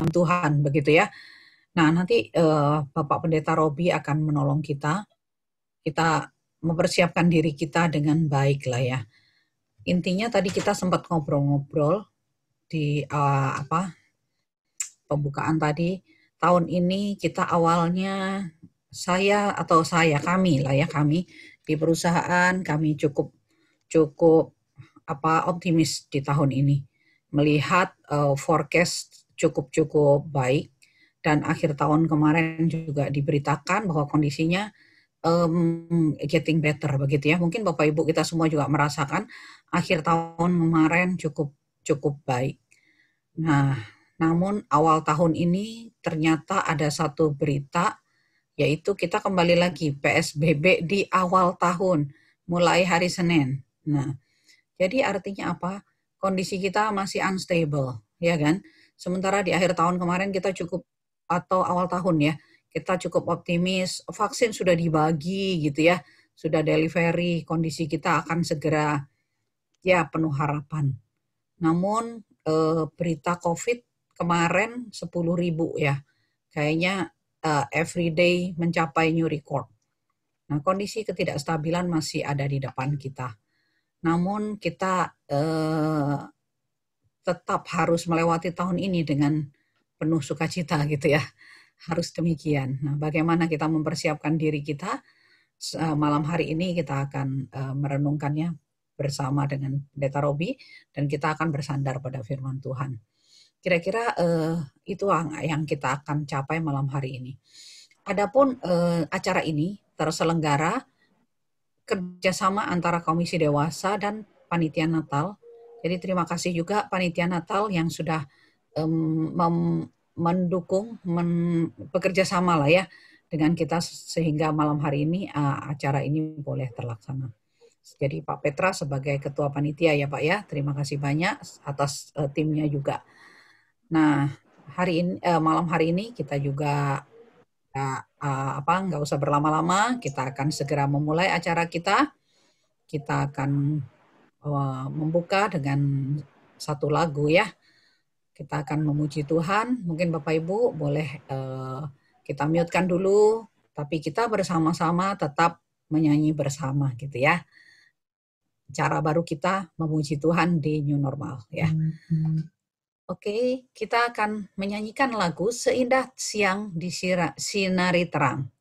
Tuhan begitu ya. Nah, nanti Bapak Pendeta Robi akan menolong kita mempersiapkan diri kita dengan baik lah ya. Intinya tadi kita sempat ngobrol-ngobrol di pembukaan tadi. Tahun ini kita awalnya kami lah ya, kami di perusahaan kami cukup cukup optimis di tahun ini melihat forecast cukup baik, dan akhir tahun kemarin juga diberitakan bahwa kondisinya getting better begitu ya. Mungkin Bapak Ibu kita semua juga merasakan akhir tahun kemarin cukup cukup baik. Nah, namun awal tahun ini ternyata ada satu berita, yaitu kita kembali lagi PSBB di awal tahun, mulai hari Senin. Nah, jadi artinya apa? Kondisi kita masih unstable, ya kan? Sementara di akhir tahun kemarin kita atau awal tahun ya, kita cukup optimis, vaksin sudah dibagi gitu ya, sudah delivery, kondisi kita akan segera ya penuh harapan. Namun berita COVID kemarin 10.000 ya, kayaknya everyday mencapai new record. Nah, kondisi ketidakstabilan masih ada di depan kita. Namun kita tetap harus melewati tahun ini dengan penuh sukacita gitu ya. Harus demikian. Nah, bagaimana kita mempersiapkan diri kita? Malam hari ini kita akan merenungkannya bersama dengan Pendeta Robi, dan kita akan bersandar pada firman Tuhan. Kira-kira itu yang kita akan capai malam hari ini. Adapun acara ini terselenggara kerjasama antara Komisi Dewasa dan Panitia Natal. Jadi terima kasih juga Panitia Natal yang sudah mendukung, bekerja sama lah ya dengan kita sehingga malam hari ini acara ini boleh terlaksana. Jadi Pak Petra sebagai Ketua Panitia ya Pak ya, terima kasih banyak atas timnya juga. Nah, malam hari ini kita juga nggak usah berlama-lama, kita akan segera memulai acara kita. Kita akan membuka dengan satu lagu ya. Kita akan memuji Tuhan. Mungkin Bapak Ibu boleh kita mute-kan dulu, tapi kita bersama-sama tetap menyanyi bersama gitu ya. Cara baru kita memuji Tuhan di new normal ya. Oke, kita akan menyanyikan lagu Seindah Siang Disinari Terang.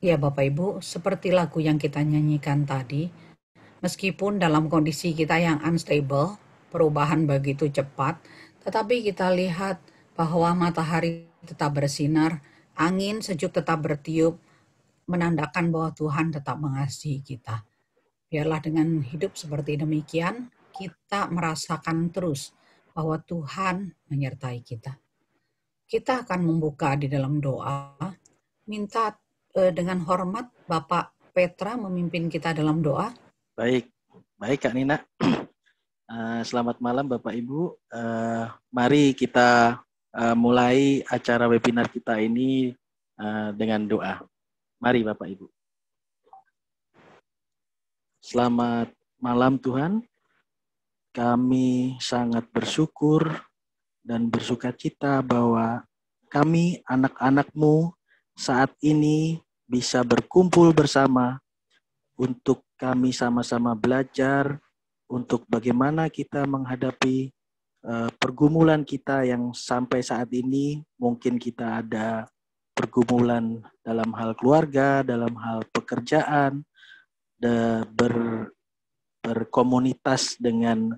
Ya Bapak Ibu, seperti lagu yang kita nyanyikan tadi, meskipun dalam kondisi kita yang unstable, perubahan begitu cepat, tetapi kita lihat bahwa matahari tetap bersinar, angin sejuk tetap bertiup, menandakan bahwa Tuhan tetap mengasihi kita. Biarlah dengan hidup seperti demikian, kita merasakan terus bahwa Tuhan menyertai kita. Kita akan membuka di dalam doa, minta dengan hormat Bapak Petra memimpin kita dalam doa. Baik, baik Kak Nina. Selamat malam Bapak Ibu. Mari kita mulai acara webinar kita ini dengan doa. Mari Bapak Ibu. Selamat malam Tuhan. Kami sangat bersyukur dan bersukacita bahwa kami anak-anak-Mu saat ini bisa berkumpul bersama untuk kami sama-sama belajar untuk bagaimana kita menghadapi pergumulan kita yang sampai saat ini. Mungkin kita ada pergumulan dalam hal keluarga, dalam hal pekerjaan, berkomunitas dengan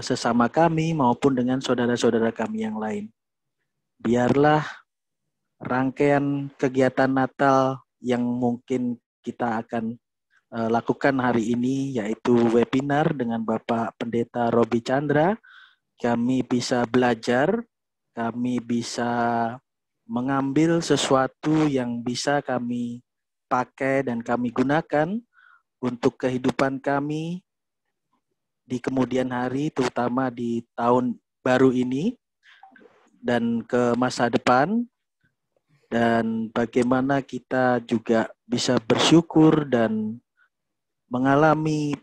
sesama kami maupun dengan saudara-saudara kami yang lain. Biarlah rangkaian kegiatan Natal yang mungkin kita akan lakukan hari ini, yaitu webinar dengan Bapak Pendeta Robi Chandra, kami bisa belajar, kami bisa mengambil sesuatu yang bisa kami pakai dan kami gunakan untuk kehidupan kami di kemudian hari, terutama di tahun baru ini dan ke masa depan, dan bagaimana kita juga bisa bersyukur dan mengalami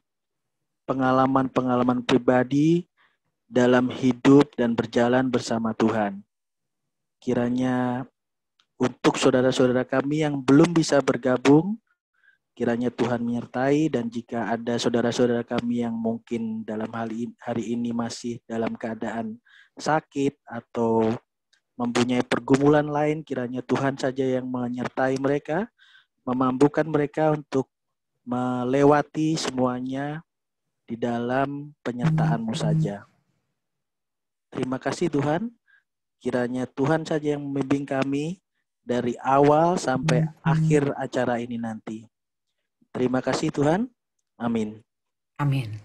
pengalaman-pengalaman pribadi dalam hidup dan berjalan bersama Tuhan. Kiranya untuk saudara-saudara kami yang belum bisa bergabung, kiranya Tuhan menyertai, dan jika ada saudara-saudara kami yang mungkin dalam hari ini masih dalam keadaan sakit atau mempunyai pergumulan lain, kiranya Tuhan saja yang menyertai mereka, memampukan mereka untuk melewati semuanya di dalam penyertaan-Mu saja. Terima kasih Tuhan, kiranya Tuhan saja yang membimbing kami dari awal sampai akhir acara ini nanti. Terima kasih Tuhan. Amin. Amin.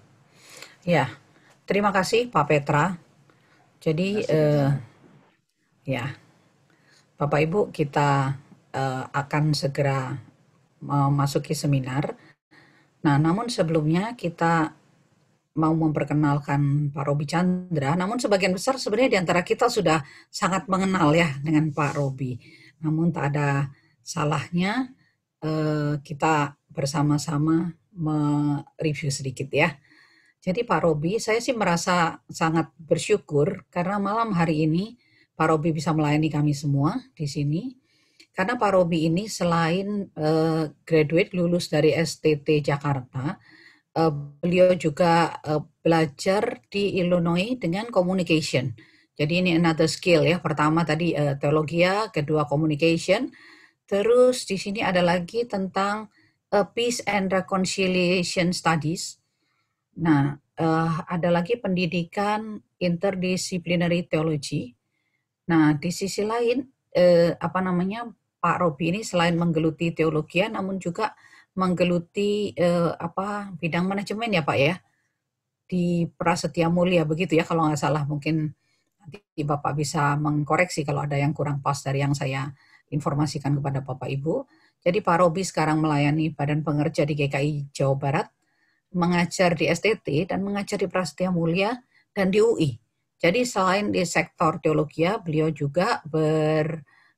Ya, terima kasih Pak Petra. Jadi ya, Bapak Ibu, kita akan segera memasuki seminar. Nah, namun sebelumnya kita mau memperkenalkan Pak Robi Chandra, namun sebagian besar sebenarnya di antara kita sudah sangat mengenal ya dengan Pak Robi. Namun tak ada salahnya kita bersama-sama mereview sedikit ya. Jadi Pak Robi, saya sih merasa sangat bersyukur karena malam hari ini Pak Robi bisa melayani kami semua di sini. Karena Pak Robi ini selain graduate lulus dari STT Jakarta, beliau juga belajar di Illinois dengan communication. Jadi ini another skill ya. Pertama tadi teologi, kedua communication. Terus di sini ada lagi tentang Peace and Reconciliation Studies. Nah, ada lagi pendidikan interdisciplinary theology. Nah, di sisi lain, Pak Robi ini selain menggeluti teologi, namun juga menggeluti bidang manajemen ya Pak ya, di Prasetya Mulia begitu ya kalau nggak salah. Mungkin nanti Bapak bisa mengkoreksi kalau ada yang kurang pas dari yang saya informasikan kepada Bapak Ibu. Jadi Pak Robi sekarang melayani Badan Pengerja di GKI Jawa Barat, mengajar di STT dan mengajar di Prasetya Mulia dan di UI. Jadi selain di sektor teologi, beliau juga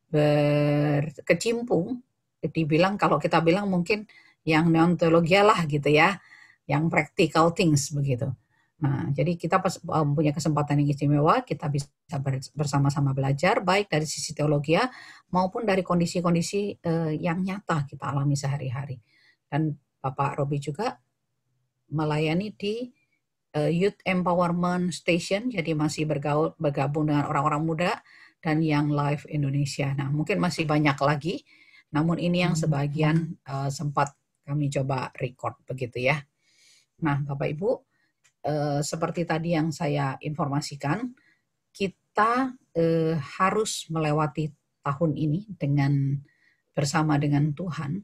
berkecimpung, dibilang kalau kita bilang mungkin yang non teologi lah gitu ya, yang practical things begitu. Nah, jadi kita punya kesempatan yang istimewa, kita bisa bersama-sama belajar, baik dari sisi teologi maupun dari kondisi-kondisi yang nyata kita alami sehari-hari. Dan Bapak Robi juga melayani di Youth Empowerment Station, jadi masih bergabung dengan orang-orang muda dan Young Life Indonesia. Nah, mungkin masih banyak lagi, Namun ini yang sebagian sempat kami coba record begitu ya. Nah, Bapak Ibu, seperti tadi yang saya informasikan, kita harus melewati tahun ini bersama dengan Tuhan,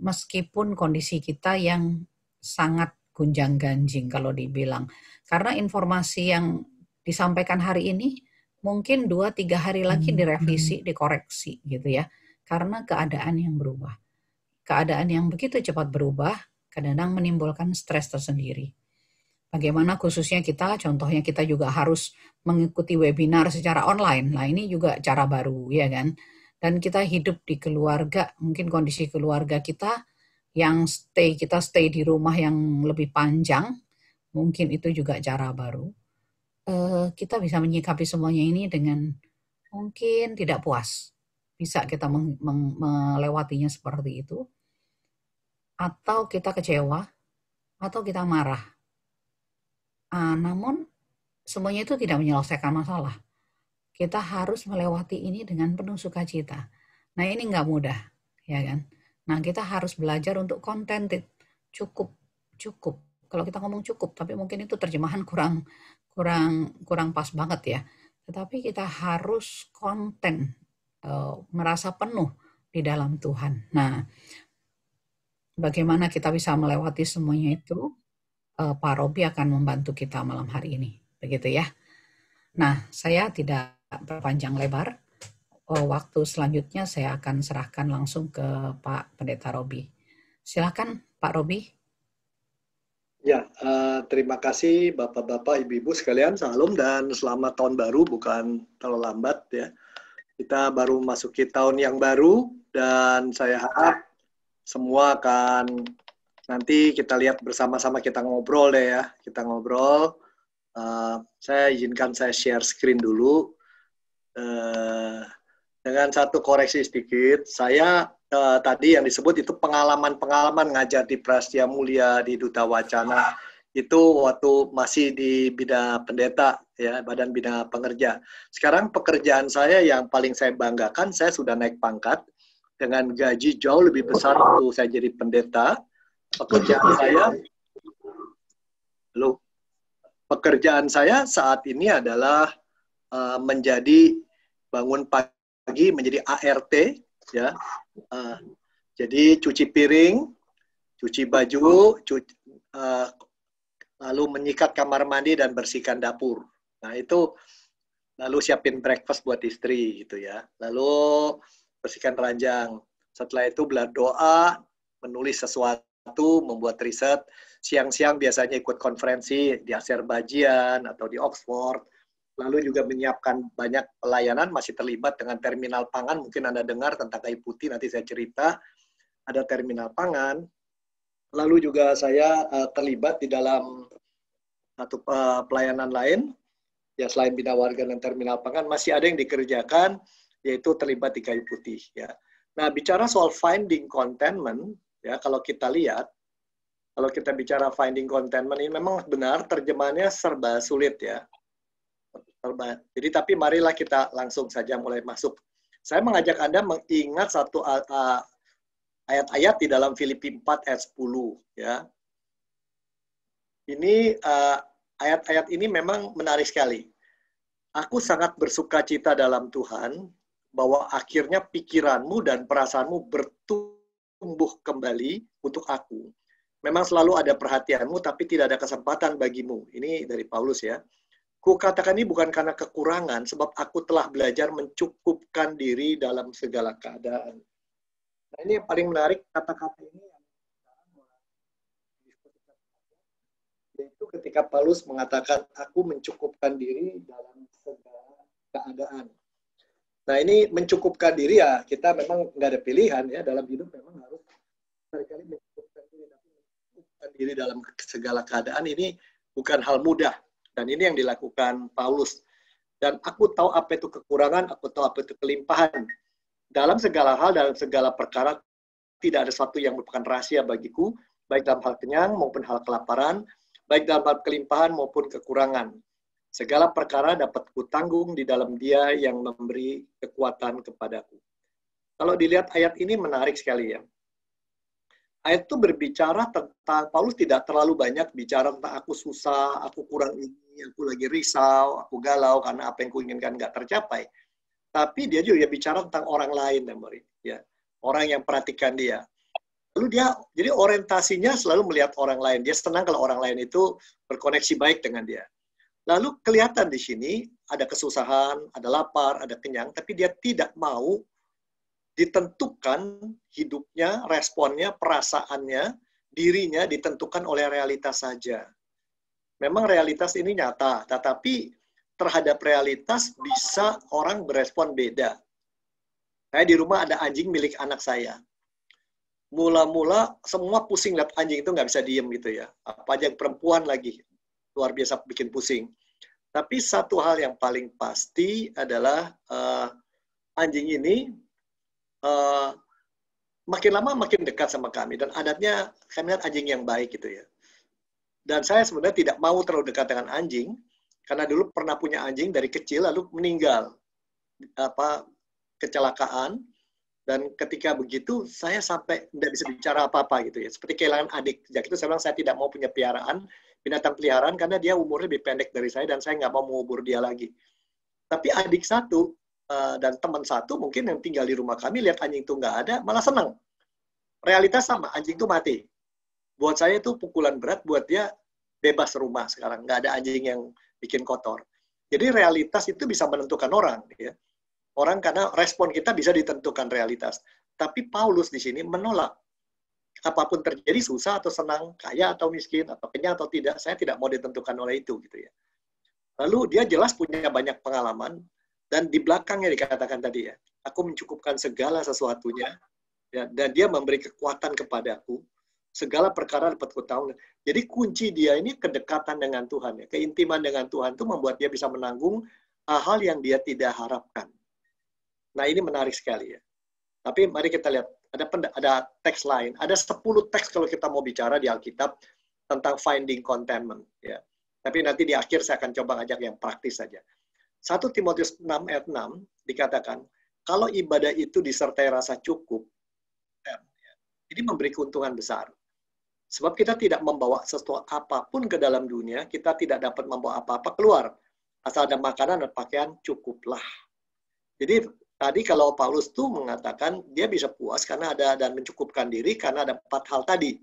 meskipun kondisi kita yang sangat gunjang-ganjing kalau dibilang. Karena informasi yang disampaikan hari ini mungkin 2-3 hari lagi direvisi, dikoreksi gitu ya. Karena keadaan yang berubah. Keadaan yang begitu cepat berubah kadang-kadang menimbulkan stres tersendiri. Bagaimana khususnya kita, contohnya kita juga harus mengikuti webinar secara online. Nah, ini juga cara baru, ya kan? Dan kita hidup di keluarga, mungkin kondisi keluarga kita yang kita stay di rumah yang lebih panjang, mungkin itu juga cara baru. Kita bisa menyikapi semuanya ini dengan mungkin tidak puas. Bisa kita melewatinya seperti itu, atau kita kecewa, atau kita marah. Namun semuanya itu tidak menyelesaikan masalah. Kita harus melewati ini dengan penuh sukacita. Nah, ini nggak mudah, ya kan? Nah, kita harus belajar untuk contented, cukup, cukup. Kalau kita ngomong cukup, tapi mungkin itu terjemahan kurang pas banget ya. Tetapi kita harus konten, merasa penuh di dalam Tuhan. Nah, bagaimana kita bisa melewati semuanya itu? Pak Robi akan membantu kita malam hari ini, begitu ya. Nah, saya tidak berpanjang lebar. Waktu selanjutnya saya akan serahkan langsung ke Pak Pendeta Robi. Silakan Pak Robi. Ya, terima kasih Bapak-Bapak, Ibu-Ibu sekalian, salam dan selamat tahun baru, bukan terlalu lambat ya. Kita baru masuki tahun yang baru dan saya harap semua akan nanti kita lihat bersama-sama, kita ngobrol deh ya, kita ngobrol. Saya izinkan saya share screen dulu. Dengan satu koreksi sedikit, saya tadi yang disebut itu pengalaman-pengalaman ngajar di Prasetya Mulia, di Duta Wacana, itu waktu masih di bidang pendeta, ya, Badan Bina Pengerja. Sekarang pekerjaan saya yang paling saya banggakan, saya sudah naik pangkat dengan gaji jauh lebih besar waktu saya jadi pendeta. Pekerjaan saya saat ini adalah menjadi bangun pagi menjadi ART, ya. Jadi cuci piring, cuci baju, lalu menyikat kamar mandi dan bersihkan dapur. Nah, itu lalu siapin breakfast buat istri gitu ya. Lalu bersihkan ranjang. Setelah itu berdoa, menulis sesuatu, membuat riset. Siang-siang biasanya ikut konferensi di Azerbaijan atau di Oxford. Lalu juga menyiapkan banyak pelayanan, masih terlibat dengan terminal pangan. Mungkin Anda dengar tentang kayu putih, nanti saya cerita. Ada terminal pangan. Lalu juga saya terlibat di dalam satu pelayanan lain, ya selain Bina Warga dan terminal pangan, masih ada yang dikerjakan, yaitu terlibat di kayu putih. Ya. Nah, bicara soal finding contentment, ya kalau kita lihat, kalau kita bicara finding contentment ini memang benar terjemahannya serba sulit ya. Jadi tapi marilah kita langsung saja mulai masuk. Saya mengajak Anda mengingat satu ayat-ayat di dalam Filipi 4 ayat 10 ya. Ini ayat-ayat ini memang menarik sekali. Aku sangat bersukacita dalam Tuhan bahwa akhirnya pikiranmu dan perasaanmu bertumbuh kembali untuk aku. Memang selalu ada perhatianmu, tapi tidak ada kesempatan bagimu. Ini dari Paulus ya. Kukatakan ini bukan karena kekurangan, sebab aku telah belajar mencukupkan diri dalam segala keadaan. Nah, ini yang paling menarik, kata-kata ini yaitu ketika Paulus mengatakan, aku mencukupkan diri dalam segala keadaan. Nah, ini mencukupkan diri ya, kita memang nggak ada pilihan ya, dalam hidup memang harus sekali-kali mencukupkan diri, tapi mencukupkan diri dalam segala keadaan ini bukan hal mudah. Dan ini yang dilakukan Paulus. Dan aku tahu apa itu kekurangan, aku tahu apa itu kelimpahan. Dalam segala hal, dalam segala perkara, tidak ada sesuatu yang merupakan rahasia bagiku, baik dalam hal kenyang maupun hal kelaparan, baik dalam hal kelimpahan maupun kekurangan. Segala perkara dapat kutanggung di dalam Dia yang memberi kekuatan kepadaku. Kalau dilihat ayat ini menarik sekali ya. Ayat itu berbicara tentang, Paulus tidak terlalu banyak bicara tentang aku susah, aku kurang ini, aku lagi risau, aku galau karena apa yang kuinginkan nggak tercapai. Tapi dia juga bicara tentang orang lain, ya, orang yang perhatikan dia. Lalu dia, jadi orientasinya selalu melihat orang lain. Dia senang kalau orang lain itu berkoneksi baik dengan dia. Lalu kelihatan di sini ada kesusahan, ada lapar, ada kenyang, tapi dia tidak mau ditentukan hidupnya, responnya, perasaannya, dirinya ditentukan oleh realitas saja. Memang realitas ini nyata, tetapi terhadap realitas bisa orang berespon beda. Saya di rumah ada anjing milik anak saya. Mula-mula semua pusing lihat anjing itu nggak bisa diem gitu ya. Apa aja perempuan lagi, luar biasa bikin pusing. Tapi satu hal yang paling pasti adalah anjing ini makin lama makin dekat sama kami. Dan adatnya kami lihat anjing yang baik gitu ya. Dan saya sebenarnya tidak mau terlalu dekat dengan anjing, karena dulu pernah punya anjing dari kecil lalu meninggal kecelakaan, dan ketika begitu saya sampai tidak bisa bicara apa-apa gitu ya, seperti kehilangan adik. Sejak itu saya bilang saya tidak mau punya piaraan binatang peliharaan karena dia umurnya lebih pendek dari saya dan saya nggak mau mengubur dia lagi. Tapi adik satu dan teman satu mungkin yang tinggal di rumah kami lihat anjing itu nggak ada malah senang. Realitas sama, anjing itu mati. Buat saya itu pukulan berat, buat dia bebas rumah sekarang, nggak ada anjing yang bikin kotor. Jadi realitas itu bisa menentukan orang, ya. Orang karena respon kita bisa ditentukan realitas. Tapi Paulus di sini menolak. Apapun terjadi, susah atau senang, kaya atau miskin, atau kenyang atau tidak, saya tidak mau ditentukan oleh itu, gitu ya. Lalu dia jelas punya banyak pengalaman, dan di belakangnya dikatakan tadi ya, aku mencukupkan segala sesuatunya, ya, dan dia memberi kekuatan kepadaku, segala perkara dapat kutahui. Jadi kunci dia ini kedekatan dengan Tuhan, ya. Keintiman dengan Tuhan itu membuat dia bisa menanggung hal-hal yang dia tidak harapkan. Nah, ini menarik sekali ya. Tapi mari kita lihat, ada teks lain. Ada 10 teks kalau kita mau bicara di Alkitab tentang finding contentment. Ya. Tapi nanti di akhir saya akan coba ngajak yang praktis saja. 1 Timotius 6 ayat 6 dikatakan, kalau ibadah itu disertai rasa cukup, ini memberi keuntungan besar. Sebab kita tidak membawa sesuatu apapun ke dalam dunia, kita tidak dapat membawa apa-apa keluar. Asal ada makanan dan pakaian, cukuplah. Jadi, tadi kalau Paulus tuh mengatakan dia bisa puas karena ada dan mencukupkan diri karena ada 4 hal tadi.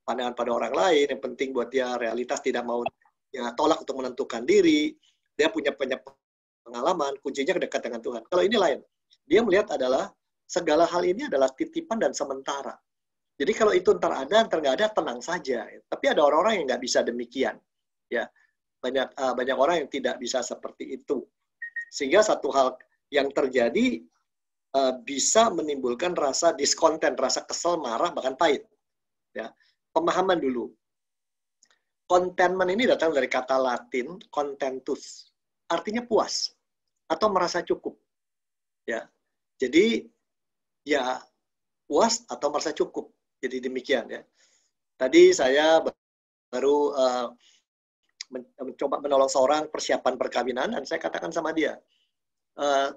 Pandangan pada orang lain, yang penting buat dia realitas tidak mau ya, tolak untuk menentukan diri. Dia punya pengalaman, kuncinya dekat dengan Tuhan. Kalau ini lain, dia melihat adalah segala hal ini adalah titipan dan sementara. Jadi kalau itu ntar ada, ntar nggak ada, tenang saja. Tapi ada orang-orang yang nggak bisa demikian. Ya, banyak orang yang tidak bisa seperti itu. Sehingga satu hal yang terjadi bisa menimbulkan rasa diskonten, rasa kesel, marah, bahkan pahit. Ya. Pemahaman dulu. Contentment ini datang dari kata Latin, contentus. Artinya puas atau merasa cukup. Ya. Jadi, ya puas atau merasa cukup. Jadi demikian ya. Tadi saya baru mencoba menolong seorang persiapan perkawinan, dan saya katakan sama dia,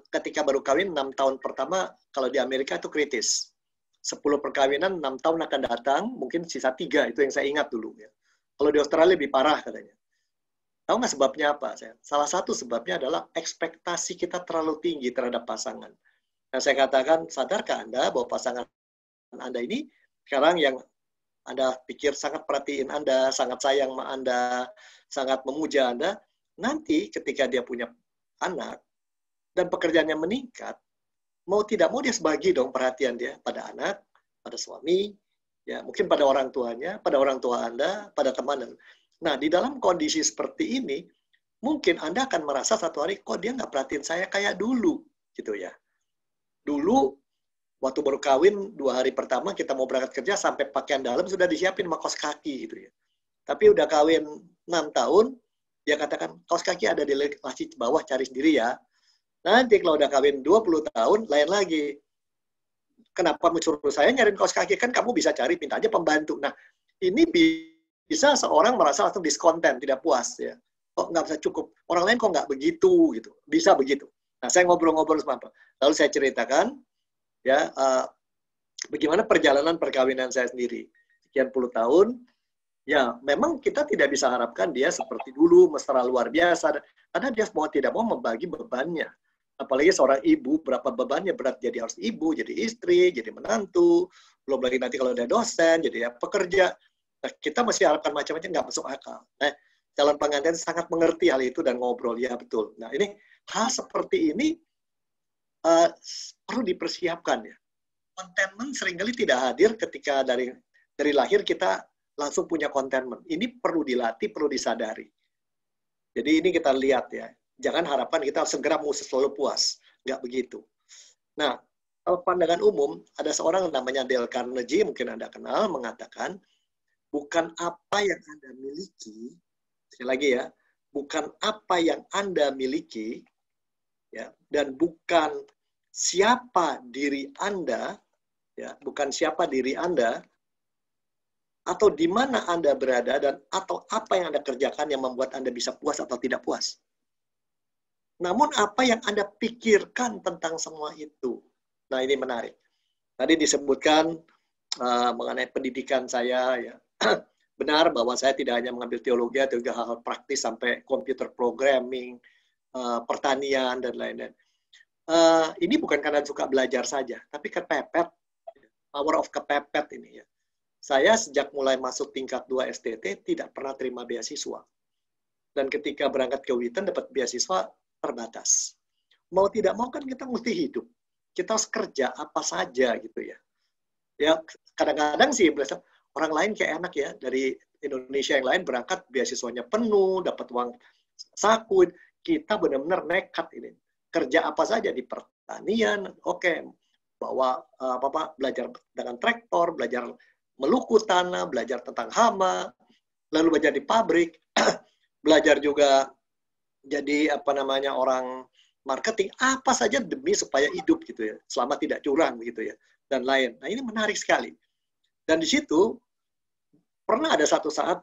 ketika baru kawin 6 tahun pertama, kalau di Amerika itu kritis. 10 perkawinan, 6 tahun akan datang, mungkin sisa 3, itu yang saya ingat dulu. Ya. Kalau di Australia lebih parah katanya. Tahu nggak sebabnya apa? Salah satu sebabnya adalah ekspektasi kita terlalu tinggi terhadap pasangan. Nah, saya katakan, sadarkah Anda bahwa pasangan Anda ini sekarang yang Anda pikir sangat perhatiin Anda, sangat sayang sama Anda, sangat memuja Anda, nanti ketika dia punya anak, dan pekerjaannya meningkat, mau tidak mau dia sebagi dong perhatian dia pada anak, pada suami, ya mungkin pada orang tuanya, pada orang tua Anda, pada teman. Nah, di dalam kondisi seperti ini, mungkin Anda akan merasa satu hari, kok dia nggak perhatiin saya kayak dulu, gitu ya. Dulu, waktu baru kawin, 2 hari pertama kita mau berangkat kerja, sampai pakaian dalam sudah disiapin sama kaos kaki, gitu ya. Tapi udah kawin 6 tahun, dia katakan, kaos kaki ada di laci bawah, cari sendiri ya. Nanti kalau udah kawin 20 tahun, lain lagi. Kenapa menyuruh saya nyariin kaos kaki? Kan kamu bisa cari, minta aja pembantu. Nah, ini bisa seorang merasa langsung diskonten, tidak puas. Ya. Kok nggak bisa cukup? Orang lain kok nggak begitu? Gitu. Bisa begitu. Nah, saya ngobrol-ngobrol sama apa? Lalu saya ceritakan, Ya, bagaimana perjalanan perkawinan saya sendiri. Sekian puluh tahun, ya memang kita tidak bisa harapkan dia seperti dulu, mesra luar biasa. Karena dia mau tidak mau membagi bebannya. Apalagi seorang ibu, berapa bebannya berat. Jadi harus ibu, jadi istri, jadi menantu. Belum lagi nanti kalau ada dosen, jadi pekerja. Nah, kita masih harapkan macam-macam, nggak masuk akal. Nah, calon pengantin sangat mengerti hal itu dan ngobrol, ya betul. Nah, ini hal seperti ini perlu dipersiapkan ya. Contentment seringkali tidak hadir ketika dari lahir kita langsung punya contentment. Ini perlu dilatih, perlu disadari. Jadi ini kita lihat ya. Jangan harapan kita segera mesti selalu puas. Nggak begitu. Nah, kalau pandangan umum, ada seorang namanya Dale Carnegie, mungkin Anda kenal, mengatakan, bukan apa yang Anda miliki, sekali lagi ya, bukan apa yang Anda miliki, ya, dan bukan siapa diri Anda, ya, bukan siapa diri Anda, atau di mana Anda berada, dan atau apa yang Anda kerjakan yang membuat Anda bisa puas atau tidak puas. Namun apa yang Anda pikirkan tentang semua itu. Nah, ini menarik. Tadi disebutkan mengenai pendidikan saya, ya. Benar bahwa saya tidak hanya mengambil teologi, atau juga hal-hal praktis sampai computer programming, pertanian, dan lain-lain. Ini bukan karena suka belajar saja, tapi kepepet. Power of kepepet ini ya. Saya sejak mulai masuk tingkat 2 STT tidak pernah terima beasiswa. Dan ketika berangkat ke Witten dapat beasiswa terbatas. Mau tidak mau kan kita mesti hidup. Kita harus kerja apa saja gitu ya. Ya kadang-kadang sih orang lain kayak enak ya, dari Indonesia yang lain berangkat beasiswanya penuh, dapat uang saku. Kita benar-benar nekat ini. Kerja apa saja di pertanian, oke. Bawa belajar dengan traktor, belajar meluku tanah, belajar tentang hama, lalu belajar di pabrik, belajar juga jadi orang marketing, apa saja demi supaya hidup gitu ya, selama tidak curang gitu ya, dan lain. Nah ini menarik sekali. Dan di situ pernah ada satu saat,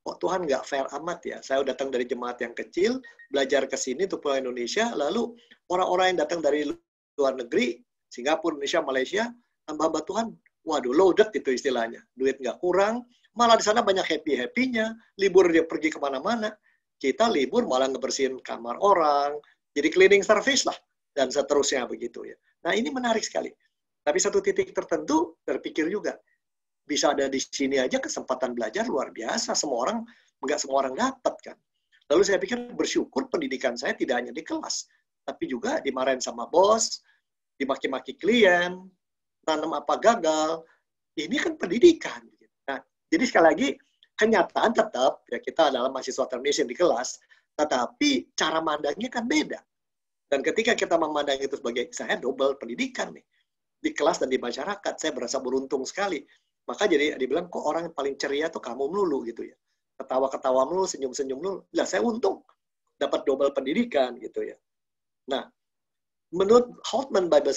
oh Tuhan nggak fair amat ya. Saya datang dari jemaat yang kecil, belajar ke sini untuk pulang Indonesia, lalu orang-orang yang datang dari luar negeri, Singapura, Indonesia, Malaysia, hamba-hamba Tuhan, waduh loaded itu istilahnya, duit nggak kurang, malah di sana banyak happy-happynya, libur dia pergi kemana-mana. Kita libur malah ngebersihin kamar orang, jadi cleaning service lah, dan seterusnya begitu ya. Nah ini menarik sekali. Tapi satu titik tertentu terpikir juga, bisa ada di sini aja kesempatan belajar luar biasa, nggak semua orang dapat kan. Lalu saya pikir bersyukur pendidikan saya tidak hanya di kelas, tapi juga dimarahin sama bos, dimaki-maki klien, tanam apa gagal. Ini kan pendidikan. Nah, jadi sekali lagi kenyataan tetap ya kita adalah mahasiswa termission di kelas, tetapi cara mandangnya kan beda. Dan ketika kita memandang itu sebagai saya double pendidikan nih di kelas dan di masyarakat, saya berasa beruntung sekali. Maka jadi dibilang kok orang yang paling ceria tuh kamu melulu gitu ya, ketawa-ketawa melulu, senyum-senyum melulu. Lah saya untung dapat double pendidikan gitu ya. Nah, menurut Holtman Bible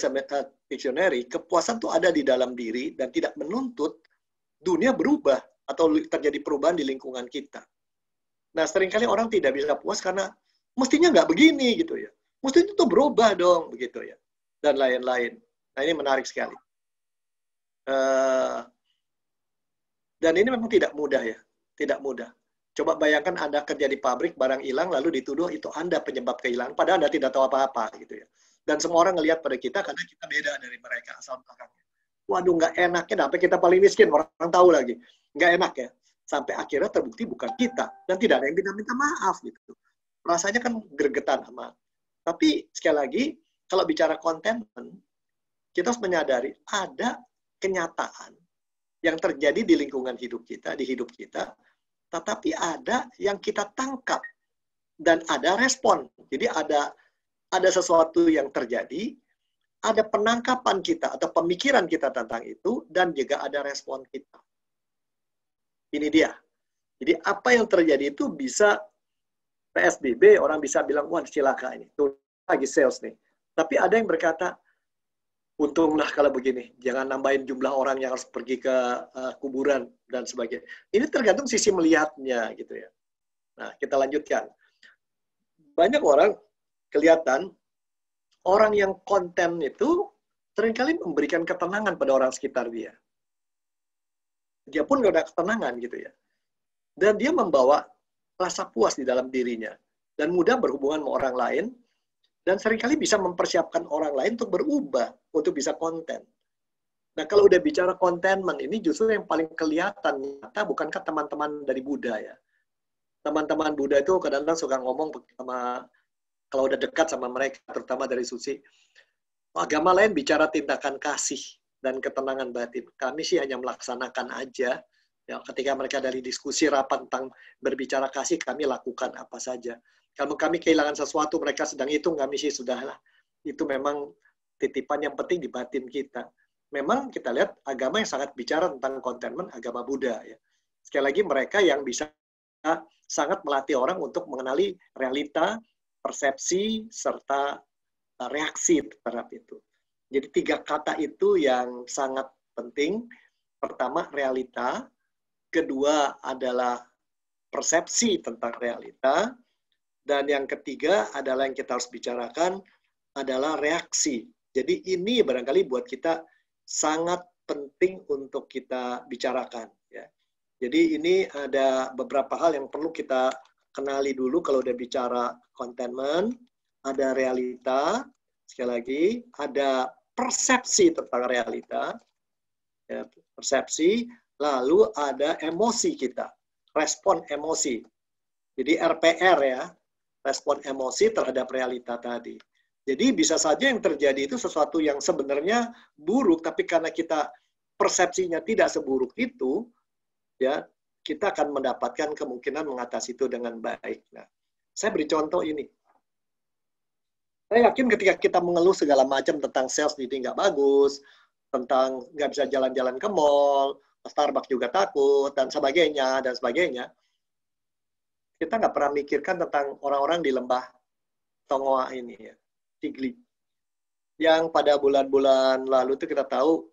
Dictionary, kepuasan tuh ada di dalam diri dan tidak menuntut dunia berubah atau terjadi perubahan di lingkungan kita. Nah, seringkali orang tidak bisa puas karena mestinya nggak begini gitu ya. Mestinya itu berubah dong begitu ya. Dan lain-lain. Nah, ini menarik sekali. Dan ini memang tidak mudah ya. Tidak mudah. Coba bayangkan Anda kerja di pabrik, barang hilang, lalu dituduh itu Anda penyebab kehilangan. Padahal Anda tidak tahu apa-apa gitu ya. Dan semua orang ngelihat pada kita karena kita beda dari mereka asal belakangnya. Waduh, nggak enaknya. Sampai kita paling miskin, orang tahu lagi. Nggak enak ya. Sampai akhirnya terbukti bukan kita. Dan tidak ada yang minta maaf gitu. Rasanya kan gregetan sama. Tapi sekali lagi, kalau bicara contentment, kita harus menyadari ada kenyataan yang terjadi di lingkungan hidup kita, di hidup kita, tetapi ada yang kita tangkap dan ada respon. Jadi ada sesuatu yang terjadi, ada penangkapan kita atau pemikiran kita tentang itu, dan juga ada respon kita. Ini dia. Jadi apa yang terjadi itu bisa PSBB, orang bisa bilang, wah cilaka ini, tuh lagi sales nih. Tapi ada yang berkata, untunglah kalau begini, jangan nambahin jumlah orang yang harus pergi ke kuburan dan sebagainya. Ini tergantung sisi melihatnya gitu ya. Nah, kita lanjutkan. Banyak orang kelihatan orang yang konten itu seringkali memberikan ketenangan pada orang sekitar dia. Dia pun gak ada ketenangan gitu ya. Dan dia membawa rasa puas di dalam dirinya. Dan mudah berhubungan sama orang lain. Dan seringkali bisa mempersiapkan orang lain untuk berubah, untuk bisa konten. Nah, kalau udah bicara contentment, ini justru yang paling kelihatan nyata, bukankah teman-teman dari Buddha ya? Teman-teman Buddha itu kadang-kadang suka ngomong sama, kalau udah dekat sama mereka, terutama dari Suci, agama lain bicara tindakan kasih dan ketenangan batin. Kami sih hanya melaksanakan aja. Ya, ketika mereka dari diskusi rapat tentang berbicara kasih, kami lakukan apa saja. Kalau kami kehilangan sesuatu, mereka sedang hitung, kami sih sudahlah. Itu memang titipan yang penting di batin kita. Memang kita lihat agama yang sangat bicara tentang contentment, agama Buddha. Ya. Sekali lagi mereka yang bisa sangat melatih orang untuk mengenali realita, persepsi, serta reaksi terhadap itu. Jadi 3 kata itu yang sangat penting. Pertama, realita. Kedua adalah persepsi tentang realita. Dan yang ketiga adalah yang kita harus bicarakan adalah reaksi. Jadi ini barangkali buat kita sangat penting untuk kita bicarakan. Ya. Jadi ini ada beberapa hal yang perlu kita kenali dulu kalau udah bicara contentment. Ada realita, sekali lagi, ada persepsi tentang realita, ya, persepsi, lalu ada emosi kita, respon emosi. Jadi RPR ya, respon emosi terhadap realita tadi. Jadi bisa saja yang terjadi itu sesuatu yang sebenarnya buruk, tapi karena kita persepsinya tidak seburuk itu, ya kita akan mendapatkan kemungkinan mengatasi itu dengan baik. Nah, saya beri contoh ini. Saya yakin ketika kita mengeluh segala macam tentang sales jadi nggak bagus, tentang nggak bisa jalan-jalan ke mall, Starbucks juga takut, dan sebagainya, kita nggak pernah mikirkan tentang orang-orang di lembah Tongoa ini ya. Tigli. Yang pada bulan-bulan lalu itu kita tahu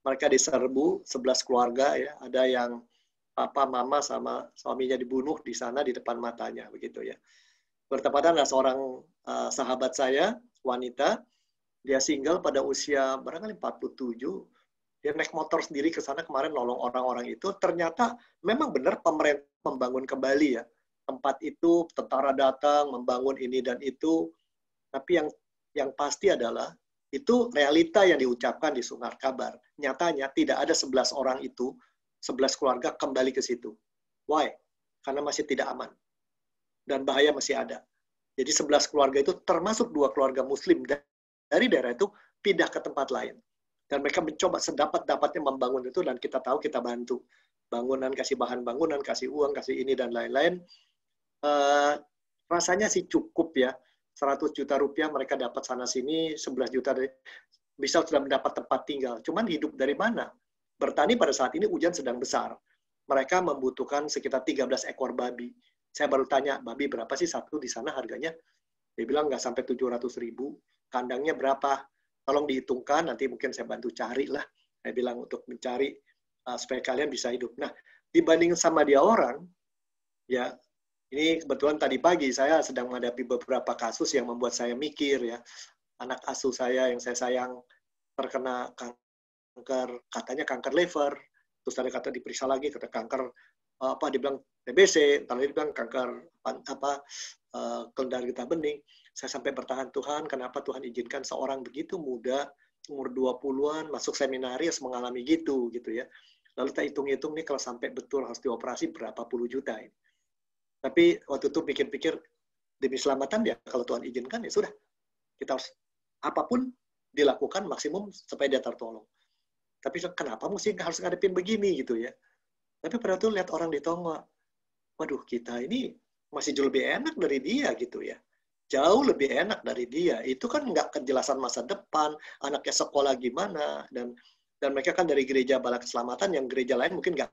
mereka diserbu 11 keluarga ya, ada yang papa, mama sama suaminya dibunuh di sana di depan matanya begitu ya. Bertepatan ada seorang sahabat saya, wanita, dia single pada usia barangkali 47, dia naik motor sendiri ke sana kemarin nolong orang-orang itu, ternyata memang benar pemerintah membangun kembali ya. Tempat itu tentara datang membangun ini dan itu, tapi yang pasti adalah itu realita yang diucapkan di Sungар Kabar. Nyatanya tidak ada 11 orang itu, 11 keluarga kembali ke situ. Why? Karena masih tidak aman. Dan bahaya masih ada. Jadi 11 keluarga itu termasuk 2 keluarga muslim dari daerah itu pindah ke tempat lain. Dan mereka mencoba sedapat-dapatnya membangun itu dan kita tahu kita bantu. Bangunan, kasih bahan bangunan, kasih uang, kasih ini dan lain-lain. Rasanya sih cukup ya. 100 juta rupiah mereka dapat sana-sini, 11 juta bisa sudah mendapat tempat tinggal. Cuman hidup dari mana? Bertani pada saat ini hujan sedang besar. Mereka membutuhkan sekitar 13 ekor babi. Saya baru tanya, babi berapa sih satu di sana harganya? Dia bilang nggak sampai 700.000. Kandangnya berapa? Tolong dihitungkan, nanti mungkin saya bantu cari lah. Saya bilang untuk mencari supaya kalian bisa hidup. Nah, dibanding sama dia orang, ya ini kebetulan tadi pagi saya sedang menghadapi beberapa kasus yang membuat saya mikir ya. Anak asuh saya yang saya sayang terkena kanker, katanya kanker liver. Terus ada kata diperiksa lagi, kata kanker apa dibilang TBC, tadi dibilang kanker kelenjar getah bening. Saya sampai bertahan, Tuhan, kenapa Tuhan izinkan seorang begitu muda, umur 20-an, masuk seminaris mengalami gitu ya. Lalu kita hitung-hitung nih kalau sampai betul harus dioperasi berapa puluh juta ini. Tapi waktu itu pikir-pikir demi keselamatan dia, kalau Tuhan izinkan ya sudah. Kita harus apapun dilakukan maksimum supaya dia tertolong. Tapi kenapa mesti harus ngadepin begini gitu ya. Tapi pada waktu lihat orang di Tongoa, waduh kita ini masih jauh lebih enak dari dia gitu ya. Jauh lebih enak dari dia. Itu kan nggak kejelasan masa depan, anaknya sekolah gimana, dan mereka kan dari gereja Bala Keselamatan, yang gereja lain mungkin nggak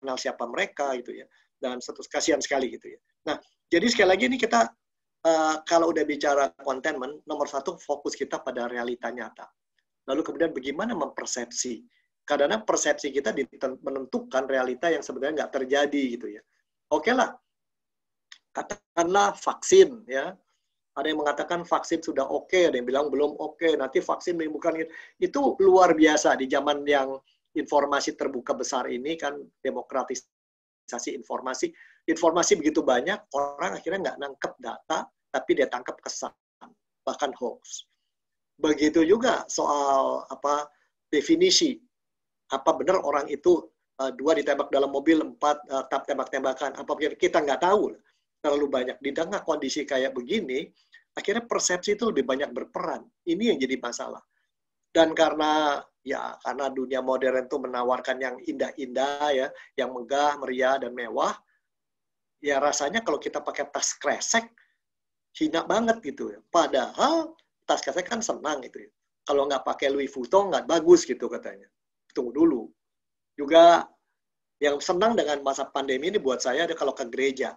kenal siapa mereka gitu ya. Dan kasihan sekali gitu ya. Nah, jadi sekali lagi ini kita kalau udah bicara contentment, nomor 1 fokus kita pada realita nyata. Lalu kemudian bagaimana mempersepsi. Karena persepsi kita menentukan realita yang sebenarnya nggak terjadi gitu ya. Oke lah, katakanlah vaksin ya. Ada yang mengatakan vaksin sudah oke, ada yang bilang belum oke, nanti vaksin menimbulkan itu luar biasa di zaman yang informasi terbuka besar ini kan, demokratisasi informasi. Informasi begitu banyak, orang akhirnya nggak nangkep data, tapi dia tangkap kesan, bahkan hoax. Begitu juga soal definisi, apa benar orang itu 2 ditembak dalam mobil, 4 tembak-tembakan, apa kita nggak tahu, terlalu banyak. Di tengah kondisi kayak begini, akhirnya persepsi itu lebih banyak berperan. Ini yang jadi masalah. Dan karena dunia modern itu menawarkan yang indah-indah ya, yang megah, meriah dan mewah, ya rasanya kalau kita pakai tas kresek hina banget gitu ya. Padahal tas kresek kan senang gitu ya. Kalau nggak pakai Louis Vuitton nggak bagus gitu katanya. Tunggu dulu. Juga yang senang dengan masa pandemi ini buat saya ada kalau ke gereja.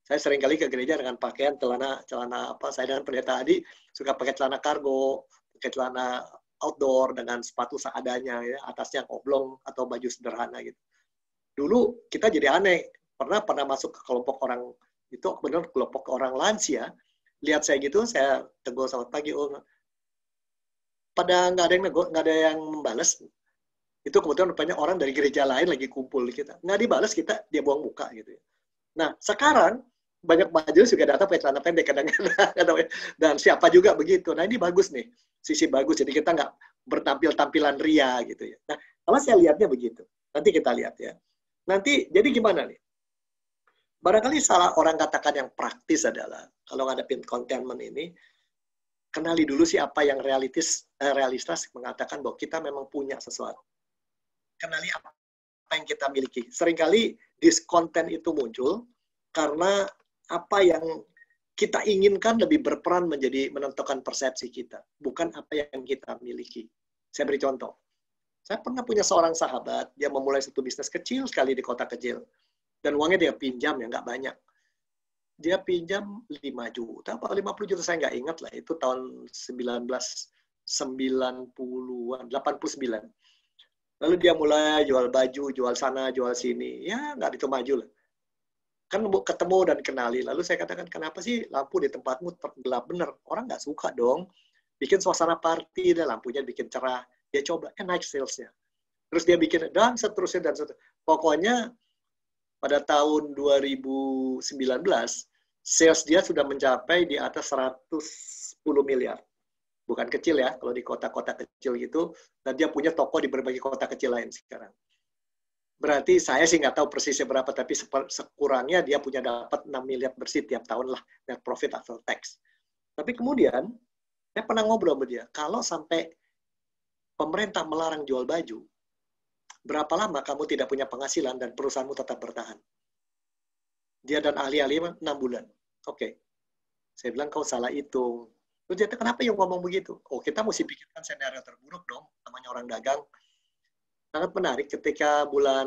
Saya sering kali ke gereja dengan pakaian celana saya dengan pendeta Adi suka pakai celana kargo, pakai celana outdoor dengan sepatu seadanya ya, atasnya oblong atau baju sederhana gitu. Dulu kita jadi aneh, pernah masuk ke kelompok orang itu benar kelompok orang lansia, lihat saya gitu, saya tegur selamat pagi, pada nggak ada yang membalas. Itu kebetulan banyak orang dari gereja lain lagi kumpul kita, nggak dibalas kita, dia buang muka gitu. Nah sekarang banyak majelis juga datang pakai celana pendek kadang-kadang, dan siapa juga begitu. Nah ini bagus nih, sisi bagus. Jadi kita nggak bertampilan ria gitu ya. Nah kalau saya lihatnya begitu, nanti kita lihat ya. Nanti jadi gimana nih? Barangkali salah orang katakan yang praktis adalah kalau ngadepin containment ini, kenali dulu sih apa yang realistis mengatakan bahwa kita memang punya sesuatu. Kenali apa yang kita miliki. Seringkali discontent itu muncul karena apa yang kita inginkan lebih berperan menentukan persepsi kita, bukan apa yang kita miliki. Saya beri contoh. Saya pernah punya seorang sahabat, dia memulai satu bisnis kecil sekali di kota kecil. Dan uangnya dia pinjam ya, nggak banyak. Dia pinjam 5 juta, apa 50 juta, saya nggak ingat lah. Itu tahun 1990-an, 89. Lalu dia mulai jual baju, jual sana, jual sini. Ya, nggak itu maju lah. Kan ketemu dan kenali. Lalu saya katakan, kenapa sih lampu di tempatmu gelap bener? Orang nggak suka dong. Bikin suasana party, dan lampunya bikin cerah. Dia coba, naik salesnya. Terus dia bikin, dan seterusnya. Pokoknya pada tahun 2019, sales dia sudah mencapai di atas 110 miliar. Bukan kecil ya, kalau di kota-kota kecil gitu. Dan dia punya toko di berbagai kota kecil lain sekarang. Berarti saya sih nggak tahu persisnya berapa, tapi sekurangnya dia punya dapat 6 miliar bersih tiap tahun lah, net profit after tax. Tapi kemudian, saya pernah ngobrol sama dia, kalau sampai pemerintah melarang jual baju, berapa lama kamu tidak punya penghasilan dan perusahaanmu tetap bertahan? Dia dan ahli-ahli 6 bulan. Oke. Saya bilang, kau salah hitung. Terus dia, kenapa yang ngomong begitu? Oh, kita mesti pikirkan senario terburuk dong, namanya orang dagang. Sangat menarik ketika bulan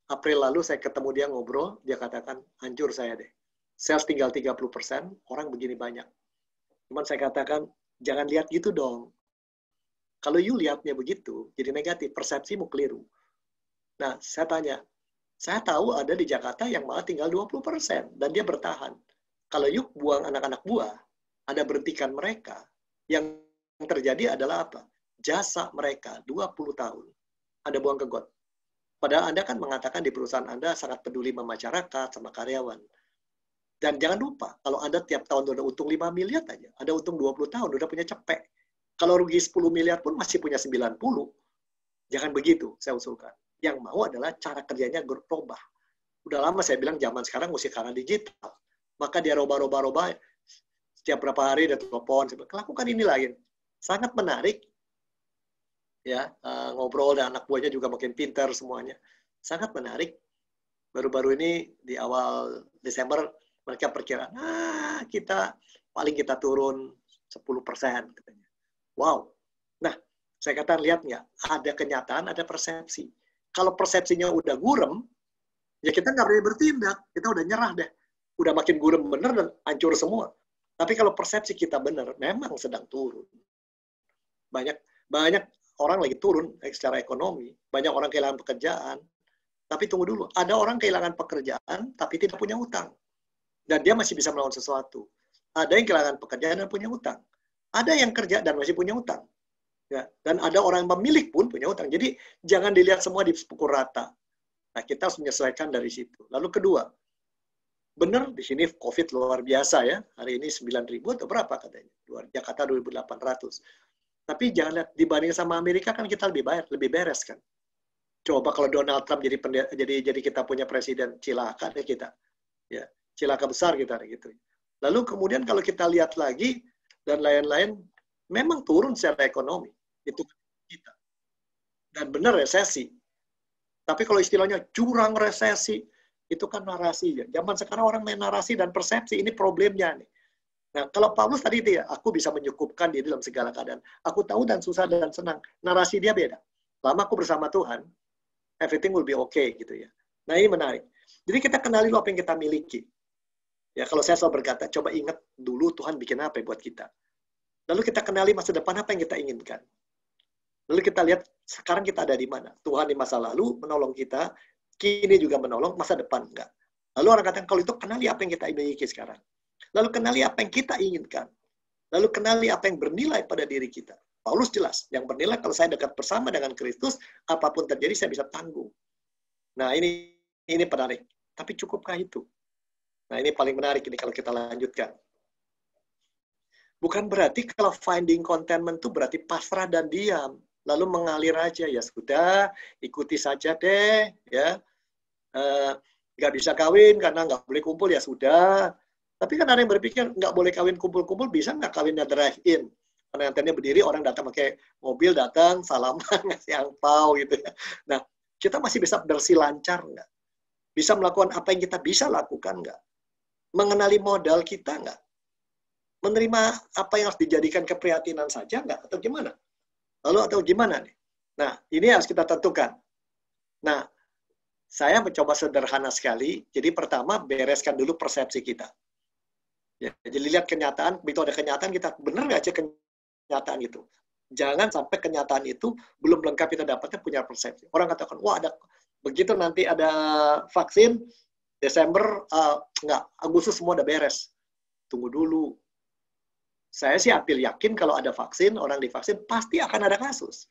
April lalu saya ketemu dia ngobrol, dia katakan, hancur saya deh. Sales tinggal 30%, orang begini banyak. Cuman saya katakan, jangan lihat gitu dong. Kalau you lihatnya begitu, jadi negatif, persepsimu keliru. Nah, saya tanya, saya tahu ada di Jakarta yang malah tinggal 20%, dan dia bertahan. Kalau you buang anak-anak buah, Anda berhentikan mereka, yang terjadi adalah apa? Jasa mereka 20 tahun. Anda buang ke got. Padahal Anda kan mengatakan di perusahaan Anda sangat peduli sama masyarakat, sama karyawan. Dan jangan lupa, kalau Anda tiap tahun udah untung 5 miliar aja, Anda untung 20 tahun, udah punya cepek. Kalau rugi 10 miliar pun masih punya 90. Jangan begitu, saya usulkan. Yang mau adalah cara kerjanya berubah. Udah lama saya bilang zaman sekarang mesti karena digital. Maka dia roba-roba, setiap berapa hari dia telepon, lakukan ini lagi. Sangat menarik. Ya, ngobrol dan anak buahnya juga makin pintar semuanya. Sangat menarik. Baru-baru ini di awal Desember mereka perkiraan, kita turun 10% katanya. Wow. Nah, saya katakan lihat nggak, ada kenyataan, ada persepsi. Kalau persepsinya udah gurem, ya kita nggak boleh bertindak. Kita udah nyerah deh. Udah makin gurem bener dan hancur semua. Tapi kalau persepsi kita benar, memang sedang turun. Banyak orang lagi turun secara ekonomi, banyak orang kehilangan pekerjaan, tapi tunggu dulu, ada orang kehilangan pekerjaan, tapi tidak punya utang. Dan dia masih bisa melakukan sesuatu. Ada yang kehilangan pekerjaan dan punya utang. Ada yang kerja dan masih punya utang. Ya, dan ada orang yang pemilik pun punya utang. Jadi jangan dilihat semua dipukul rata. Nah, kita harus menyesuaikan dari situ. Lalu kedua, benar di sini COVID luar biasa ya. Hari ini 9.000 atau berapa katanya. Luar Jakarta 2.800. Tapi jangan lihat dibanding sama Amerika kan kita lebih beres kan. Coba kalau Donald Trump jadi kita punya presiden, cilaka deh kita. Ya, cilaka besar kita gitu. Lalu kemudian kalau kita lihat lagi dan lain-lain, memang turun secara ekonomi. Itu kita. Dan benar resesi. Tapi kalau istilahnya jurang resesi, itu kan narasi. Zaman sekarang orang main narasi dan persepsi, ini problemnya nih. Nah, kalau Paulus tadi itu ya, aku bisa menyukupkan dia dalam segala keadaan. Aku tahu dan susah dan senang. Narasi dia beda. Lama aku bersama Tuhan, everything will be okay gitu ya. Nah, ini menarik. Jadi kita kenali apa yang kita miliki. Ya, kalau saya selalu berkata, coba ingat dulu Tuhan bikin apa buat kita. Lalu kita kenali masa depan apa yang kita inginkan. Lalu kita lihat sekarang kita ada di mana. Tuhan di masa lalu menolong kita, kini juga menolong, masa depan enggak. Lalu orang katakan, kalau itu kenali apa yang kita miliki sekarang. Lalu kenali apa yang kita inginkan. Lalu kenali apa yang bernilai pada diri kita. Paulus jelas, yang bernilai kalau saya dekat bersama dengan Kristus, apapun terjadi saya bisa tanggung. Nah, ini menarik. Tapi cukupkah itu? Nah, ini paling menarik ini kalau kita lanjutkan. Bukan berarti kalau finding contentment itu berarti pasrah dan diam. Lalu mengalir aja, ya sudah, ikuti saja deh. Ya, nggak bisa kawin karena nggak boleh kumpul, ya sudah. Tapi kan ada yang berpikir, nggak boleh kawin kumpul-kumpul, bisa nggak kawinnya drive-in? Pengantinnya berdiri, orang datang pakai mobil, datang, salaman, ngasih angpau gitu ya. Nah, kita masih bisa bersilancar nggak? Bisa melakukan apa yang kita bisa lakukan nggak? Mengenali modal kita nggak? Menerima apa yang harus dijadikan keprihatinan saja nggak? Atau gimana? Lalu atau gimana nih? Nah, ini harus kita tentukan. Nah, saya mencoba sederhana sekali. Jadi pertama, bereskan dulu persepsi kita. Ya, jadi lihat kenyataan, begitu ada kenyataan, kita benar nggak cek kenyataan itu. Jangan sampai kenyataan itu belum lengkap kita dapatnya punya persepsi. Orang katakan, wah ada begitu nanti ada vaksin, Desember, nggak, Agustus semua udah beres. Tunggu dulu. Saya sih yakin kalau ada vaksin, orang divaksin, pasti akan ada kasus.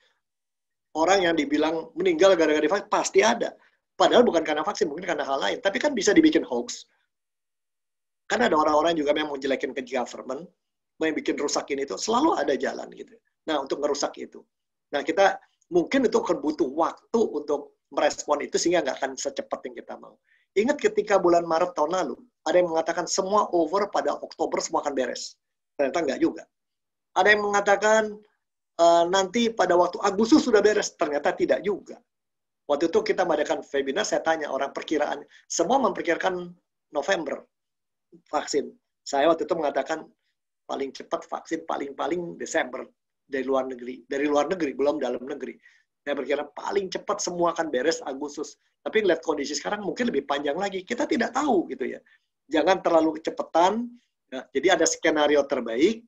Orang yang dibilang meninggal gara-gara divaksin, pasti ada. Padahal bukan karena vaksin, mungkin karena hal lain. Tapi kan bisa dibikin hoax. Kan ada orang-orang juga yang mau jelekin ke government, mau bikin rusakin itu, selalu ada jalan gitu. Nah, untuk ngerusak itu. Nah, kita mungkin itu akan butuh waktu untuk merespon itu sehingga nggak akan secepat yang kita mau. Ingat ketika bulan Maret tahun lalu, ada yang mengatakan semua over pada Oktober semua akan beres. Ternyata nggak juga. Ada yang mengatakan nanti pada waktu Agustus sudah beres. Ternyata tidak juga. Waktu itu kita mengadakan webinar, saya tanya orang perkiraan. Semua memperkirakan November vaksin. Saya waktu itu mengatakan paling cepat vaksin paling-paling Desember dari luar negeri. Dari luar negeri, belum dalam negeri. Saya berkira paling cepat semua akan beres Agustus. Tapi lihat kondisi sekarang mungkin lebih panjang lagi. Kita tidak tahu gitu ya. Jangan terlalu kecepatan. Ya, jadi ada skenario terbaik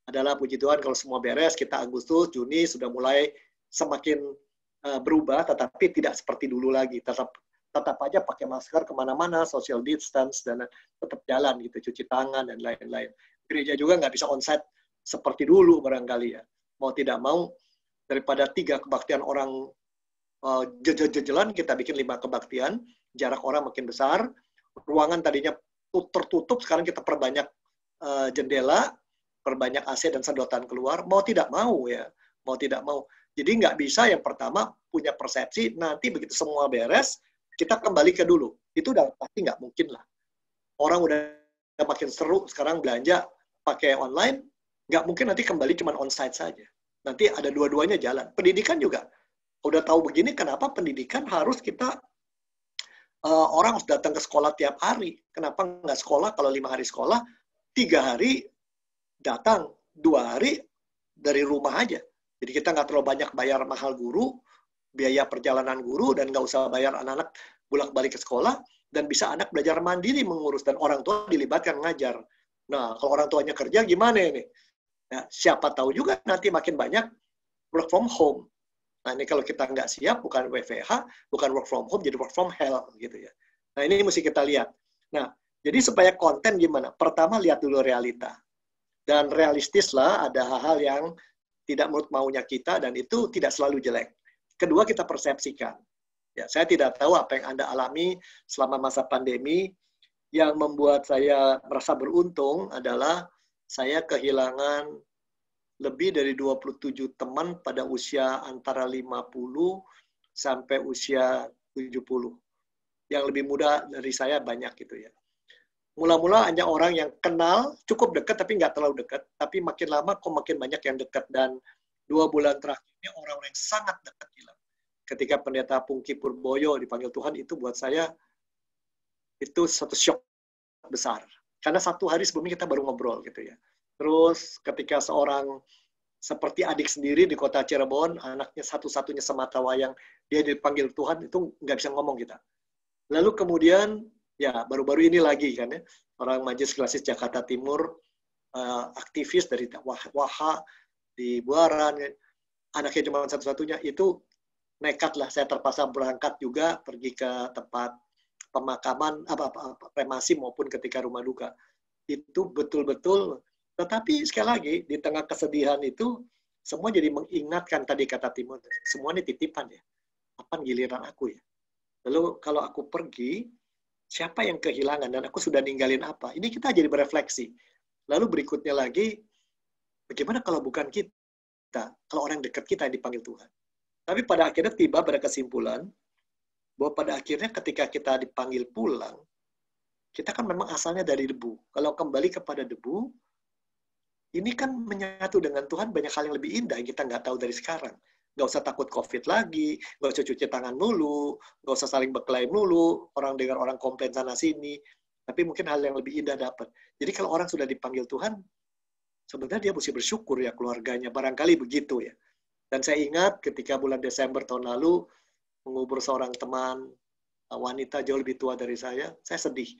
adalah puji Tuhan kalau semua beres, kita Agustus, Juni sudah mulai semakin berubah, tetapi tidak seperti dulu lagi. Tetap aja pakai masker kemana-mana, social distance, dan tetap jalan gitu, cuci tangan, dan lain-lain. Gereja juga nggak bisa onsite seperti dulu barangkali ya. Mau tidak mau, daripada 3 kebaktian orang jejelan, kita bikin 5 kebaktian, jarak orang makin besar, ruangan tadinya tertutup, sekarang kita perbanyak jendela, perbanyak AC dan sedotan keluar, mau tidak mau ya, mau tidak mau. Jadi nggak bisa yang pertama punya persepsi, nanti begitu semua beres, kita kembali ke dulu. Itu udah pasti nggak mungkin lah. Orang udah makin seru, sekarang belanja pakai online, nggak mungkin nanti kembali cuma onsite saja. Nanti ada dua-duanya jalan. Pendidikan juga, udah tahu begini, kenapa pendidikan harus kita, orang harus datang ke sekolah tiap hari. Kenapa nggak sekolah, kalau 5 hari sekolah, 3 hari datang, 2 hari dari rumah aja. Jadi kita nggak terlalu banyak bayar mahal guru, biaya perjalanan guru, dan nggak usah bayar anak-anak bolak-balik ke sekolah, dan bisa anak belajar mandiri mengurus, dan orang tua dilibatkan ngajar. Nah, kalau orang tuanya kerja, gimana ini? Nah, siapa tahu juga nanti makin banyak work from home. Nah, ini kalau kita nggak siap, bukan WFH, bukan work from home, jadi work from hell, gitu ya. Nah, ini mesti kita lihat. Nah, Jadi supaya konten gimana? Pertama lihat dulu realita. Dan realistislah ada hal-hal yang tidak menurut maunya kita dan itu tidak selalu jelek. Kedua, kita persepsikan. Ya, saya tidak tahu apa yang Anda alami selama masa pandemi. Yang membuat saya merasa beruntung adalah saya kehilangan lebih dari 27 teman pada usia antara 50 sampai usia 70. Yang lebih muda dari saya banyak gitu ya. Mula-mula hanya orang yang kenal, cukup dekat tapi nggak terlalu dekat. Tapi makin lama kok makin banyak yang dekat. Dan 2 bulan terakhir ini orang-orang yang sangat dekat hilang. Ketika pendeta Pungki Purboyo dipanggil Tuhan, itu buat saya itu satu shock besar. Karena 1 hari sebelumnya kita baru ngobrol gitu ya. Terus ketika seorang seperti adik sendiri di kota Cirebon, anaknya satu-satunya sematawayang, dia dipanggil Tuhan, itu nggak bisa ngomong kita. Lalu kemudian, ya baru-baru ini lagi kan ya, orang Majelis Klasis Jakarta Timur, aktivis dari Waha di Buaran, anaknya cuma satu-satunya, itu nekat lah, saya terpaksa berangkat juga pergi ke tempat pemakaman, kremasi maupun ketika rumah duka. Itu betul-betul, tetapi sekali lagi, di tengah kesedihan itu, semua jadi mengingatkan tadi kata Timotius, semua ini titipan ya, kapan giliran aku ya. Lalu kalau aku pergi, siapa yang kehilangan dan aku sudah ninggalin apa? Ini kita jadi berefleksi. Lalu berikutnya lagi, bagaimana kalau bukan kita, kalau orang dekat kita yang dipanggil Tuhan. Tapi pada akhirnya tiba pada kesimpulan, bahwa pada akhirnya ketika kita dipanggil pulang, kita kan memang asalnya dari debu. Kalau kembali kepada debu, ini kan menyatu dengan Tuhan banyak hal yang lebih indah yang kita nggak tahu dari sekarang. Nggak usah takut COVID lagi, nggak usah cuci tangan dulu, nggak usah saling berkelahi dulu, orang dengar orang komplain sana-sini, tapi mungkin hal yang lebih indah dapat. Jadi kalau orang sudah dipanggil Tuhan, sebenarnya dia mesti bersyukur ya keluarganya, barangkali begitu ya. Dan saya ingat ketika bulan Desember tahun lalu, mengubur seorang teman wanita jauh lebih tua dari saya sedih.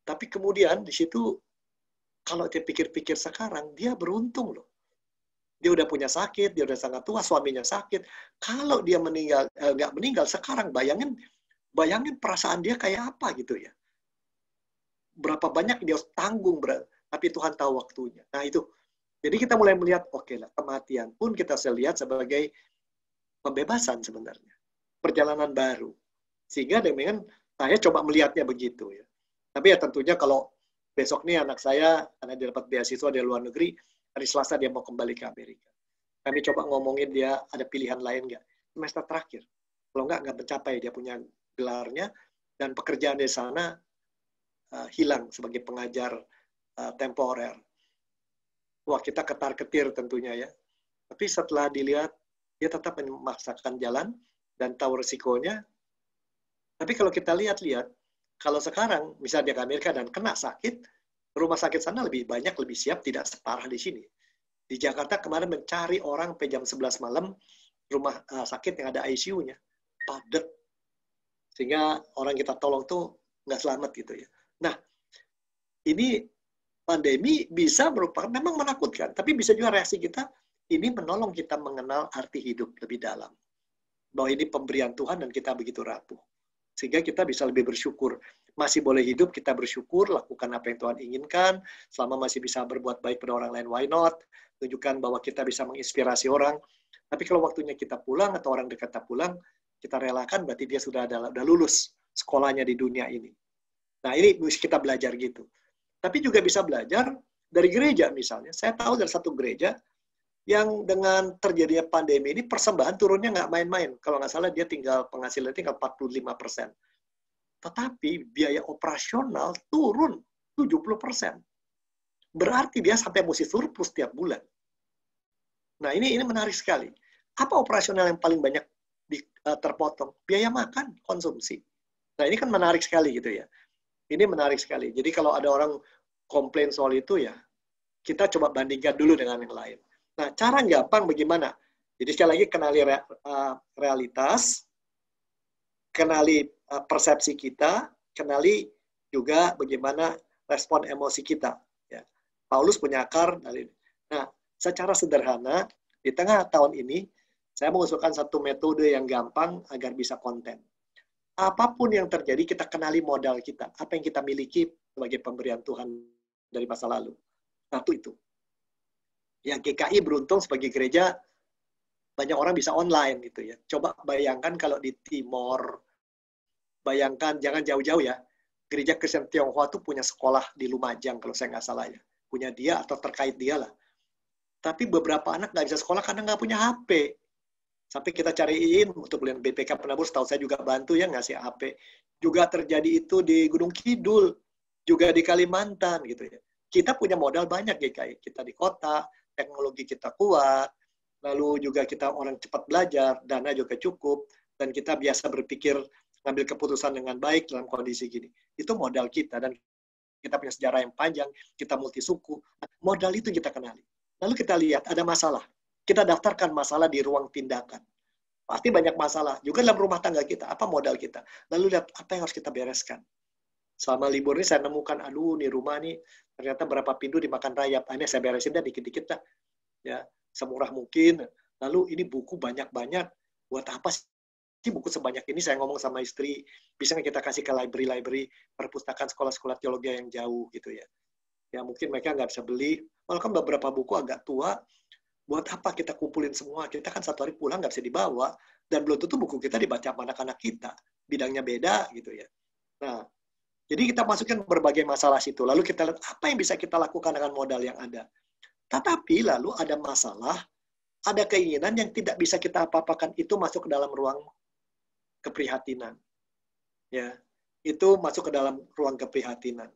Tapi kemudian di situ, kalau dia pikir-pikir sekarang, dia beruntung loh. Dia udah punya sakit, dia udah sangat tua, suaminya sakit. Kalau dia meninggal, nggak meninggal, sekarang bayangin perasaan dia kayak apa gitu ya. Berapa banyak dia tanggung, tapi Tuhan tahu waktunya. Nah itu, jadi kita mulai melihat, oke lah, kematian pun kita bisa lihat sebagai pembebasan sebenarnya. Perjalanan baru. Sehingga dengan saya coba melihatnya begitu ya. Tapi ya tentunya kalau besok nih anak saya, karena dia dapat beasiswa dari luar negeri, hari Selasa dia mau kembali ke Amerika. Kami coba ngomongin dia ada pilihan lain nggak. Semester terakhir. Kalau nggak mencapai dia punya gelarnya, dan pekerjaan di sana hilang sebagai pengajar temporer. Wah, kita ketar-ketir tentunya ya. Tapi setelah dilihat, dia tetap memaksakan jalan dan tahu resikonya. Tapi kalau kita lihat-lihat, kalau sekarang misalnya dia ke Amerika dan kena sakit, rumah sakit sana lebih banyak, lebih siap, tidak separah di sini. Di Jakarta kemarin mencari orang sampai jam 11 malam, rumah sakit yang ada ICU-nya, padat. Sehingga orang kita tolong tuh nggak selamat gitu ya. Nah, ini pandemi bisa merupakan, memang menakutkan, tapi bisa juga reaksi kita, ini menolong kita mengenal arti hidup lebih dalam. Bahwa ini pemberian Tuhan dan kita begitu rapuh. Sehingga kita bisa lebih bersyukur. Masih boleh hidup, kita bersyukur, lakukan apa yang Tuhan inginkan, selama masih bisa berbuat baik pada orang lain, why not? Tunjukkan bahwa kita bisa menginspirasi orang. Tapi kalau waktunya kita pulang, atau orang dekat kita pulang, kita relakan, berarti dia sudah lulus sekolahnya di dunia ini. Nah, ini mesti kita belajar gitu. Tapi juga bisa belajar dari gereja misalnya. Saya tahu dari satu gereja, yang dengan terjadinya pandemi ini persembahan turunnya nggak main-main. Kalau nggak salah dia penghasilannya tinggal 45%. Tetapi biaya operasional turun 70%. Berarti dia sampai mesti surplus tiap bulan. Nah ini menarik sekali. Apa operasional yang paling banyak terpotong? Biaya makan, konsumsi. Nah ini kan menarik sekali gitu ya. Ini menarik sekali. Jadi kalau ada orang komplain soal itu ya, kita coba bandingkan dulu dengan yang lain. Nah, cara gampang bagaimana? Jadi sekali lagi kenali realitas, kenali persepsi kita, kenali juga bagaimana respon emosi kita. Ya. Paulus punya akar. Nah, secara sederhana, di tengah tahun ini, saya mengusulkan satu metode yang gampang agar bisa konten. apapun yang terjadi, kita kenali modal kita. Apa yang kita miliki sebagai pemberian Tuhan dari masa lalu. Satu itu. Ya, GKI beruntung sebagai gereja, banyak orang bisa online gitu ya. Coba bayangkan kalau di Timor, bayangkan, jangan jauh-jauh ya, gereja Kristen Tionghoa tuh punya sekolah di Lumajang, kalau saya nggak salah ya. Punya dia atau terkait dia lah. Tapi beberapa anak nggak bisa sekolah karena nggak punya HP. Sampai kita cariin untuk belian BPK Penabur, setahu saya juga bantu ya ngasih HP. Juga terjadi itu di Gunung Kidul, juga di Kalimantan gitu ya. Kita punya modal banyak GKI. Kita di kota, teknologi kita kuat, lalu juga kita orang cepat belajar, dana juga cukup, dan kita biasa berpikir ngambil keputusan dengan baik dalam kondisi gini. Itu modal kita, dan kita punya sejarah yang panjang, kita multisuku. Modal itu kita kenali. Lalu kita lihat ada masalah. Kita daftarkan masalah di ruang tindakan. Pasti banyak masalah. Juga dalam rumah tangga kita. Apa modal kita? Lalu lihat apa yang harus kita bereskan. Selama libur ini saya nemukan, aduh nih rumah nih, ternyata berapa pintu dimakan rayap. Ini saya beresin dah dikit-dikit dah. Ya, semurah mungkin. Lalu ini buku banyak-banyak. Buat apa sih buku sebanyak ini? Saya ngomong sama istri, bisa nggak kita kasih ke library, perpustakaan sekolah-sekolah teologi yang jauh gitu ya. Ya mungkin mereka nggak bisa beli. Walaupun beberapa buku agak tua, buat apa kita kumpulin semua? Kita kan satu hari pulang nggak bisa dibawa, dan belum tentu buku kita dibaca sama anak-anak kita. Bidangnya beda gitu ya. Nah, jadi kita masukkan berbagai masalah situ. Lalu kita lihat apa yang bisa kita lakukan dengan modal yang ada. Tetapi lalu ada masalah, ada keinginan yang tidak bisa kita apa-apakan, itu masuk ke dalam ruang keprihatinan. Ya, itu masuk ke dalam ruang keprihatinan.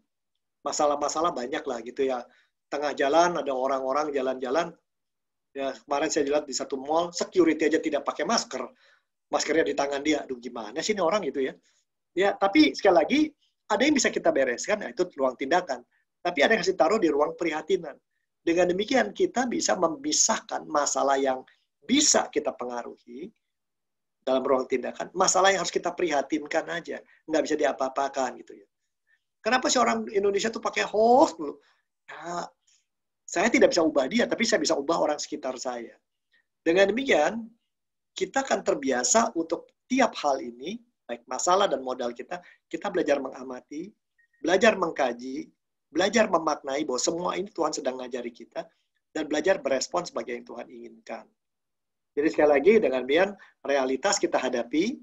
Masalah-masalah banyak lah gitu ya. Tengah jalan ada orang-orang jalan-jalan. Ya, kemarin saya lihat di satu mall, security aja tidak pakai masker. Maskernya di tangan dia. Aduh, gimana sih ini orang gitu ya. Ya, tapi sekali lagi ada yang bisa kita bereskan, ya, itu ruang tindakan. Tapi ada yang harus ditaruh di ruang prihatinan. Dengan demikian kita bisa memisahkan masalah yang bisa kita pengaruhi dalam ruang tindakan, masalah yang harus kita prihatinkan aja, nggak bisa diapa-apakan gitu ya. Kenapa sih orang Indonesia tuh pakai hoax dulu? Ya, saya tidak bisa ubah dia, tapi saya bisa ubah orang sekitar saya. Dengan demikian, kita akan terbiasa untuk tiap hal ini, baik masalah dan modal kita belajar mengamati, belajar mengkaji, belajar memaknai bahwa semua ini Tuhan sedang ngajari kita, dan belajar berespon sebagai yang Tuhan inginkan. Jadi sekali lagi, dengan demikian, realitas kita hadapi,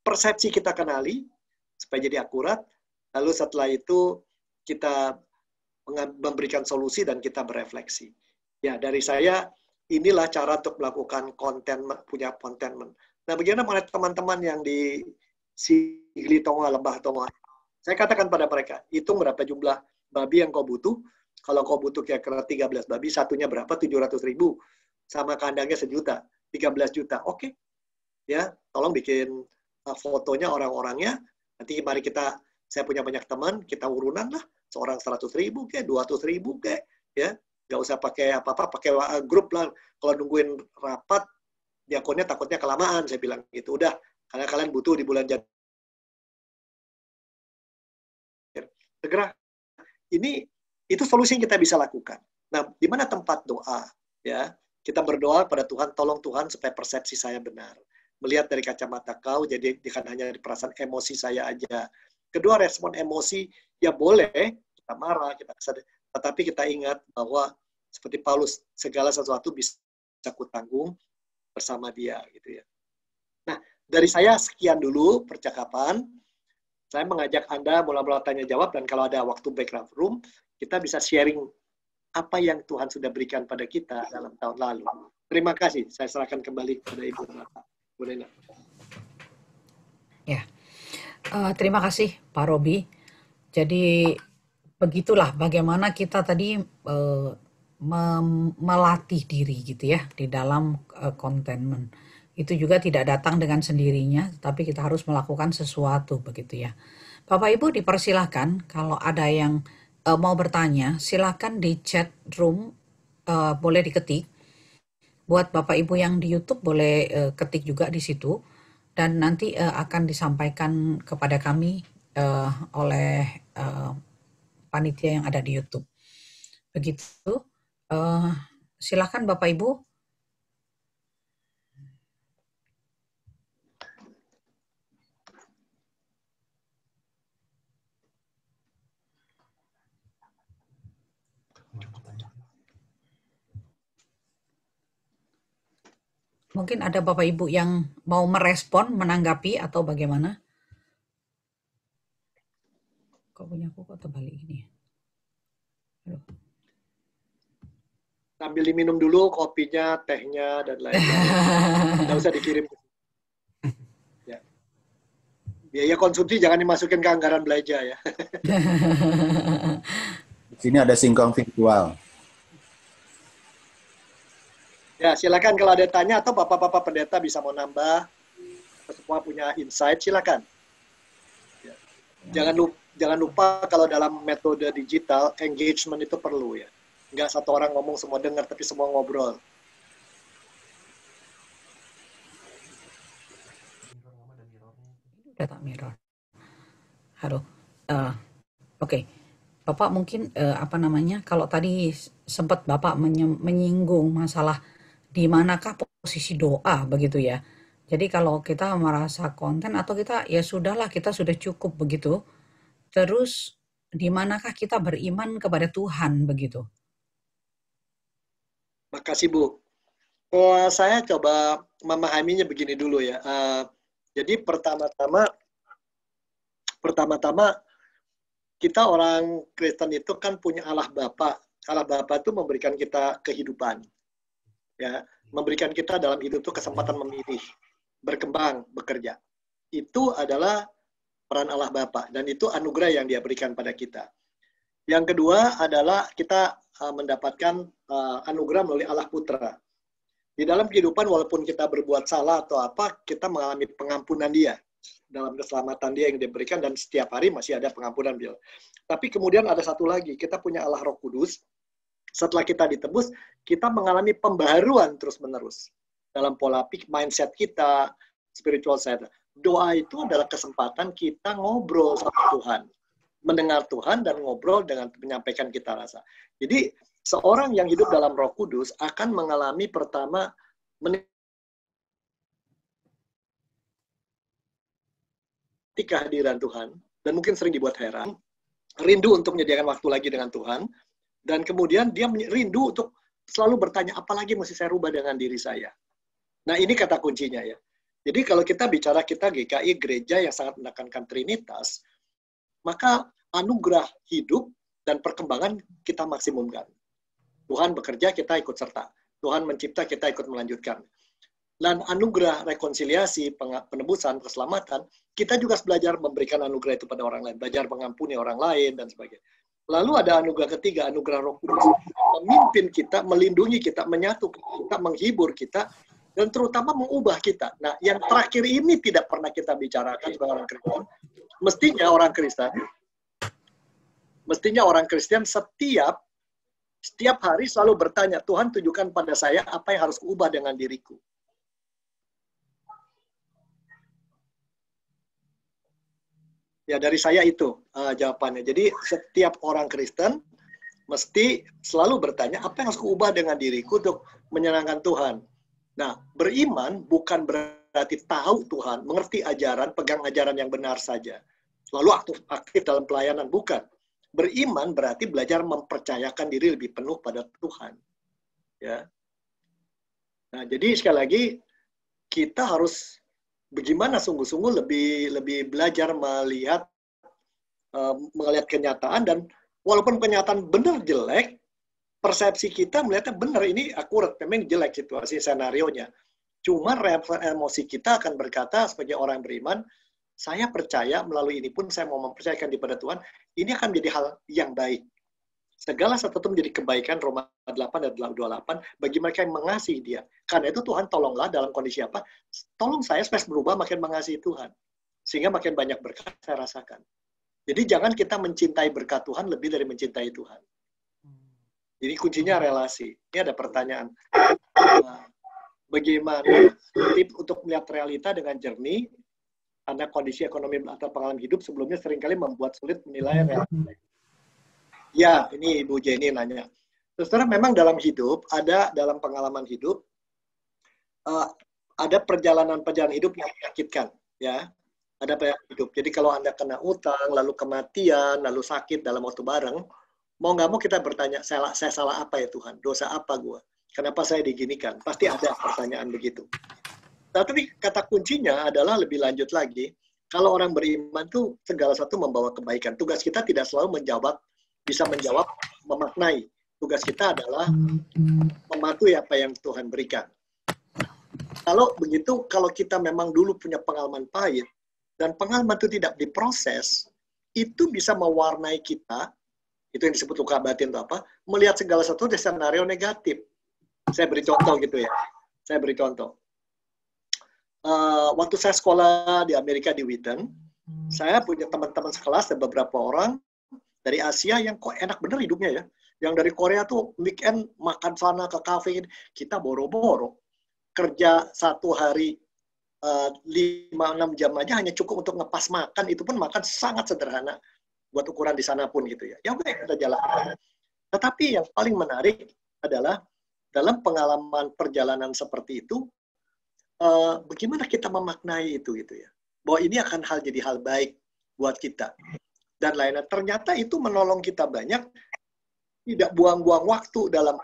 persepsi kita kenali, supaya jadi akurat, lalu setelah itu kita memberikan solusi dan kita berefleksi. Ya, dari saya, inilah cara untuk melakukan konten, punya containment. Nah, bagaimana mengenai teman-teman yang di Sigli Tonga, Lembah Tonga? Saya katakan pada mereka, hitung berapa jumlah babi yang kau butuh. Kalau kau butuh kira-kira 13 babi, satunya berapa? 700.000. Sama kandangnya 1 juta. 13 juta, oke. Ya, tolong bikin fotonya orang-orangnya. Nanti mari saya punya banyak teman, kita urunan lah. Seorang 100.000 ke, 200.000 ke, ya. Nggak usah pakai apa-apa, pakai grup lah. Kalau nungguin rapat, diakonnya takutnya kelamaan, saya bilang gitu. Udah, karena kalian butuh di bulan Januari. Segera. Itu solusi yang kita bisa lakukan. Nah, di mana tempat doa? Ya, kita berdoa pada Tuhan, tolong Tuhan supaya persepsi saya benar. Melihat dari kacamata kau, jadi bukan hanya di perasaan emosi saya aja. Kedua, respon emosi, ya boleh, kita marah, kita kesal, tetapi kita ingat bahwa seperti Paulus, segala sesuatu bisa kutanggung bersama dia. Gitu ya. Nah, dari saya sekian dulu percakapan. Saya mengajak Anda mula-mula tanya jawab, dan kalau ada waktu background room, kita bisa sharing apa yang Tuhan sudah berikan pada kita dalam tahun lalu. Terima kasih. Saya serahkan kembali kepada Ibu Renata. Bu Rena. Ya, terima kasih Pak Robi. Jadi begitulah bagaimana kita tadi melatih diri gitu ya di dalam containment. Itu juga tidak datang dengan sendirinya, tapi kita harus melakukan sesuatu begitu ya. Bapak Ibu dipersilahkan kalau ada yang mau bertanya, silakan di chat room, boleh diketik. Buat Bapak Ibu yang di YouTube boleh ketik juga di situ, dan nanti akan disampaikan kepada kami oleh panitia yang ada di YouTube. Begitu. Silakan Bapak Ibu. Mungkin ada Bapak Ibu yang mau merespon, menanggapi, atau bagaimana? Kok punya aku kok terbalik ini ya? Aduh. Sambil diminum dulu kopinya, tehnya, dan lain-lain. Nggak usah dikirim. Ya. Biaya konsumsi jangan dimasukin ke anggaran belanja ya. Di sini ada singkong virtual. Ya, silakan kalau ada tanya atau Bapak-Bapak pendeta bisa mau nambah. Semua punya insight, silakan. Ya. Jangan lupa kalau dalam metode digital, engagement itu perlu ya. Nggak satu orang ngomong semua dengar, tapi semua ngobrol. Udah tak mirror. Halo. Oke. Bapak mungkin apa namanya? Kalau tadi sempat Bapak menyinggung masalah di manakah posisi doa begitu ya. Jadi kalau kita merasa konten atau kita ya sudahlah kita sudah cukup begitu. Terus di manakah kita beriman kepada Tuhan begitu? Makasih Bu. Saya coba memahaminya begini dulu ya. Jadi pertama-tama kita orang Kristen itu kan punya Allah Bapa. Allah Bapa itu memberikan kita kehidupan. Ya, memberikan kita dalam hidup itu kesempatan memilih, berkembang, bekerja. Itu adalah peran Allah Bapa dan itu anugerah yang Dia berikan pada kita. Yang kedua adalah kita mendapatkan anugerah melalui Allah Putra. Di dalam kehidupan walaupun kita berbuat salah atau apa, kita mengalami pengampunan Dia. Dalam keselamatan Dia yang diberikan dan setiap hari masih ada pengampunan Dia. Tapi kemudian ada satu lagi, kita punya Allah Roh Kudus. Setelah kita ditebus, kita mengalami pembaharuan terus-menerus. Dalam pola pikir, mindset kita, spiritual side. Doa itu adalah kesempatan kita ngobrol sama Tuhan. Mendengar Tuhan dan ngobrol dengan menyampaikan kita rasa. Jadi seorang yang hidup dalam Roh Kudus akan mengalami pertama menikmati kehadiran Tuhan dan mungkin sering dibuat heran, rindu untuk menyediakan waktu lagi dengan Tuhan, dan kemudian dia rindu untuk selalu bertanya apa lagi mesti saya rubah dengan diri saya. Nah ini kata kuncinya ya. Jadi kalau kita bicara kita GKI gereja yang sangat menekankan Trinitas, maka anugerah hidup dan perkembangan kita maksimumkan. Tuhan bekerja, kita ikut serta. Tuhan mencipta, kita ikut melanjutkan. Dan anugerah rekonsiliasi, penebusan, keselamatan, kita juga harus belajar memberikan anugerah itu pada orang lain. Belajar mengampuni orang lain, dan sebagainya. Lalu ada anugerah ketiga, anugerah Roh Kudus. Memimpin kita, melindungi kita, menyatukan kita, menghibur kita, dan terutama mengubah kita. Nah, yang terakhir ini tidak pernah kita bicarakan sebagai orang Kristen. Mestinya orang Kristen setiap hari selalu bertanya, Tuhan tunjukkan pada saya apa yang harus kuubah dengan diriku. Ya dari saya itu jawabannya. Jadi setiap orang Kristen mesti selalu bertanya, apa yang harus kuubah dengan diriku untuk menyenangkan Tuhan. Nah, beriman bukan berarti tahu Tuhan, mengerti ajaran, pegang ajaran yang benar saja. Lalu aktif dalam pelayanan, bukan. Beriman berarti belajar mempercayakan diri lebih penuh pada Tuhan. Ya. Nah, jadi sekali lagi kita harus bagaimana sungguh-sungguh lebih belajar melihat kenyataan, dan walaupun kenyataan benar jelek, persepsi kita melihatnya benar, ini akurat, memang jelek situasi senarionya. Cuma emosi kita akan berkata sebagai orang beriman, saya percaya melalui ini pun saya mau mempercayakan kepada Tuhan, ini akan menjadi hal yang baik. Segala sesuatu menjadi kebaikan, Roma 8 dan 28, bagi mereka yang mengasihi Dia. Karena itu Tuhan tolonglah dalam kondisi apa? Tolong saya supaya berubah makin mengasihi Tuhan. Sehingga makin banyak berkat saya rasakan. Jadi jangan kita mencintai berkat Tuhan lebih dari mencintai Tuhan. Jadi kuncinya relasi. Ini ada pertanyaan. Bagaimana tips untuk melihat realita dengan jernih? Karena kondisi ekonomi atau pengalaman hidup sebelumnya seringkali membuat sulit menilai realita. Ya, ini Ibu Jenny nanya. Saudara, memang dalam hidup, dalam pengalaman hidup, ada perjalanan hidup yang menyakitkan. Ya, ada perjalanan hidup. Jadi kalau Anda kena utang, lalu kematian, lalu sakit dalam waktu bareng, mau nggak mau kita bertanya, saya salah apa ya Tuhan? Dosa apa gue? Kenapa saya diginikan? Pasti ada pertanyaan begitu. Tapi kata kuncinya adalah lebih lanjut lagi. Kalau orang beriman tuh segala sesuatu membawa kebaikan. Tugas kita tidak selalu bisa menjawab, memaknai. Tugas kita adalah mematuhi apa yang Tuhan berikan. Kalau begitu, kalau kita memang dulu punya pengalaman pahit, dan pengalaman itu tidak diproses, itu bisa mewarnai kita, itu yang disebut luka batin itu apa, melihat segala sesuatu dari skenario negatif. Saya beri contoh gitu ya. Saya beri contoh. Waktu saya sekolah di Amerika di Wheaton, saya punya teman-teman sekelas dan beberapa orang dari Asia yang kok enak bener hidupnya ya. Yang dari Korea tuh weekend makan sana ke kafe, kita boro-boro kerja satu hari 5-6 jam aja hanya cukup untuk ngepas makan, itu pun makan sangat sederhana buat ukuran di sana pun gitu ya. Ya udah kita jalan. Tetapi yang paling menarik adalah dalam pengalaman perjalanan seperti itu, bagaimana kita memaknai itu gitu ya, bahwa ini akan jadi hal baik buat kita dan lainnya. Ternyata itu menolong kita banyak, tidak buang-buang waktu dalam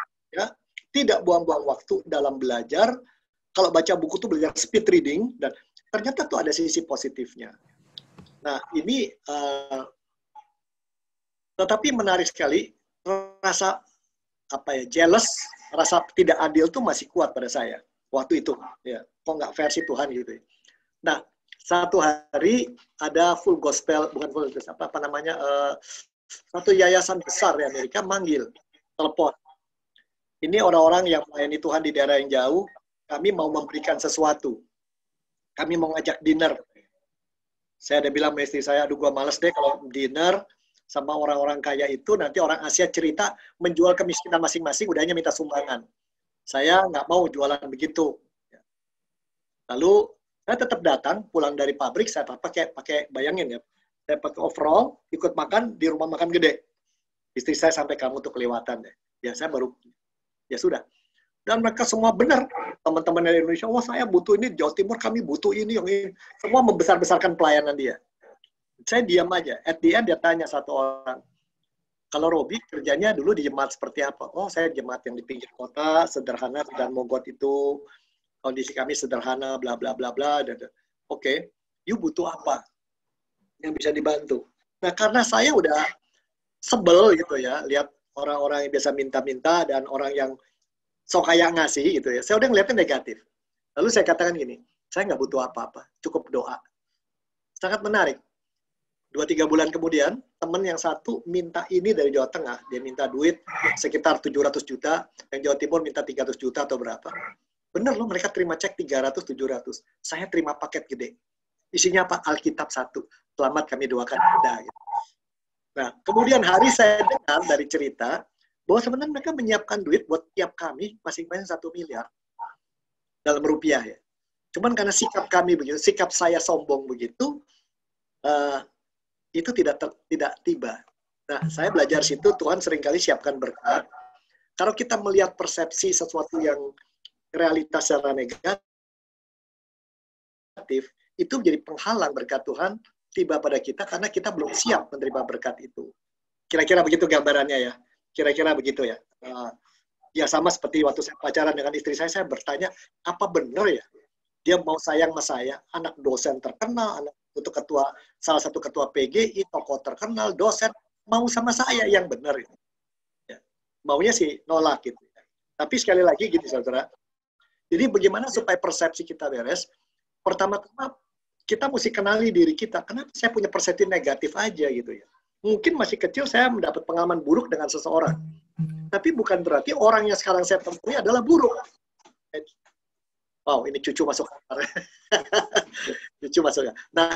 tidak buang-buang waktu dalam belajar. Kalau baca buku tuh belajar speed reading, dan ternyata tuh ada sisi positifnya. Nah ini tetapi menarik sekali, rasa jealous, rasa tidak adil tuh masih kuat pada saya waktu itu ya. Kok nggak versi Tuhan gitu ya. Nah, satu hari ada full gospel, bukan full gospel, apa namanya, satu yayasan besar di Amerika manggil, telepon. Ini orang-orang yang melayani Tuhan di daerah yang jauh, kami mau memberikan sesuatu. Kami mau ngajak dinner. Saya ada bilang sama istri saya, aduh gua males deh kalau dinner sama orang-orang kaya itu, nanti orang Asia cerita menjual kemiskinan masing-masing, udahnya minta sumbangan. Saya nggak mau jualan begitu. Lalu saya tetap datang, pulang dari pabrik, saya pakai bayangin ya, saya pakai overall, ikut makan di rumah makan gede. Istri saya sampai, kamu tuh kelewatan deh. Ya saya baru, ya sudah. Dan mereka semua benar, teman-teman dari Indonesia, wah saya butuh ini, Jawa Timur kami butuh ini, yang ini. Semua membesar-besarkan pelayanan dia. Saya diam aja. At the end dia tanya satu orang, kalau Robi kerjanya dulu di jemaat seperti apa? Oh, saya jemaat yang di pinggir kota, sederhana, dan Mogot itu. Kondisi kami sederhana, bla bla bla bla. Oke, you butuh apa yang bisa dibantu? Nah, karena saya udah sebel gitu ya, lihat orang-orang yang biasa minta-minta dan orang yang sok kayak ngasih gitu ya. Saya udah ngeliatnya negatif. Lalu saya katakan gini, saya nggak butuh apa-apa, cukup doa. Sangat menarik. 2-3 bulan kemudian, teman yang satu minta ini dari Jawa Tengah. Dia minta duit sekitar 700 juta, yang Jawa Timur minta 300 juta atau berapa. Bener loh, mereka terima cek 300-700. Saya terima paket gede. Isinya apa? Alkitab 1. Selamat kami doakan Anda. Gitu. Nah, kemudian hari saya dengar dari cerita, bahwa sebenarnya mereka menyiapkan duit buat tiap kami, masing-masing 1 miliar. Dalam rupiah ya. Cuman karena sikap kami begitu, sikap saya sombong begitu, itu tidak tiba. Nah, saya belajar situ, Tuhan seringkali siapkan berkat. Kalau kita melihat persepsi sesuatu yang realitas secara negatif, itu menjadi penghalang berkat Tuhan tiba pada kita karena kita belum siap menerima berkat itu. Kira-kira begitu gambarannya ya. Kira-kira begitu ya. Ya sama seperti waktu saya pacaran dengan istri saya bertanya, apa benar ya dia mau sayang sama saya, anak dosen terkenal, anak untuk salah satu ketua PGI, tokoh terkenal, dosen, mau sama saya yang benar. Ya. Maunya sih nolak gitu. Tapi sekali lagi gitu saudara, jadi bagaimana supaya persepsi kita beres? Pertama-tama kita mesti kenali diri kita. Kenapa saya punya persepsi negatif aja gitu ya? Mungkin masih kecil saya mendapat pengalaman buruk dengan seseorang. Tapi bukan berarti orang yang sekarang saya temui adalah buruk. Wow, ini cucu masuk kamar. Cucu masuk. Nah,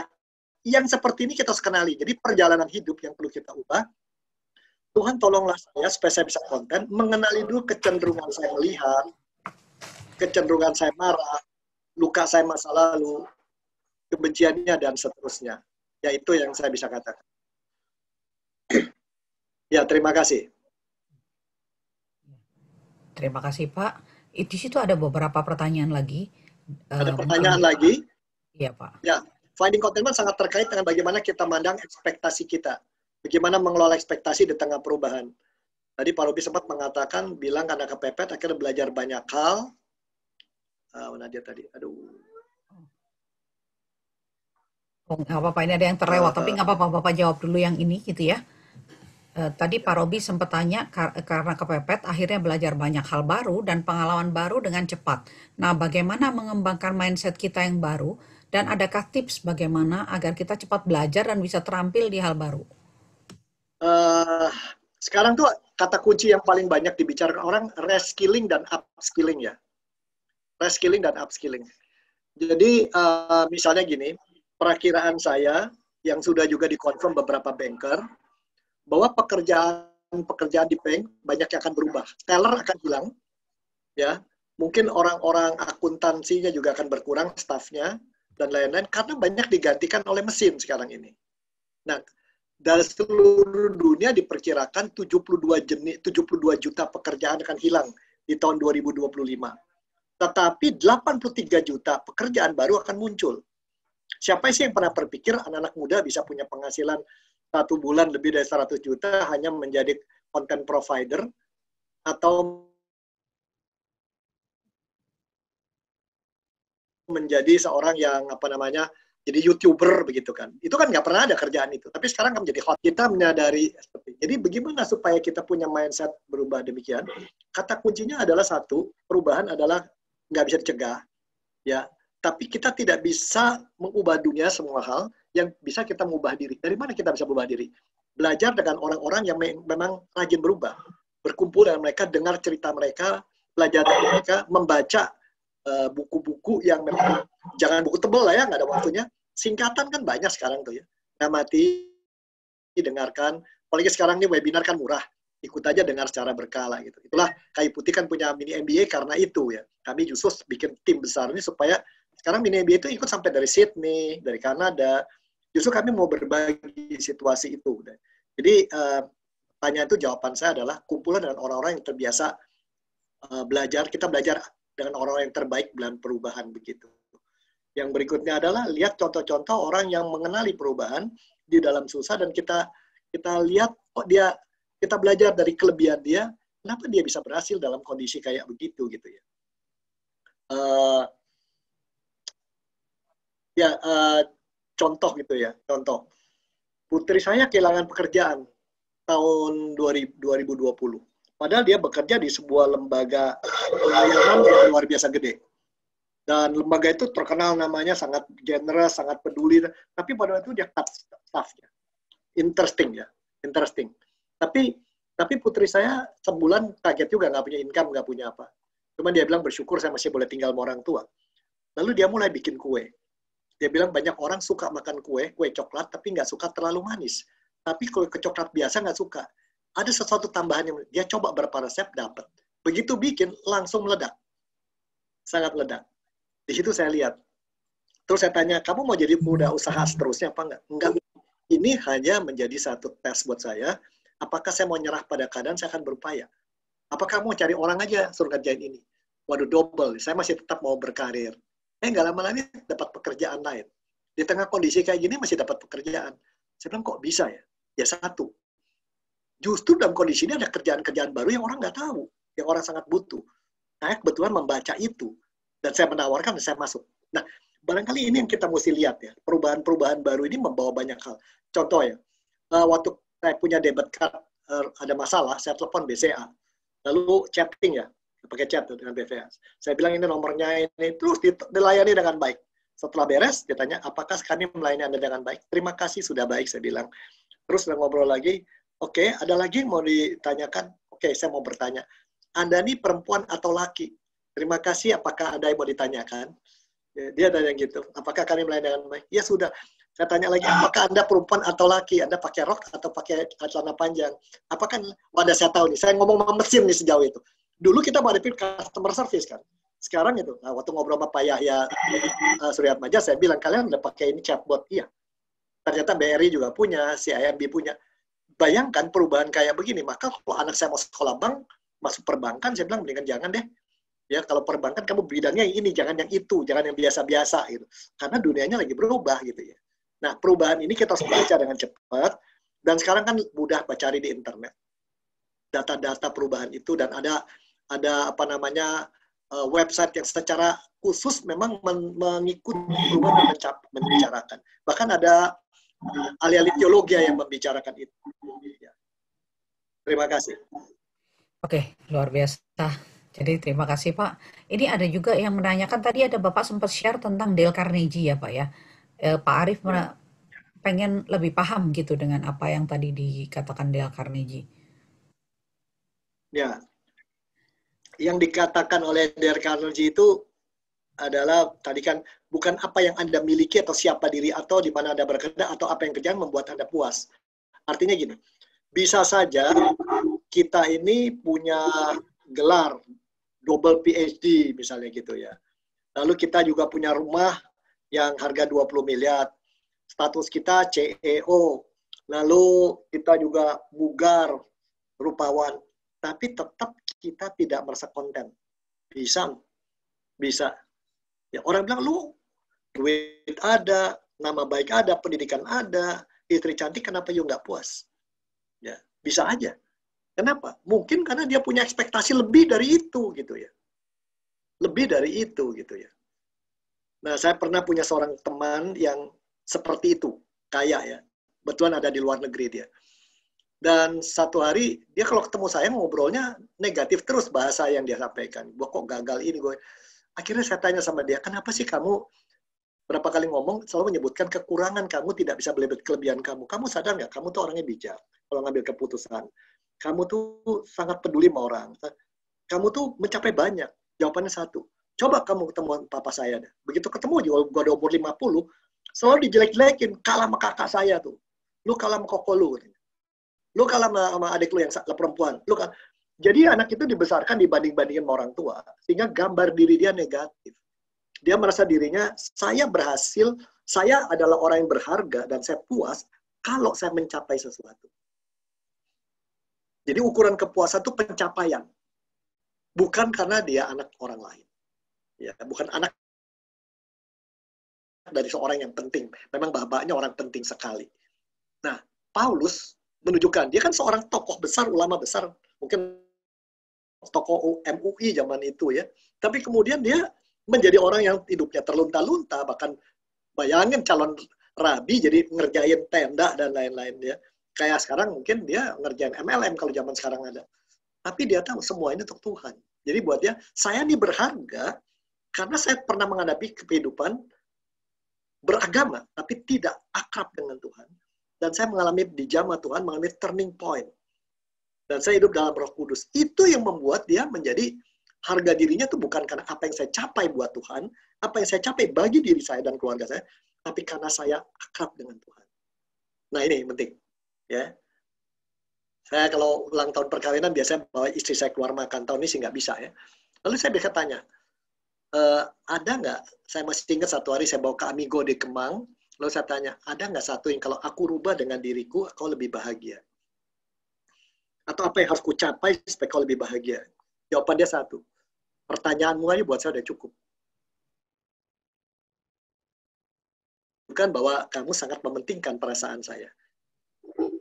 yang seperti ini kita harus kenali. Jadi perjalanan hidup yang perlu kita ubah. Tuhan tolonglah saya supaya saya bisa konten, mengenali dulu kecenderungan saya melihat, kecenderungan saya marah, luka saya masa lalu, kebenciannya, dan seterusnya. Ya, itu yang saya bisa katakan. Ya, terima kasih. Terima kasih, Pak. Di situ ada beberapa pertanyaan lagi. Ada pertanyaan lagi? Iya, Pak. Ya, finding contentment sangat terkait dengan bagaimana kita mandang ekspektasi kita. Bagaimana mengelola ekspektasi di tengah perubahan. Tadi Pak Robi sempat mengatakan, bilang karena kepepet, akhirnya belajar banyak hal. Mana dia tadi? Aduh. Oh, nggak apa-apa, ini ada yang terlewat, tapi nggak apa-apa, Bapak jawab dulu yang ini gitu ya. Tadi Pak Robi sempat tanya, karena kepepet, akhirnya belajar banyak hal baru dan pengalaman baru dengan cepat. Nah, bagaimana mengembangkan mindset kita yang baru, dan adakah tips bagaimana agar kita cepat belajar dan bisa terampil di hal baru? Sekarang tuh kata kunci yang paling banyak dibicarakan orang, reskilling dan upskilling ya. Reskilling dan upskilling. Jadi misalnya gini, perakiraan saya yang sudah juga dikonfirm beberapa banker, bahwa pekerjaan di bank banyak yang akan berubah. Teller akan hilang, ya. Mungkin orang-orang akuntansinya juga akan berkurang, staffnya dan lain-lain, karena banyak digantikan oleh mesin sekarang ini. Nah, dari seluruh dunia diperkirakan 72 juta pekerjaan akan hilang di tahun 2025. Tetapi 83 juta pekerjaan baru akan muncul. Siapa sih yang pernah berpikir anak-anak muda bisa punya penghasilan 1 bulan lebih dari 100 juta hanya menjadi content provider atau menjadi seorang yang jadi YouTuber begitu kan. Itu kan nggak pernah ada kerjaan itu. Tapi sekarang kan menjadi hot. Kita menyadari seperti. Jadi bagaimana supaya kita punya mindset berubah demikian? Kata kuncinya adalah satu, perubahan adalah nggak bisa dicegah, ya. Tapi kita tidak bisa mengubah dunia semua hal, yang bisa kita mengubah diri. Dari mana kita bisa berubah diri? Belajar dengan orang-orang yang memang rajin berubah. Berkumpul dengan mereka, dengar cerita mereka, belajar dari mereka, membaca buku-buku yang memang, jangan buku tebal lah ya, nggak ada waktunya. Singkatan kan banyak sekarang tuh ya. Amati, dengarkan. Apalagi sekarang ini webinar kan murah. Ikut aja dengar secara berkala gitu. Itulah Kayu Putih kan punya mini MBA karena itu ya. Kami justru bikin tim besar ini supaya sekarang mini MBA itu ikut sampai dari Sydney, dari Kanada. Justru kami mau berbagi situasi itu. Jadi tanya itu, jawaban saya adalah kumpulan dengan orang-orang yang terbiasa belajar. Kita belajar dengan orang-orang yang terbaik dalam perubahan begitu. Yang berikutnya adalah lihat contoh-contoh orang yang mengenali perubahan di dalam susah, dan kita lihat kita belajar dari kelebihan dia, kenapa dia bisa berhasil dalam kondisi kayak begitu gitu ya. Contoh gitu ya, contoh. Putri saya kehilangan pekerjaan tahun 2020. Padahal dia bekerja di sebuah lembaga pelayanan yang luar biasa gede. Dan lembaga itu terkenal namanya, sangat generous, sangat peduli. Tapi pada waktu itu dia cut staffnya. Interesting ya, interesting. Tapi putri saya sebulan kaget juga, nggak punya income, nggak punya apa. Cuma dia bilang bersyukur saya masih boleh tinggal sama orang tua. Lalu dia mulai bikin kue. Dia bilang banyak orang suka makan kue coklat, tapi nggak suka terlalu manis. Tapi kue coklat biasa nggak suka. Ada sesuatu tambahan yang dia coba berapa resep, dapat. Begitu bikin, langsung meledak. Sangat meledak. Di situ saya lihat. Terus saya tanya, kamu mau jadi muda usaha seterusnya apa enggak? Enggak. Ini hanya menjadi satu tes buat saya. Apakah saya mau nyerah pada keadaan, saya akan berupaya. Apakah mau cari orang aja suruh ngerjain ini? Waduh, double. Saya masih tetap mau berkarir. Nggak lama lagi dapat pekerjaan lain. Di tengah kondisi kayak gini masih dapat pekerjaan. Saya bilang, kok bisa ya? Ya satu. Justru dalam kondisi ini ada kerjaan-kerjaan baru yang orang nggak tahu. Yang orang sangat butuh. Saya kebetulan membaca itu. Dan saya menawarkan dan saya masuk. Nah, barangkali ini yang kita mesti lihat ya. Perubahan-perubahan baru ini membawa banyak hal. Contoh ya, waktu saya punya debit card ada masalah, saya telepon BCA. Lalu chatting ya, pakai chat dengan BCA. Saya bilang ini nomornya ini, terus dilayani dengan baik. Setelah beres, ditanya, apakah kami melayani Anda dengan baik? Terima kasih, sudah baik, saya bilang. Terus saya ngobrol lagi, oke, ada lagi yang mau ditanyakan? Oke, saya mau bertanya. Anda ini perempuan atau laki? Terima kasih, apakah ada yang mau ditanyakan? Dia tanya gitu, apakah kami melayani dengan baik? Ya sudah. Saya tanya lagi, apakah Anda perempuan atau laki? Anda pakai rok atau pakai celana panjang? Apakah, wadah saya tahu nih, saya ngomong sama mesin nih sejauh itu. Dulu kita menghadapi customer service kan. Sekarang itu, waktu ngobrol sama Pak Yahya Suryatmaja, saya bilang, kalian udah pakai ini chatbot? Iya. Ternyata BRI juga punya, CIMB punya. Bayangkan perubahan kayak begini, maka kalau anak saya mau sekolah bank, masuk perbankan, saya bilang, mendingan jangan deh. Ya, kalau perbankan kamu bidangnya ini, jangan yang itu, jangan yang biasa-biasa gitu. Karena dunianya lagi berubah gitu ya. Nah, perubahan ini kita harus baca dengan cepat, dan sekarang kan mudah cari di internet. data-data perubahan itu, dan ada apa namanya website yang secara khusus memang mengikuti perubahan dan membicarakan. Bahkan ada ahli-ahli teologi yang membicarakan itu. Ya. Terima kasih. Oke, luar biasa. Jadi terima kasih Pak. Ini ada juga yang menanyakan, tadi ada Bapak sempat share tentang Dale Carnegie ya Pak ya. Pak Arief pengen lebih paham gitu dengan apa yang tadi dikatakan Dale Carnegie. Ya, yang dikatakan oleh Dale Carnegie itu adalah tadi kan bukan apa yang Anda miliki atau siapa diri atau di mana Anda berkehendak atau apa yang kerjaan membuat Anda puas. Artinya gini, bisa saja kita ini punya gelar double PhD misalnya gitu ya. Lalu kita juga punya rumah yang harga 20 miliar. Status kita CEO. Lalu kita juga bugar, rupawan. Tapi tetap kita tidak merasa konten. Bisa. Ya, orang bilang, lu duit ada, nama baik ada, pendidikan ada, istri cantik, kenapa you nggak puas? Ya, bisa aja. Kenapa? Mungkin karena dia punya ekspektasi lebih dari itu, gitu ya. Lebih dari itu, gitu ya. Nah, saya pernah punya seorang teman yang seperti itu, kaya ya. Betulan ada di luar negeri dia. Dan satu hari, dia kalau ketemu saya ngobrolnya negatif terus bahasa yang dia sampaikan. Gue kok gagal ini, gue. Akhirnya saya tanya sama dia, kenapa sih kamu berapa kali ngomong selalu menyebutkan kekurangan kamu, tidak bisa melihat kelebihan kamu. Kamu sadar nggak? Kamu tuh orangnya bijak kalau ngambil keputusan. Kamu tuh sangat peduli sama orang. Kamu tuh mencapai banyak. Jawabannya satu. Coba kamu ketemu papa saya. Begitu ketemu juga, gue udah umur 50, selalu dijelek-jelekin. Kalah sama kakak saya tuh. Lu kalah sama koko lu. Lu kalah sama adik lu yang perempuan. Lu kalah. Jadi anak itu dibesarkan dibanding-bandingin sama orang tua. Sehingga gambar diri dia negatif. Dia merasa dirinya, saya berhasil, saya adalah orang yang berharga, dan saya puas kalau saya mencapai sesuatu. Jadi ukuran kepuasan itu pencapaian. Bukan karena dia anak orang lain. Ya, bukan anak dari seorang yang penting. Memang bapaknya orang penting sekali. Nah, Paulus menunjukkan, dia kan seorang tokoh besar, ulama besar. Mungkin tokoh MUI zaman itu ya. Tapi kemudian dia menjadi orang yang hidupnya terlunta-lunta. Bahkan bayangin calon rabi jadi ngerjain tenda dan lain-lain ya. Kayak sekarang mungkin dia ngerjain MLM kalau zaman sekarang ada. Tapi dia tahu semua ini untuk Tuhan. Jadi buat dia, saya ini berharga karena saya pernah menghadapi kehidupan beragama, tapi tidak akrab dengan Tuhan. Dan saya mengalami di zaman Tuhan, mengalami turning point. Dan saya hidup dalam Roh Kudus. Itu yang membuat dia menjadi harga dirinya itu bukan karena apa yang saya capai buat Tuhan, apa yang saya capai bagi diri saya dan keluarga saya, tapi karena saya akrab dengan Tuhan. Nah ini penting. Ya, saya kalau ulang tahun perkawinan biasanya bawa istri saya keluar makan. Tahun ini sih nggak bisa ya. Lalu saya biasa tanya, ada nggak? Saya masih ingat satu hari saya bawa ke Amigo di Kemang. Lalu saya tanya, ada nggak satu yang kalau aku rubah dengan diriku, kau lebih bahagia? Atau apa yang harus kucapai supaya kau lebih bahagia? Jawaban dia satu. Pertanyaanmu aja buat saya udah cukup. Bukan bahwa kamu sangat mementingkan perasaan saya.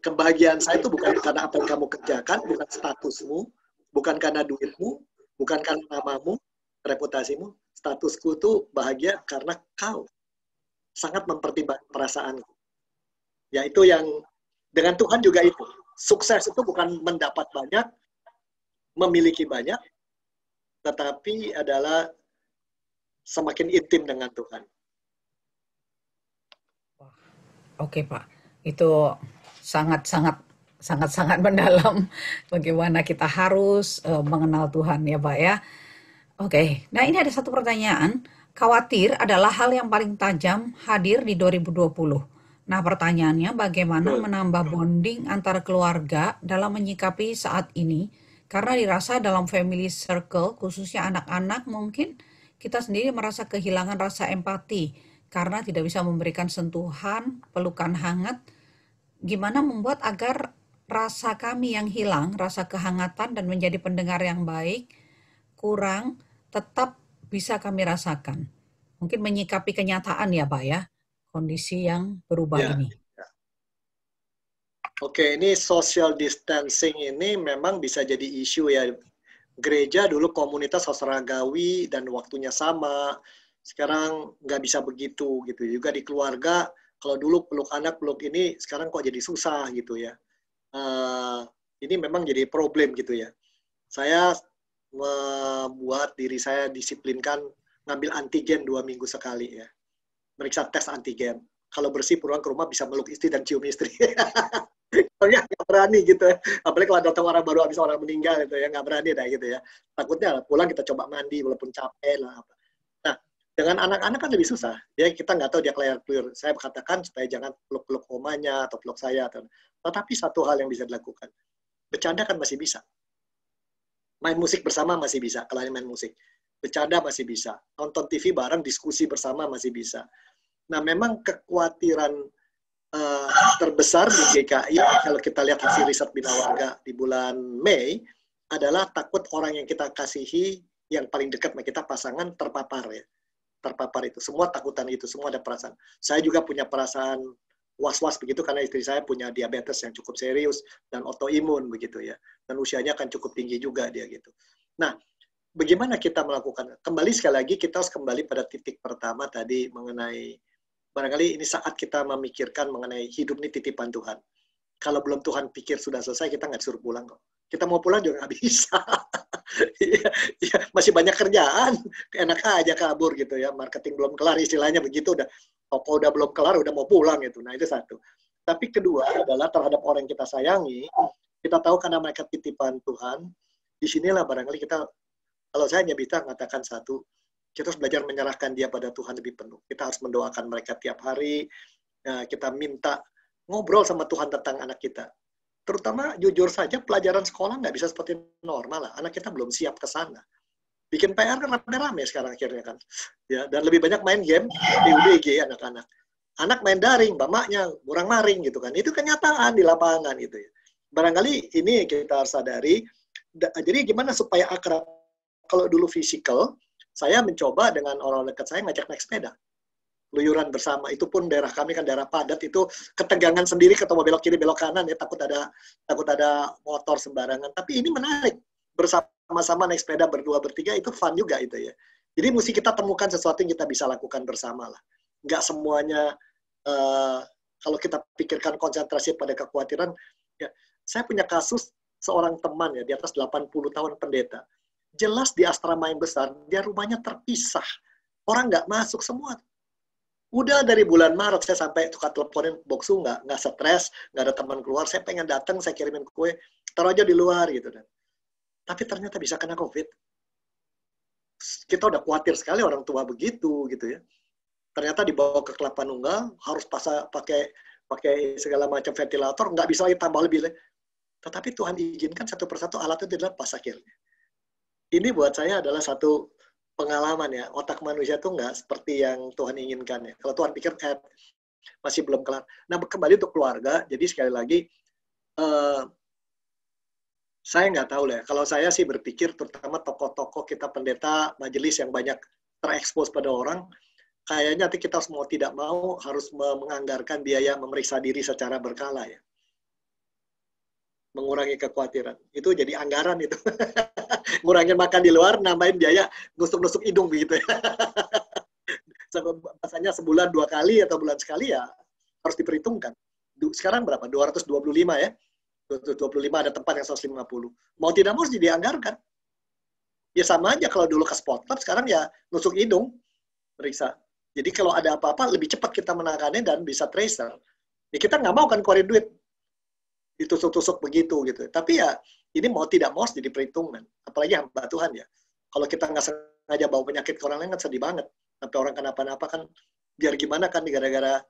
Kebahagiaan saya itu bukan karena apa yang kamu kerjakan, bukan statusmu, bukan karena duitmu, bukan karena namamu, reputasimu. Statusku itu bahagia karena kau sangat mempertimbangkan perasaanku. Ya itu yang dengan Tuhan juga itu. Sukses itu bukan mendapat banyak, memiliki banyak, tetapi adalah semakin intim dengan Tuhan. Oke Pak, itu sangat mendalam bagaimana kita harus mengenal Tuhan ya Pak ya. Oke, nah ini ada satu pertanyaan. Khawatir adalah hal yang paling tajam hadir di 2020. Nah pertanyaannya, bagaimana menambah bonding antar keluarga dalam menyikapi saat ini? Karena dirasa dalam family circle, khususnya anak-anak, mungkin kita sendiri merasa kehilangan rasa empati karena tidak bisa memberikan sentuhan, pelukan hangat. Gimana membuat agar rasa kami yang hilang, rasa kehangatan dan menjadi pendengar yang baik, kurang, tetap bisa kami rasakan. Mungkin menyikapi kenyataan ya Pak ya, kondisi yang berubah ini. Oke, ini social distancing ini memang bisa jadi isu ya. Gereja dulu komunitas sosialagawi dan waktunya sama. Sekarang nggak bisa begitu gitu. Juga di keluarga, kalau dulu peluk anak, peluk ini, sekarang kok jadi susah gitu ya. Ini memang jadi problem gitu ya. Saya membuat diri saya disiplinkan ngambil antigen 2 minggu sekali ya. Meriksa tes antigen. Kalau bersih pulang ke rumah bisa meluk istri dan cium istri. Soalnya nggak berani gitu ya. Apalagi kalau datang orang baru habis orang meninggal gitu ya, nggak berani dah gitu ya. Takutnya pulang kita coba mandi walaupun capek lah. Nah, dengan anak-anak kan lebih susah. Ya kita nggak tahu dia clear. Saya katakan supaya jangan peluk-peluk omanya atau peluk saya. Tetapi satu hal yang bisa dilakukan. Bercanda kan masih bisa. Main musik bersama masih bisa, kalau main musik. Bercanda masih bisa. Nonton TV bareng, diskusi bersama masih bisa. Nah, memang kekhawatiran terbesar di GKI, kalau kita lihat hasil riset Bina Warga di bulan Mei, adalah takut orang yang kita kasihi, yang paling dekat sama kita, pasangan, terpapar ya. Terpapar itu. Semua takutan itu, semua ada perasaan. Saya juga punya perasaan was-was begitu karena istri saya punya diabetes yang cukup serius dan autoimun begitu ya. Dan usianya akan cukup tinggi juga dia gitu. Nah, bagaimana kita melakukan? Kembali sekali lagi kita harus kembali pada titik pertama tadi mengenai barangkali ini saat kita memikirkan mengenai hidup ini titipan Tuhan. Kalau belum Tuhan pikir sudah selesai, kita nggak disuruh pulang kok. Kita mau pulang juga nggak bisa. Ya, masih banyak kerjaan, enak aja kabur gitu ya. Marketing belum kelar istilahnya begitu, udah toko udah belum kelar, udah mau pulang gitu. Nah itu satu. Tapi kedua adalah terhadap orang yang kita sayangi, kita tahu karena mereka titipan Tuhan. Disinilah barangkali kita, kalau saya hanya bisa mengatakan satu, kita harus belajar menyerahkan dia pada Tuhan lebih penuh. Kita harus mendoakan mereka tiap hari. Kita minta ngobrol sama Tuhan tentang anak kita. Terutama jujur saja pelajaran sekolah nggak bisa seperti normal lah. Anak kita belum siap ke sana. Bikin PR kan rame-rame sekarang akhirnya kan. Ya, dan lebih banyak main game di UBG anak-anak. Anak main daring, bapaknya kurang maring gitu kan. Itu kenyataan di lapangan gitu ya. Barangkali ini kita harus sadari. Jadi gimana supaya akrab? Kalau dulu fisikal, saya mencoba dengan orang dekat saya ngajak naik sepeda. Luyuran bersama, itu pun daerah kami kan daerah padat, itu ketegangan sendiri ketemu belok kiri belok kanan ya, takut ada motor sembarangan. Tapi ini menarik, bersama-sama naik sepeda berdua bertiga itu fun juga itu ya. Jadi mesti kita temukan sesuatu yang kita bisa lakukan bersama lah. Nggak semuanya kalau kita pikirkan konsentrasi pada kekhawatiran. Ya, saya punya kasus seorang teman ya di atas 80 tahun pendeta. Jelas di asrama yang besar dia rumahnya terpisah, orang nggak masuk semua. Udah dari bulan Maret saya sampai tukar teleponin Boksu nggak stres, nggak ada teman keluar, saya pengen datang, saya kirimin kue, taruh aja di luar gitu kan. Tapi ternyata bisa kena COVID. Kita udah khawatir sekali orang tua begitu gitu ya. Ternyata dibawa ke Kelapa Nunggal harus pakai segala macam ventilator, nggak bisa lagi tambah lebih. Tetapi Tuhan izinkan satu persatu alat itu dilepas akhirnya. Ini buat saya adalah satu pengalaman ya, otak manusia tuh nggak seperti yang Tuhan inginkan ya. Kalau Tuhan pikir masih belum kelar. Nah, kembali untuk keluarga, jadi sekali lagi, saya nggak tahu lah. Kalau saya sih berpikir, terutama tokoh-tokoh kita pendeta, majelis yang banyak terekspos pada orang, kayaknya nanti kita mau tidak mau harus menganggarkan biaya memeriksa diri secara berkala ya. Mengurangi kekhawatiran. Itu jadi anggaran itu. Ngurangin makan di luar, nambahin biaya nusuk-nusuk hidung begitu ya. Bahasanya sebulan 2 kali atau bulan sekali ya harus diperhitungkan. Sekarang berapa? 225 ya. 225 ada tempat yang 150. Mau tidak mau harus dianggarkan. Ya sama aja kalau dulu ke spot, sekarang ya nusuk hidung, periksa. Jadi kalau ada apa-apa lebih cepat kita menangannya dan bisa tracer. Ya kita nggak mau kan keluarin duit. Ditusuk-tusuk begitu gitu. Tapi ya ini mau tidak mau harus jadi perhitungan. Apalagi hamba Tuhan ya. Kalau kita nggak sengaja bawa penyakit ke orang lain kan sedih banget. Sampai orang kenapa-napa kan biar gimana kan gara-gara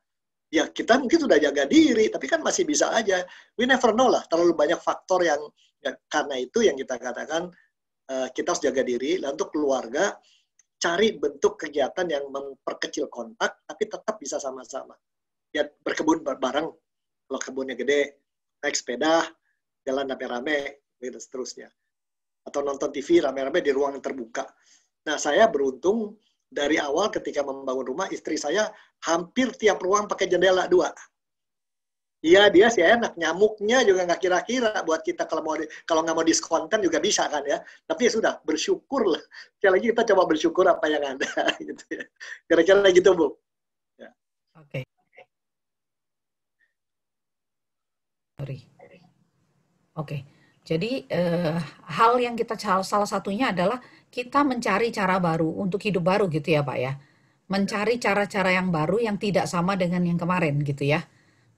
ya kita mungkin sudah jaga diri, tapi kan masih bisa aja. We never know lah. Terlalu banyak faktor yang ya, karena itu yang kita katakan kita harus jaga diri. Lalu untuk keluarga cari bentuk kegiatan yang memperkecil kontak, tapi tetap bisa sama-sama. Ya berkebun bareng. Kalau kebunnya gede, naik sepeda, jalan rame-rame, gitu seterusnya. Atau nonton TV rame-rame di ruang yang terbuka. Nah, saya beruntung dari awal ketika membangun rumah, istri saya hampir tiap ruang pakai jendela 2. Iya, dia sih enak. Nyamuknya juga nggak kira-kira buat kita kalau nggak mau diskonten juga bisa kan ya. Tapi ya sudah, bersyukur lah. Sekali lagi kita coba bersyukur apa yang ada gitu ya. Kira-kira gitu, Bu. Ya. Oke. Sorry. Oke. Jadi hal yang kita salah satunya adalah kita mencari cara baru untuk hidup baru gitu ya Pak ya. Mencari cara-cara yang baru yang tidak sama dengan yang kemarin gitu ya.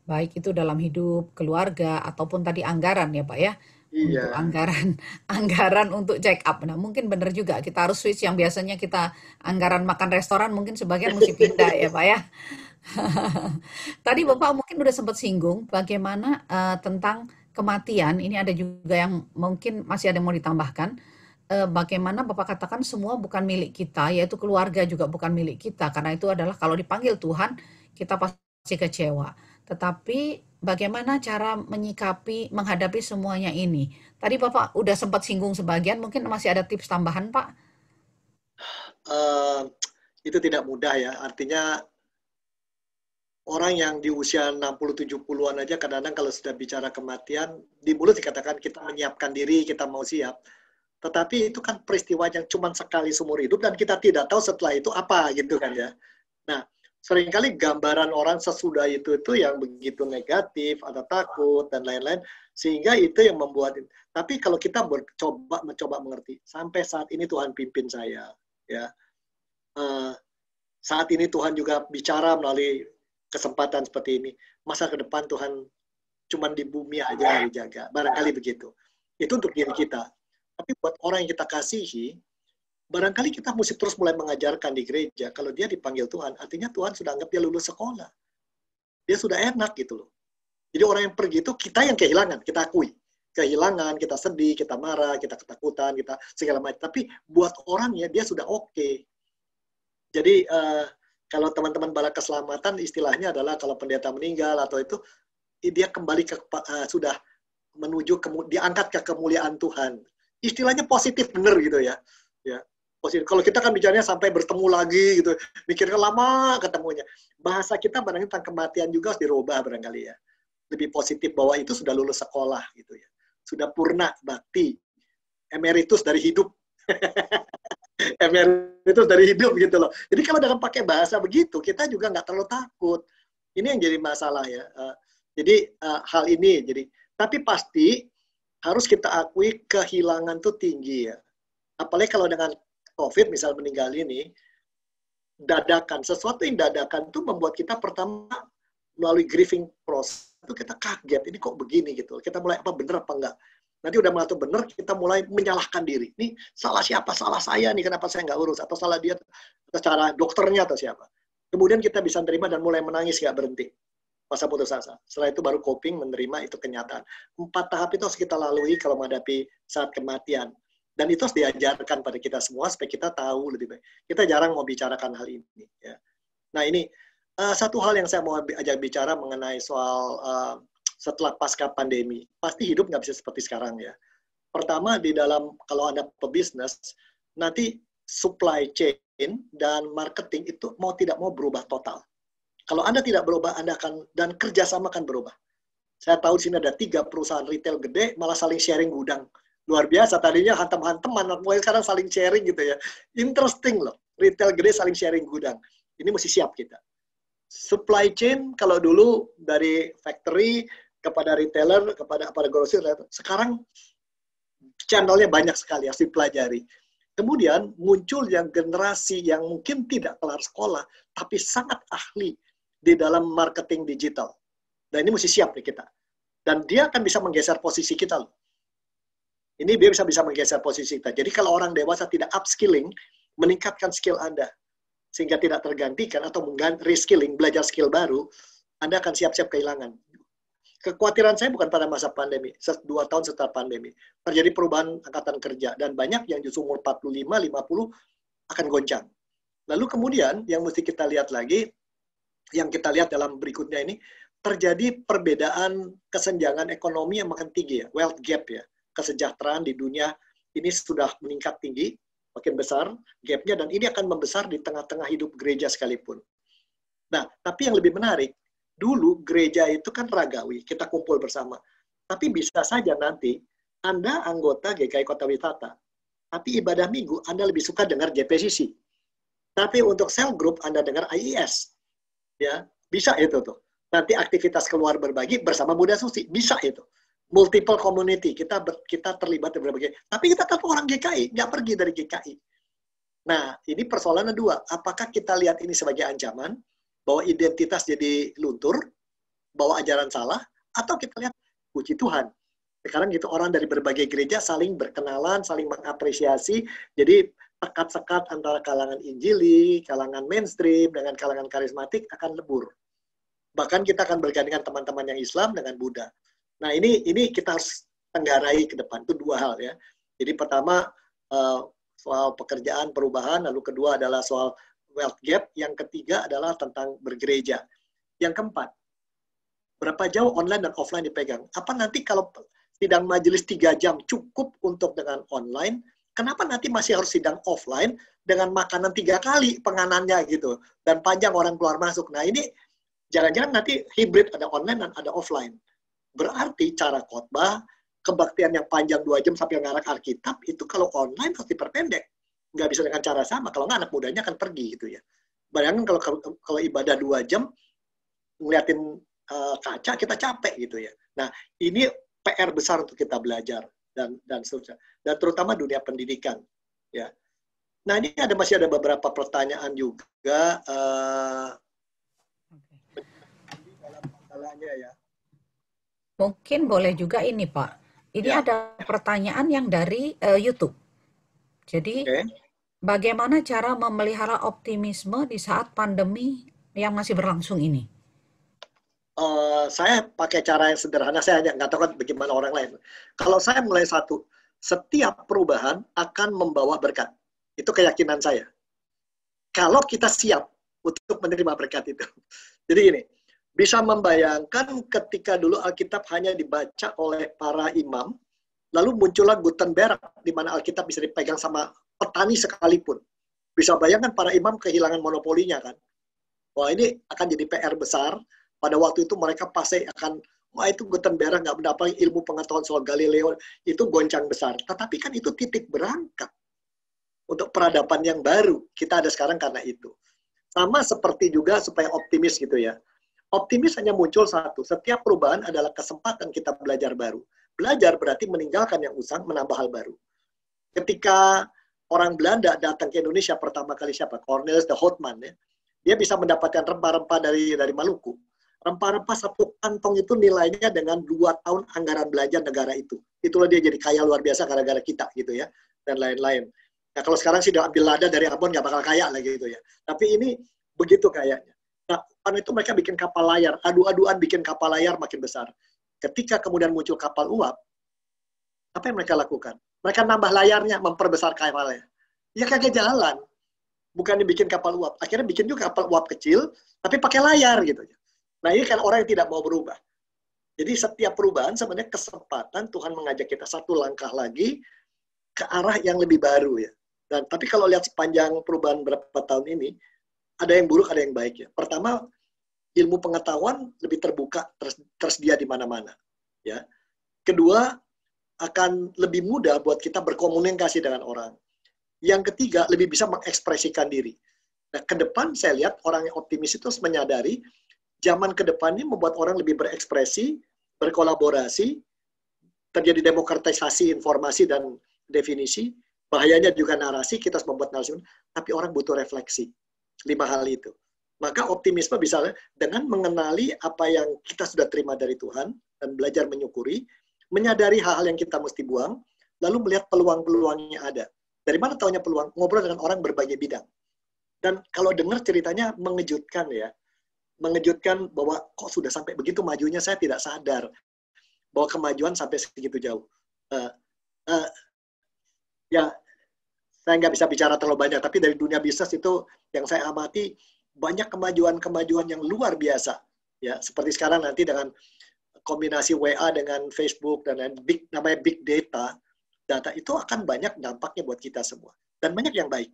Baik itu dalam hidup, keluarga, ataupun tadi anggaran ya Pak ya. Untuk Iya. anggaran anggaran untuk check up. Nah mungkin benar juga kita harus switch yang biasanya kita anggaran makan restoran mungkin sebagian mesti pindah ya Pak ya. Tadi Bapak mungkin udah sempat singgung bagaimana tentang kematian. Ini ada juga yang mungkin masih ada yang mau ditambahkan. Bagaimana Bapak katakan semua bukan milik kita, yaitu keluarga juga bukan milik kita. Karena itu adalah kalau dipanggil Tuhan, kita pasti kecewa. Tetapi bagaimana cara menyikapi, menghadapi semuanya ini? Tadi Bapak udah sempat singgung sebagian, mungkin masih ada tips tambahan Pak? Itu tidak mudah ya. Artinya orang yang di usia 60-70-an aja kadang-kadang kalau sudah bicara kematian, di mulut dikatakan kita menyiapkan diri, kita mau siap. Tetapi itu kan peristiwa yang cuma sekali seumur hidup dan kita tidak tahu setelah itu apa gitu kan ya. Nah, seringkali gambaran orang sesudah itu yang begitu negatif, ada takut dan lain-lain, sehingga itu yang membuat. Tapi kalau kita mencoba mengerti, sampai saat ini Tuhan pimpin saya, ya. Saat ini Tuhan juga bicara melalui kesempatan seperti ini. Masa ke depan Tuhan cuma di bumi aja dijaga, barangkali begitu. Itu untuk diri kita. Tapi buat orang yang kita kasihi, barangkali kita mesti terus mulai mengajarkan di gereja. Kalau dia dipanggil Tuhan, artinya Tuhan sudah anggap dia lulus sekolah. Dia sudah enak gitu loh. Jadi orang yang pergi itu kita yang kehilangan, kita akui. Kehilangan, kita sedih, kita marah, kita ketakutan, kita segala macam. Tapi buat orangnya dia sudah oke. Jadi kalau teman-teman bala keselamatan istilahnya adalah kalau pendeta meninggal atau itu, dia kembali sudah menuju diangkat ke kemuliaan Tuhan. Istilahnya positif bener gitu ya. Ya, positif. Kalau kita kan bicaranya sampai bertemu lagi gitu, mikirnya lama ketemunya. Bahasa kita barangkali tentang kematian juga harus dirubah barangkali ya. Lebih positif bahwa itu sudah lulus sekolah gitu ya. Sudah purna bakti, emeritus dari hidup. Emeritus dari hidup gitu loh. Jadi kalau dengan pakai bahasa begitu, kita juga nggak terlalu takut. Ini yang jadi masalah ya. Jadi hal ini jadi, tapi pasti harus kita akui kehilangan tuh tinggi ya. Apalagi kalau dengan COVID misal meninggal ini, dadakan, sesuatu yang dadakan tuh membuat kita pertama melalui grieving process itu kita kaget, ini kok begini gitu. Kita mulai apa bener apa enggak. Nanti udah mengatur bener, kita mulai menyalahkan diri. Ini salah siapa? Salah saya nih, kenapa saya nggak urus? Atau salah dia, secara dokternya atau siapa. Kemudian kita bisa terima dan mulai menangis nggak berhenti. Masa putus asa. Setelah itu baru coping, menerima itu kenyataan. 4 tahap itu harus kita lalui kalau menghadapi saat kematian. Dan itu harus diajarkan pada kita semua supaya kita tahu lebih baik. Kita jarang mau bicarakan hal ini. Ya. Nah ini, satu hal yang saya mau ajak bicara mengenai soal setelah pasca pandemi. Pasti hidup nggak bisa seperti sekarang ya. Pertama, di dalam, kalau Anda pebisnis, nanti supply chain dan marketing itu mau tidak mau berubah total. Kalau Anda tidak berubah, Anda akan, dan kerjasama akan berubah. Saya tahu di sini ada 3 perusahaan retail gede, malah saling sharing gudang. Luar biasa, tadinya hantam-hantaman, mulai sekarang saling sharing gitu ya. Interesting loh, retail gede saling sharing gudang. Ini mesti siap kita. Supply chain, kalau dulu dari factory kepada retailer, kepada grosir, sekarang channelnya banyak sekali, harus dipelajari. Kemudian muncul yang generasi yang mungkin tidak kelar sekolah, tapi sangat ahli di dalam marketing digital. Dan ini mesti siap nih kita. Dan dia akan bisa menggeser posisi kita loh. Ini dia bisa menggeser posisi kita. Jadi kalau orang dewasa tidak upskilling, meningkatkan skill Anda, sehingga tidak tergantikan atau reskilling, belajar skill baru, Anda akan siap-siap kehilangan. Kekhawatiran saya bukan pada masa pandemi, 2 tahun setelah pandemi. Terjadi perubahan angkatan kerja, dan banyak yang justru umur 45, 50 akan goncang. Lalu kemudian, yang mesti kita lihat lagi, yang kita lihat dalam berikutnya ini, terjadi perbedaan kesenjangan ekonomi yang makin tinggi ya, wealth gap ya, kesejahteraan di dunia ini sudah meningkat tinggi, makin besar gapnya, dan ini akan membesar di tengah-tengah hidup gereja sekalipun. Nah, tapi yang lebih menarik, dulu gereja itu kan ragawi, kita kumpul bersama. Tapi bisa saja nanti Anda anggota GKI Kota Wisata, tapi ibadah minggu Anda lebih suka dengar JPCC. Tapi untuk cell group Anda dengar IIS. Ya, bisa itu tuh. Nanti aktivitas keluar berbagi bersama Muda Susi, bisa itu. Multiple community, kita terlibat di berbagai. Tapi kita tetap orang GKI, nggak pergi dari GKI. Nah, ini persoalannya dua. Apakah kita lihat ini sebagai ancaman, bahwa identitas jadi luntur, bahwa ajaran salah, atau kita lihat, puji Tuhan. Sekarang gitu orang dari berbagai gereja saling berkenalan, saling mengapresiasi, jadi sekat-sekat antara kalangan Injili, kalangan mainstream, dengan kalangan karismatik akan lebur. Bahkan kita akan bergandengan teman-teman yang Islam dengan Buddha. Nah, ini kita harus tenggarai ke depan. Itu dua hal ya. Jadi pertama, soal pekerjaan, perubahan. Lalu kedua adalah soal wealth gap. Yang ketiga adalah tentang bergereja. Yang keempat, berapa jauh online dan offline dipegang? Apa nanti kalau sidang majelis 3 jam cukup untuk dengan online, kenapa nanti masih harus sidang offline dengan makanan 3 kali penganannya gitu, dan panjang orang keluar masuk. Nah ini jangan-jangan nanti hybrid, ada online dan ada offline. Berarti cara khotbah, kebaktian yang panjang 2 jam sampai ngarak Alkitab, itu kalau online harus diperpendek. Nggak bisa dengan cara sama, kalau nggak anak mudanya akan pergi gitu ya. Bayangkan kalau ibadah 2 jam, ngeliatin kaca, kita capek gitu ya. Nah ini PR besar untuk kita belajar. Dan seterusnya. Dan terutama dunia pendidikan. Ya. Nah ini masih ada beberapa pertanyaan juga dalam masalahnya ya. Mungkin boleh juga ini Pak. Ini ada pertanyaan yang dari YouTube. Jadi bagaimana cara memelihara optimisme di saat pandemi yang masih berlangsung ini? Saya pakai cara yang sederhana, saya hanya nggak tahu kan bagaimana orang lain. Kalau saya mulai satu, setiap perubahan akan membawa berkat. Itu keyakinan saya. Kalau kita siap untuk menerima berkat itu. Jadi gini, bisa membayangkan ketika dulu Alkitab hanya dibaca oleh para imam, lalu muncullah Gutenberg, di mana Alkitab bisa dipegang sama petani sekalipun. Bisa bayangkan para imam kehilangan monopolinya kan. Wah ini akan jadi PR besar. Pada waktu itu mereka pasti akan, wah itu Gutenberg nggak mendapat ilmu pengetahuan soal Galileo, itu goncang besar. Tetapi kan itu titik berangkat untuk peradaban yang baru. Kita ada sekarang karena itu. Sama seperti juga supaya optimis gitu ya. Optimis hanya muncul satu, setiap perubahan adalah kesempatan kita belajar baru. Belajar berarti meninggalkan yang usang, menambah hal baru. Ketika orang Belanda datang ke Indonesia pertama kali siapa? Cornelis de Houtman ya. Dia bisa mendapatkan rempah-rempah dari Maluku. Rempah-rempah satu kantong itu nilainya dengan 2 tahun anggaran belanja negara itu. Itulah dia jadi kaya luar biasa gara-gara kita gitu ya, dan lain-lain. Nah kalau sekarang sih udah ambil lada dari Ambon nggak bakal kaya lagi gitu ya. Tapi ini begitu kayaknya. Nah karena itu mereka bikin kapal layar, adu-aduan bikin kapal layar makin besar. Ketika kemudian muncul kapal uap, apa yang mereka lakukan? Mereka nambah layarnya, memperbesar kapalnya. Ya kagak jalan. Bukan dibikin kapal uap. Akhirnya bikin juga kapal uap kecil, tapi pakai layar gitu. Nah ini kan orang yang tidak mau berubah. Jadi setiap perubahan sebenarnya kesempatan Tuhan mengajak kita satu langkah lagi ke arah yang lebih baru ya. Dan tapi kalau lihat sepanjang perubahan berapa tahun ini, ada yang buruk, ada yang baik ya. Pertama, ilmu pengetahuan lebih terbuka, tersedia di mana-mana. Ya. Kedua, akan lebih mudah buat kita berkomunikasi dengan orang. Yang ketiga, lebih bisa mengekspresikan diri. Nah, ke depan saya lihat orang yang optimis itu harus menyadari zaman ke depannya membuat orang lebih berekspresi, berkolaborasi, terjadi demokratisasi informasi dan definisi, bahayanya juga narasi, kita harus membuat narasi, tapi orang butuh refleksi. 5 hal itu. Maka optimisme bisa dengan mengenali apa yang kita sudah terima dari Tuhan, dan belajar menyukuri, menyadari hal-hal yang kita mesti buang, lalu melihat peluang-peluang yang ada. Dari mana taunya peluang? Ngobrol dengan orang berbagai bidang. Dan kalau dengar ceritanya mengejutkan ya, mengejutkan bahwa kok sudah sampai begitu majunya, saya tidak sadar bahwa kemajuan sampai segitu jauh. Ya, saya nggak bisa bicara terlalu banyak, tapi dari dunia bisnis itu yang saya amati banyak kemajuan-kemajuan yang luar biasa. Ya, seperti sekarang nanti dengan kombinasi WA dengan Facebook dan namanya big data itu akan banyak dampaknya buat kita semua dan banyak yang baik.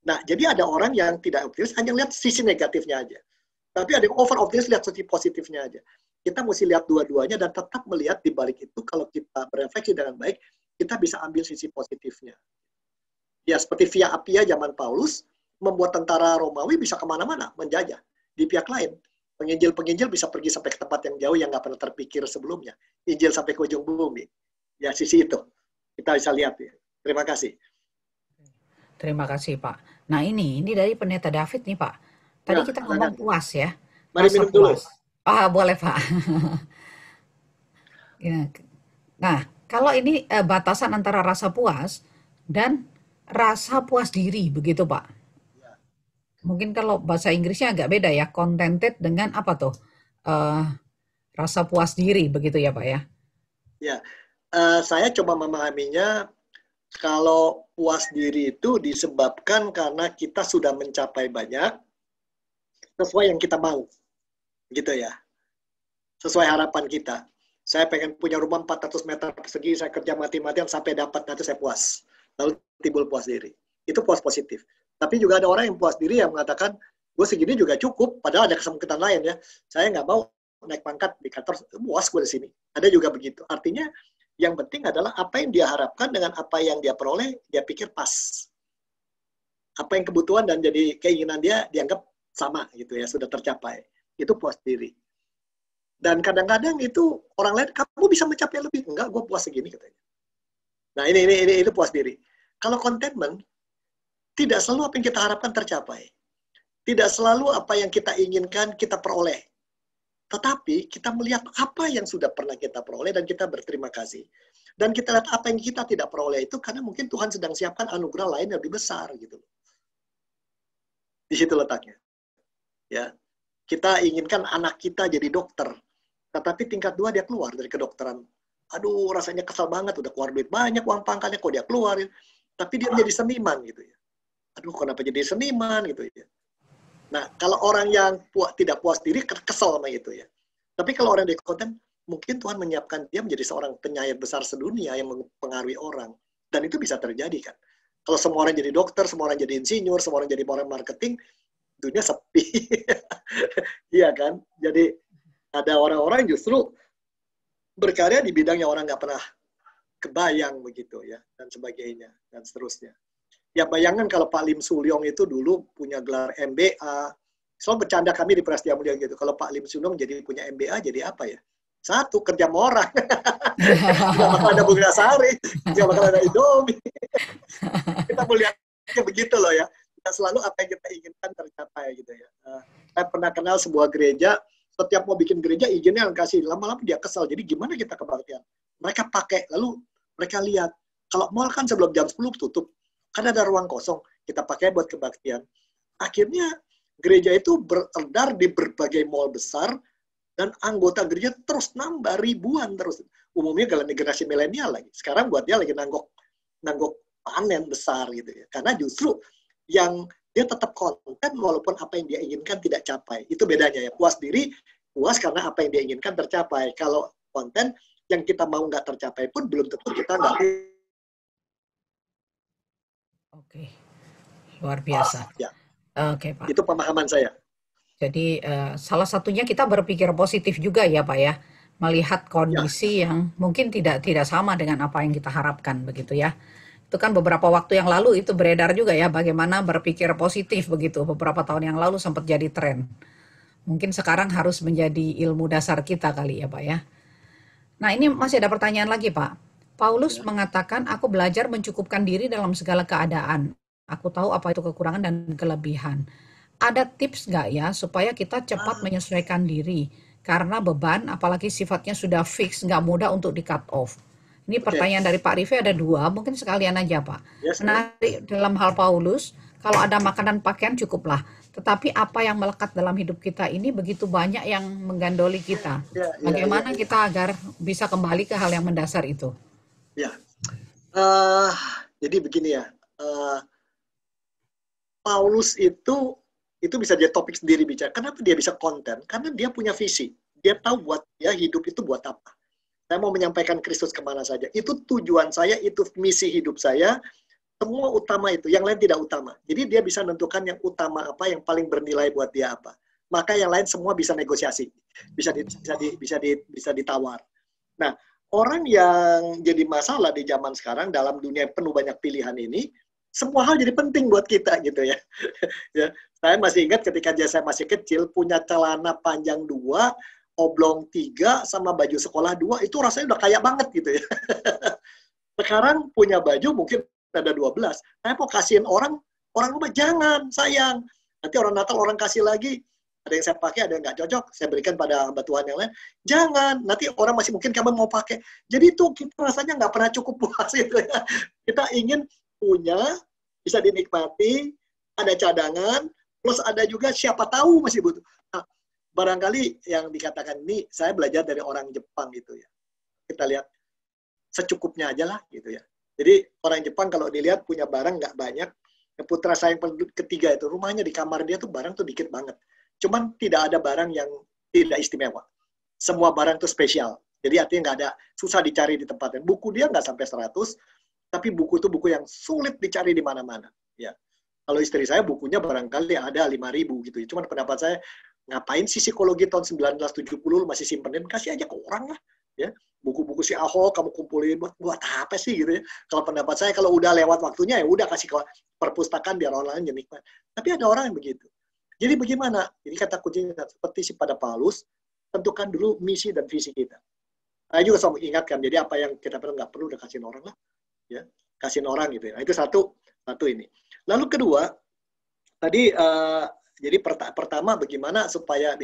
Nah, jadi ada orang yang tidak optimis hanya lihat sisi negatifnya aja. Tapi ada yang over optimis, lihat sisi positifnya aja. Kita mesti lihat dua-duanya dan tetap melihat di balik itu, kalau kita berefleksi dengan baik, kita bisa ambil sisi positifnya. Ya, seperti Via Appia zaman Paulus, membuat tentara Romawi bisa kemana-mana, menjajah. Di pihak lain, penginjil-penginjil bisa pergi sampai ke tempat yang jauh yang nggak pernah terpikir sebelumnya. Injil sampai ke ujung bumi. Ya, sisi itu. Kita bisa lihat. Ya. Terima kasih. Terima kasih, Pak. Nah, ini dari Pendeta David nih, Pak. Tadi Ya, kita ngomong puas ya. Mari Rasa minum dulu. puas. Boleh, Pak. Ya. Nah, kalau ini batasan antara rasa puas dan rasa puas diri, begitu Pak? Mungkin kalau bahasa Inggrisnya agak beda ya, contented dengan apa tuh? Rasa puas diri, begitu ya Pak ya? Ya, saya coba memahaminya, kalau puas diri itu disebabkan karena kita sudah mencapai banyak, sesuai yang kita mau, gitu ya. Sesuai harapan kita. Saya pengen punya rumah 400 meter persegi, saya kerja mati-matian sampai dapat, nanti saya puas. Lalu timbul puas diri. Itu puas positif. Tapi juga ada orang yang puas diri yang mengatakan, gue segini juga cukup, padahal ada kesempatan lain ya. Saya nggak mau naik pangkat di kantor, puas gue di sini. Ada juga begitu. Artinya, yang penting adalah apa yang dia harapkan dengan apa yang dia peroleh, dia pikir pas. Apa yang kebutuhan dan jadi keinginan dia dianggap sama gitu ya, sudah tercapai. Itu puas diri. Dan kadang-kadang itu orang lain, kamu bisa mencapai lebih. Enggak, gue puas segini katanya. Nah ini puas diri. Kalau contentment, tidak selalu apa yang kita harapkan tercapai. Tidak selalu apa yang kita inginkan kita peroleh. Tetapi kita melihat apa yang sudah pernah kita peroleh dan kita berterima kasih. Dan kita lihat apa yang kita tidak peroleh itu karena mungkin Tuhan sedang siapkan anugerah lain yang lebih besar gitu. Di situ letaknya. Ya. Kita inginkan anak kita jadi dokter. Tetapi tingkat 2 dia keluar dari kedokteran. Aduh, rasanya kesal banget. Udah keluar duit banyak, uang pangkalnya kok dia keluarin. Tapi dia menjadi seniman gitu ya. Aduh, kenapa jadi seniman gitu ya. Nah, kalau orang yang tidak puas diri, kesel sama itu ya. Tapi kalau orang yang konten, mungkin Tuhan menyiapkan dia menjadi seorang penyair besar sedunia yang mempengaruhi orang. Dan itu bisa terjadi kan. Kalau semua orang jadi dokter, semua orang jadi insinyur, semua orang jadi orang marketing, dunia sepi. Iya kan? Jadi ada orang-orang justru berkarya di bidang yang orang nggak pernah kebayang begitu ya, dan sebagainya, dan seterusnya. Ya bayangkan kalau Pak Lim Sulyong itu dulu punya gelar MBA, selalu bercanda kami di Prasetya Mulia gitu, kalau Pak Lim Sulyong jadi punya MBA, jadi apa ya? Satu, kerja sama orang. Nggak bakal ada Bunga Sari, nggak bakal ada Indomie. Kita melihatnya begitu loh ya. Kita selalu apa yang kita inginkan tercapai gitu ya. Saya pernah kenal sebuah gereja, setiap mau bikin gereja izinnya yang kasih, lama-lama dia kesal. Jadi gimana kita kebaktian? Mereka pakai, lalu mereka lihat, kalau mall kan sebelum jam 10 tutup, kan ada ruang kosong, kita pakai buat kebaktian. Akhirnya gereja itu beredar di berbagai mall besar, dan anggota gereja terus nambah ribuan terus. Umumnya generasi milenial lagi. Sekarang buat dia lagi nanggok panen besar gitu ya. Karena justru yang dia tetap konten walaupun apa yang dia inginkan tidak capai. Itu bedanya ya. Puas diri, puas karena apa yang dia inginkan tercapai. Kalau konten yang kita mau nggak tercapai pun belum tentu kita nggak. Oke, luar biasa. Ya. Oke Pak. Itu pemahaman saya. Jadi salah satunya kita berpikir positif juga ya Pak ya. Melihat kondisi yang mungkin tidak sama dengan apa yang kita harapkan begitu ya. Itu kan beberapa waktu yang lalu itu beredar juga ya, bagaimana berpikir positif begitu. Beberapa tahun yang lalu sempat jadi tren. Mungkin sekarang harus menjadi ilmu dasar kita kali ya Pak ya. Nah ini masih ada pertanyaan lagi Pak. Paulus mengatakan, aku belajar mencukupkan diri dalam segala keadaan. Aku tahu apa itu kekurangan dan kelebihan. Ada tips nggak ya supaya kita cepat menyesuaikan diri? Karena beban, apalagi sifatnya sudah fix, nggak mudah untuk di cut off. Ini pertanyaan dari Pak Rife ada 2, mungkin sekalian aja Pak. Menarik dalam hal Paulus, kalau ada makanan pakaian cukuplah. Tetapi apa yang melekat dalam hidup kita ini begitu banyak yang menggandoli kita. Bagaimana kita agar bisa kembali ke hal yang mendasar itu? Ya, jadi begini ya. Paulus itu bisa jadi topik sendiri bicara. Kenapa dia bisa konten? Karena dia punya visi. Dia tahu buat dia hidup itu buat apa. Saya mau menyampaikan Kristus kemana saja. Itu tujuan saya, itu misi hidup saya. Semua utama itu, yang lain tidak utama. Jadi dia bisa menentukan yang utama apa, yang paling bernilai buat dia apa. maka yang lain semua bisa negosiasi, bisa ditawar. Nah, orang yang jadi masalah di zaman sekarang dalam dunia penuh banyak pilihan ini, semua hal jadi penting buat kita gitu ya. Ya, saya masih ingat ketika saya masih kecil punya celana panjang 2, oblong 3, sama baju sekolah 2, itu rasanya udah kaya banget gitu ya. Sekarang punya baju mungkin ada 12, saya mau kasihin orang rumah, jangan, sayang. Nanti orang Natal orang kasih lagi, ada yang saya pakai, ada yang nggak cocok, saya berikan pada hamba Tuhan yang lain. Jangan, nanti orang masih mungkin kamu mau pakai. Jadi itu kita rasanya nggak pernah cukup puas gitu ya. Kita ingin punya, bisa dinikmati, ada cadangan, plus ada juga siapa tahu masih butuh. Nah, barangkali yang dikatakan ini, saya belajar dari orang Jepang gitu ya. Kita lihat secukupnya aja lah gitu ya. Jadi orang Jepang kalau dilihat punya barang nggak banyak. Putra saya yang ketiga itu, rumahnya di kamar dia tuh barang tuh dikit banget. Cuman tidak ada barang yang tidak istimewa. Semua barang tuh spesial. Jadi artinya nggak ada, susah dicari di tempatnya. Buku dia nggak sampai 100, tapi buku itu buku yang sulit dicari di mana-mana. Ya. Kalau istri saya bukunya barangkali ada 5.000 gitu. Cuman pendapat saya, ngapain sih psikologi tahun 1970 masih simpenin? Kasih aja ke orang lah. Ya. Buku-buku si Ahok kamu kumpulin buat apa sih gitu ya. Kalau pendapat saya kalau udah lewat waktunya ya udah kasih ke perpustakaan biar orang lain nikmat. Tapi ada orang yang begitu. Jadi bagaimana? Jadi kata kuncinya seperti si pada Paulus, tentukan dulu misi dan visi kita. Saya juga selalu ingatkan. Jadi apa yang kita perlu nggak perlu udah kasihin orang lah. Ya, kasihin orang gitu ya. Nah, itu satu ini. Lalu kedua, tadi jadi pertama bagaimana supaya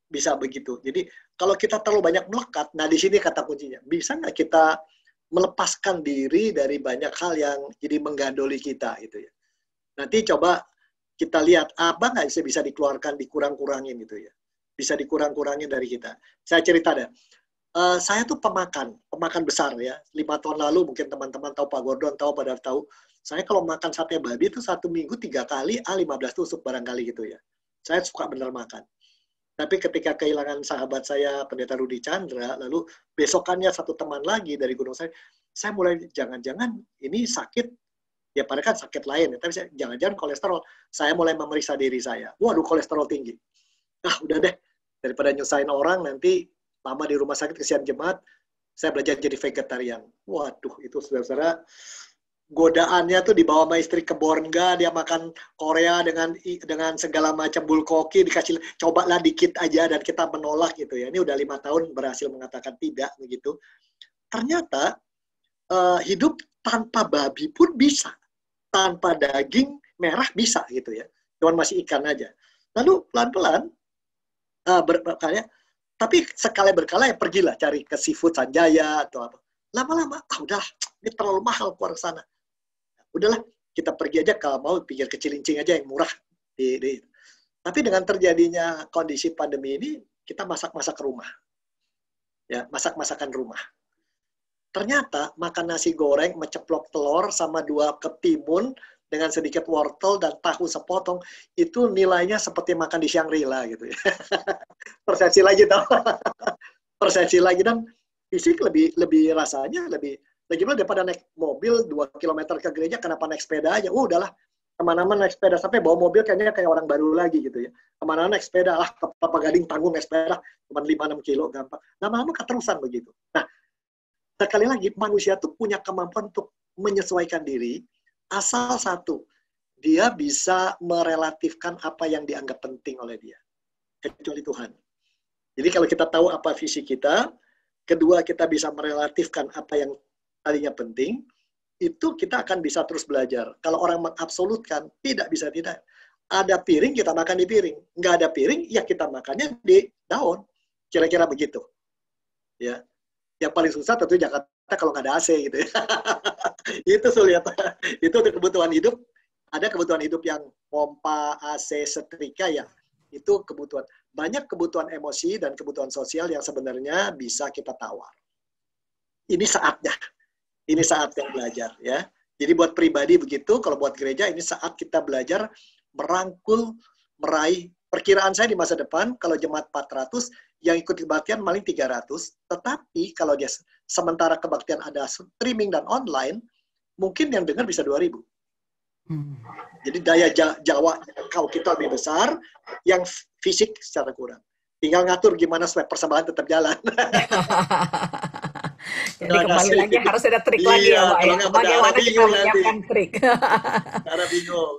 bisa begitu. Jadi kalau kita terlalu banyak melekat, nah di sini kata kuncinya, bisa nggak kita melepaskan diri dari banyak hal yang jadi menggandoli kita gitu ya. Nanti coba kita lihat apa nggak bisa dikeluarkan, dikurang-kurangin gitu ya. Bisa dikurang-kurangin dari kita. Saya cerita deh. Saya tuh pemakan besar ya. 5 tahun lalu mungkin teman-teman tahu, Pak Gordon tahu, pada tahu. Saya kalau makan sate babi itu 1 minggu 3 kali, 15 tusuk barangkali gitu ya. Saya suka bener makan. Tapi ketika kehilangan sahabat saya, Pendeta Rudi Chandra, lalu besokannya satu teman lagi dari gunung saya mulai jangan-jangan ini sakit, ya padahal kan sakit lain, ya. Tapi jangan-jangan kolesterol. Saya mulai memeriksa diri saya. Waduh, kolesterol tinggi. Udah deh, daripada nyusahin orang, nanti lama di rumah sakit kesian jemaat, saya belajar jadi vegetarian. Waduh, itu saudara-saudara, godaannya tuh dibawa sama istri ke Bornga, dia makan Korea dengan segala macam bulgogi, dikasih cobalah dikit aja dan kita menolak gitu ya. Ini udah 5 tahun berhasil mengatakan tidak begitu. Ternyata hidup tanpa babi pun bisa, tanpa daging merah bisa gitu ya. Cuman masih ikan aja. Lalu pelan-pelan berkali, tapi sekali berkala ya pergilah cari ke seafood Sanjaya atau apa. Lama-lama, udahlah, ini terlalu mahal keluar sana. Udahlah, kita pergi aja kalau mau pikir ke Cilincing aja yang murah. Tapi dengan terjadinya kondisi pandemi ini, kita masak-masak rumah. Ya, masak-masakan rumah. Ternyata makan nasi goreng, menceplok telur sama 2 ketimun dengan sedikit wortel dan tahu sepotong, itu nilainya seperti makan di Shangri-La gitu ya. Persepsi lagi tau. Persepsi lagi, dan fisik lebih rasanya lebih gimana daripada naik mobil 2 km ke gereja, kenapa naik sepeda aja? Udahlah, kemana-mana naik sepeda, sampai bawa mobil kayaknya kayak orang baru lagi gitu ya. Kemana-mana naik sepeda, ke Kelapa Gading tanggung naik sepeda, cuma 5-6 kilo, gampang. Lama-lama keterusan begitu. Nah, sekali lagi, manusia tuh punya kemampuan untuk menyesuaikan diri, asal satu, dia bisa merelatifkan apa yang dianggap penting oleh dia. Kecuali Tuhan. Jadi kalau kita tahu apa visi kita, kedua kita bisa merelatifkan apa yang tadinya penting, itu kita akan bisa terus belajar. Kalau orang mengabsolutkan, tidak bisa tidak. Ada piring, kita makan di piring. Nggak ada piring, ya kita makannya di daun. Kira-kira begitu. Ya. Yang paling susah tentu Jakarta kalau nggak ada AC gitu ya. Itu sulit. Itu untuk kebutuhan hidup. Ada kebutuhan hidup yang pompa, AC, setrika ya. Itu kebutuhan. Banyak kebutuhan emosi dan kebutuhan sosial yang sebenarnya bisa kita tawar. Ini saatnya. Ini saat yang belajar ya. Jadi buat pribadi begitu, kalau buat gereja ini saat kita belajar merangkul, meraih. Perkiraan saya di masa depan, kalau jemaat 400, yang ikut kebaktian paling 300. Tetapi kalau dia sementara kebaktian ada streaming dan online, mungkin yang dengar bisa 2000. Jadi daya Jawa kalau kita lebih besar, yang fisik secara kurang. Tinggal ngatur gimana supaya persembahan tetap jalan. Jadi kembali lagi harus ada trik lagi ya Pak ya. Bagaimana kita menyiapkan trik. Karena bingung.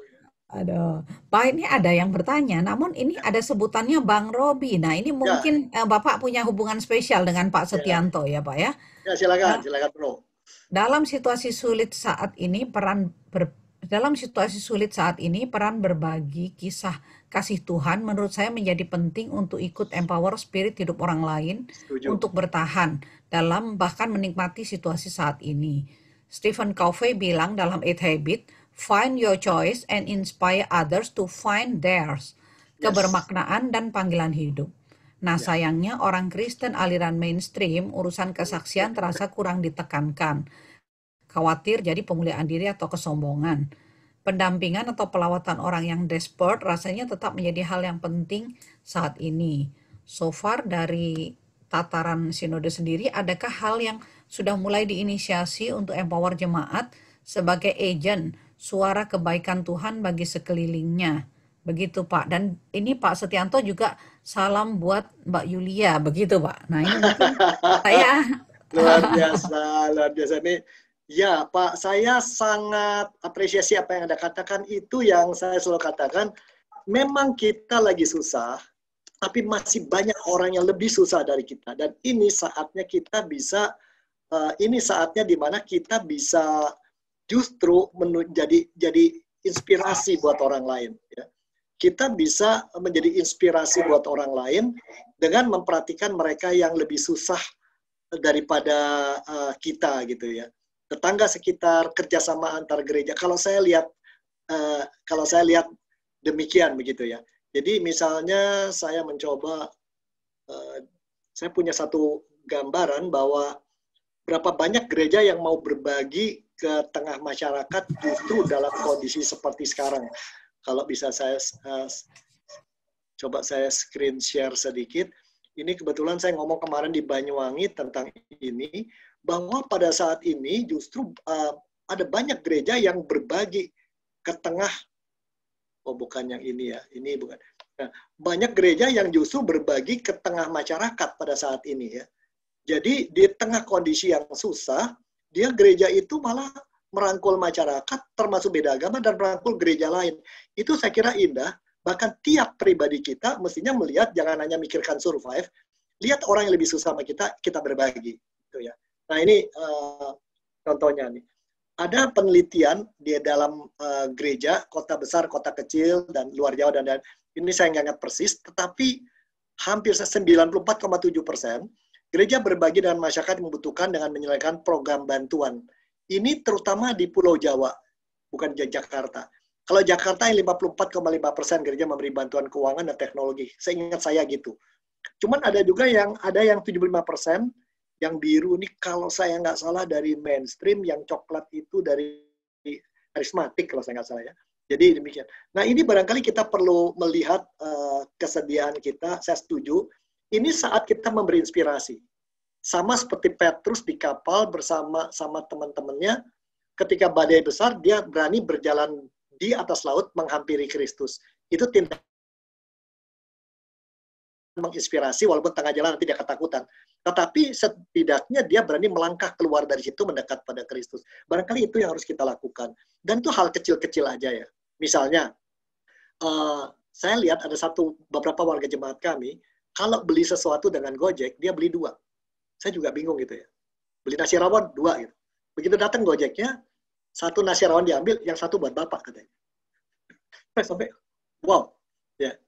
Aduh, Pak, ini ada yang bertanya, namun ini ada sebutannya Bang Robi. Nah, ini mungkin Bapak punya hubungan spesial dengan Pak Setianto ya Pak ya. Ya, silakan Bro. Dalam situasi sulit saat ini peran berbagi kisah kasih Tuhan menurut saya menjadi penting untuk ikut empower spirit hidup orang lain. Setuju. Untuk bertahan dalam bahkan menikmati situasi saat ini. Stephen Covey bilang dalam 8 Habits, find your choice and inspire others to find theirs. Kebermaknaan dan panggilan hidup. Nah, sayangnya orang Kristen aliran mainstream urusan kesaksian terasa kurang ditekankan. Khawatir jadi pemuliaan diri atau kesombongan. Pendampingan atau pelawatan orang yang desperate rasanya tetap menjadi hal yang penting saat ini. So far dari tataran sinode sendiri, adakah hal yang sudah mulai diinisiasi untuk empower jemaat sebagai agent suara kebaikan Tuhan bagi sekelilingnya? Begitu Pak. Dan ini Pak Setianto juga salam buat Mbak Yulia, begitu Pak. Nah ini mungkin saya luar biasa nih. Ya Pak, saya sangat apresiasi apa yang Anda katakan. Itu yang saya selalu katakan, memang kita lagi susah, tapi masih banyak orang yang lebih susah dari kita. Dan ini saatnya kita bisa, ini saatnya di mana kita bisa justru jadi inspirasi buat orang lain. Ya. Kita bisa menjadi inspirasi buat orang lain dengan memperhatikan mereka yang lebih susah daripada kita gitu ya. Tetangga sekitar, kerjasama antar gereja. Kalau saya lihat demikian begitu ya. Jadi misalnya saya mencoba, saya punya satu gambaran bahwa berapa banyak gereja yang mau berbagi ke tengah masyarakat justru dalam kondisi seperti sekarang. Kalau bisa saya coba saya screen share sedikit. Ini kebetulan saya ngomong kemarin di Banyuwangi tentang ini, bahwa pada saat ini justru ada banyak gereja yang berbagi ke tengah, bukan yang ini ya, ini bukan. Nah, banyak gereja yang justru berbagi ke tengah masyarakat pada saat ini ya. Jadi di tengah kondisi yang susah, gereja itu malah merangkul masyarakat, termasuk beda agama, dan merangkul gereja lain. Itu saya kira indah. Bahkan tiap pribadi kita mestinya melihat, jangan hanya mikirkan survive, lihat orang yang lebih susah sama kita, kita berbagi. Gitu ya. Nah ini contohnya nih. Ada penelitian di dalam gereja, kota besar, kota kecil, dan luar Jawa, dan ini saya nggak ingat persis, tetapi hampir 94,7% gereja berbagi dengan masyarakat yang membutuhkan dengan menyelesaikan program bantuan. Ini terutama di Pulau Jawa, bukan di Jakarta. Kalau Jakarta yang 54,5% gereja memberi bantuan keuangan dan teknologi. Seingat saya gitu. Cuman ada juga yang 75%, yang biru ini kalau saya nggak salah dari mainstream, yang coklat itu dari karismatik kalau saya nggak salah ya. Jadi demikian. Nah ini barangkali kita perlu melihat kesediaan kita, saya setuju. Ini saat kita memberi inspirasi. Sama seperti Petrus di kapal bersama teman-temannya, ketika badai besar, dia berani berjalan di atas laut menghampiri Kristus. Itu tindakan menginspirasi, walaupun tengah jalan tidak ketakutan. Tetapi setidaknya dia berani melangkah keluar dari situ mendekat pada Kristus. Barangkali itu yang harus kita lakukan. Dan itu hal kecil-kecil aja ya. Misalnya, saya lihat ada beberapa warga jemaat kami, kalau beli sesuatu dengan Gojek, dia beli 2. Saya juga bingung gitu ya. Beli nasi rawon 2 gitu. Begitu datang Gojeknya, 1 nasi rawon diambil, yang 1 buat Bapak katanya. Sampai, wow. Ya.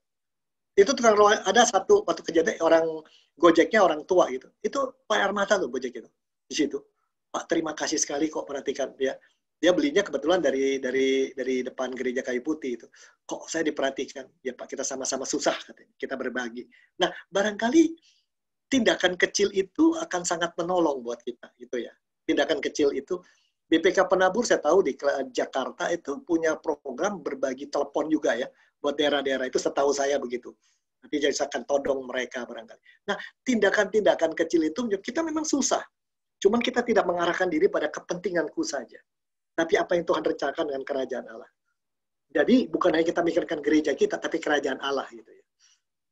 Itu tukang rawon, ada waktu kejadian orang Gojeknya orang tua gitu. Itu Pak Armata tuh Gojek itu. Di situ. Pak, terima kasih sekali kok perhatikan dia. Dia belinya kebetulan dari depan gereja Kayu Putih itu. Kok saya diperhatikan? Ya Pak, kita sama-sama susah katanya. Kita berbagi. Nah, barangkali tindakan kecil itu akan sangat menolong buat kita gitu ya. Tindakan kecil itu, BPK Penabur saya tahu di Jakarta itu punya program berbagi telepon juga ya buat daerah-daerah itu, setahu saya begitu. Nanti jadi akan todong mereka barangkali. Nah, tindakan-tindakan kecil itu kita memang susah. Cuman kita tidak mengarahkan diri pada kepentinganku saja. Tapi apa yang Tuhan rencanakan dengan kerajaan Allah. Jadi bukan hanya kita mikirkan gereja kita, tapi kerajaan Allah gitu ya.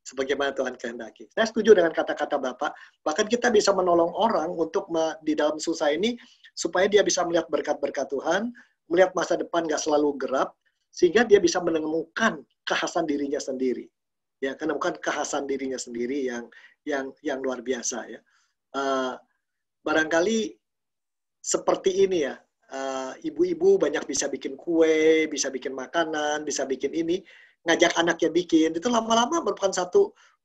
Sebagaimana Tuhan kehendaki. Saya setuju dengan kata-kata Bapak. Bahkan kita bisa menolong orang untuk di dalam susah ini supaya dia bisa melihat berkat-berkat Tuhan, melihat masa depan nggak selalu gerap, sehingga dia bisa menemukan kekhasan dirinya sendiri. Ya, menemukan kekhasan dirinya sendiri yang luar biasa ya. Barangkali seperti ini ya. Ibu-ibu banyak bisa bikin kue, bisa bikin makanan, bisa bikin ini, ngajak anaknya bikin, itu lama-lama merupakan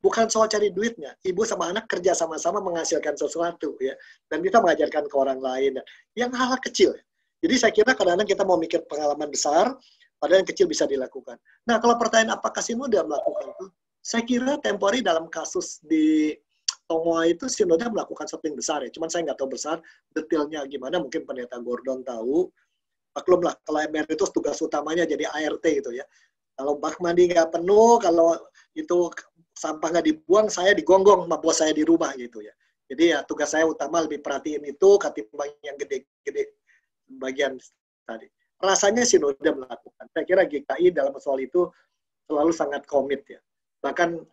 bukan soal cari duitnya. Ibu sama anak kerja sama-sama menghasilkan sesuatu ya, dan kita mengajarkan ke orang lain yang hal-hal kecil. Jadi saya kira kadang-kadang kita mau mikir pengalaman besar, padahal yang kecil bisa dilakukan. Nah, kalau pertanyaan apakah sinode melakukan itu, saya kira temporary dalam kasus di Tongoa itu sinode melakukan sesuatu yang besar ya. Cuman saya nggak tahu besar detailnya gimana. Mungkin pendeta Gordon tahu. Maklum lah, kalau emeritus tugas utamanya jadi ART gitu ya. Kalau bak mandi nggak penuh, kalau itu sampah nggak dibuang, saya digonggong sama bos saya di rumah gitu ya. Jadi ya tugas saya utama lebih perhatiin itu ketimbang yang gede-gede bagian tadi. Rasanya sinode melakukan. Saya kira GKI dalam soal itu selalu sangat komit ya. Bahkan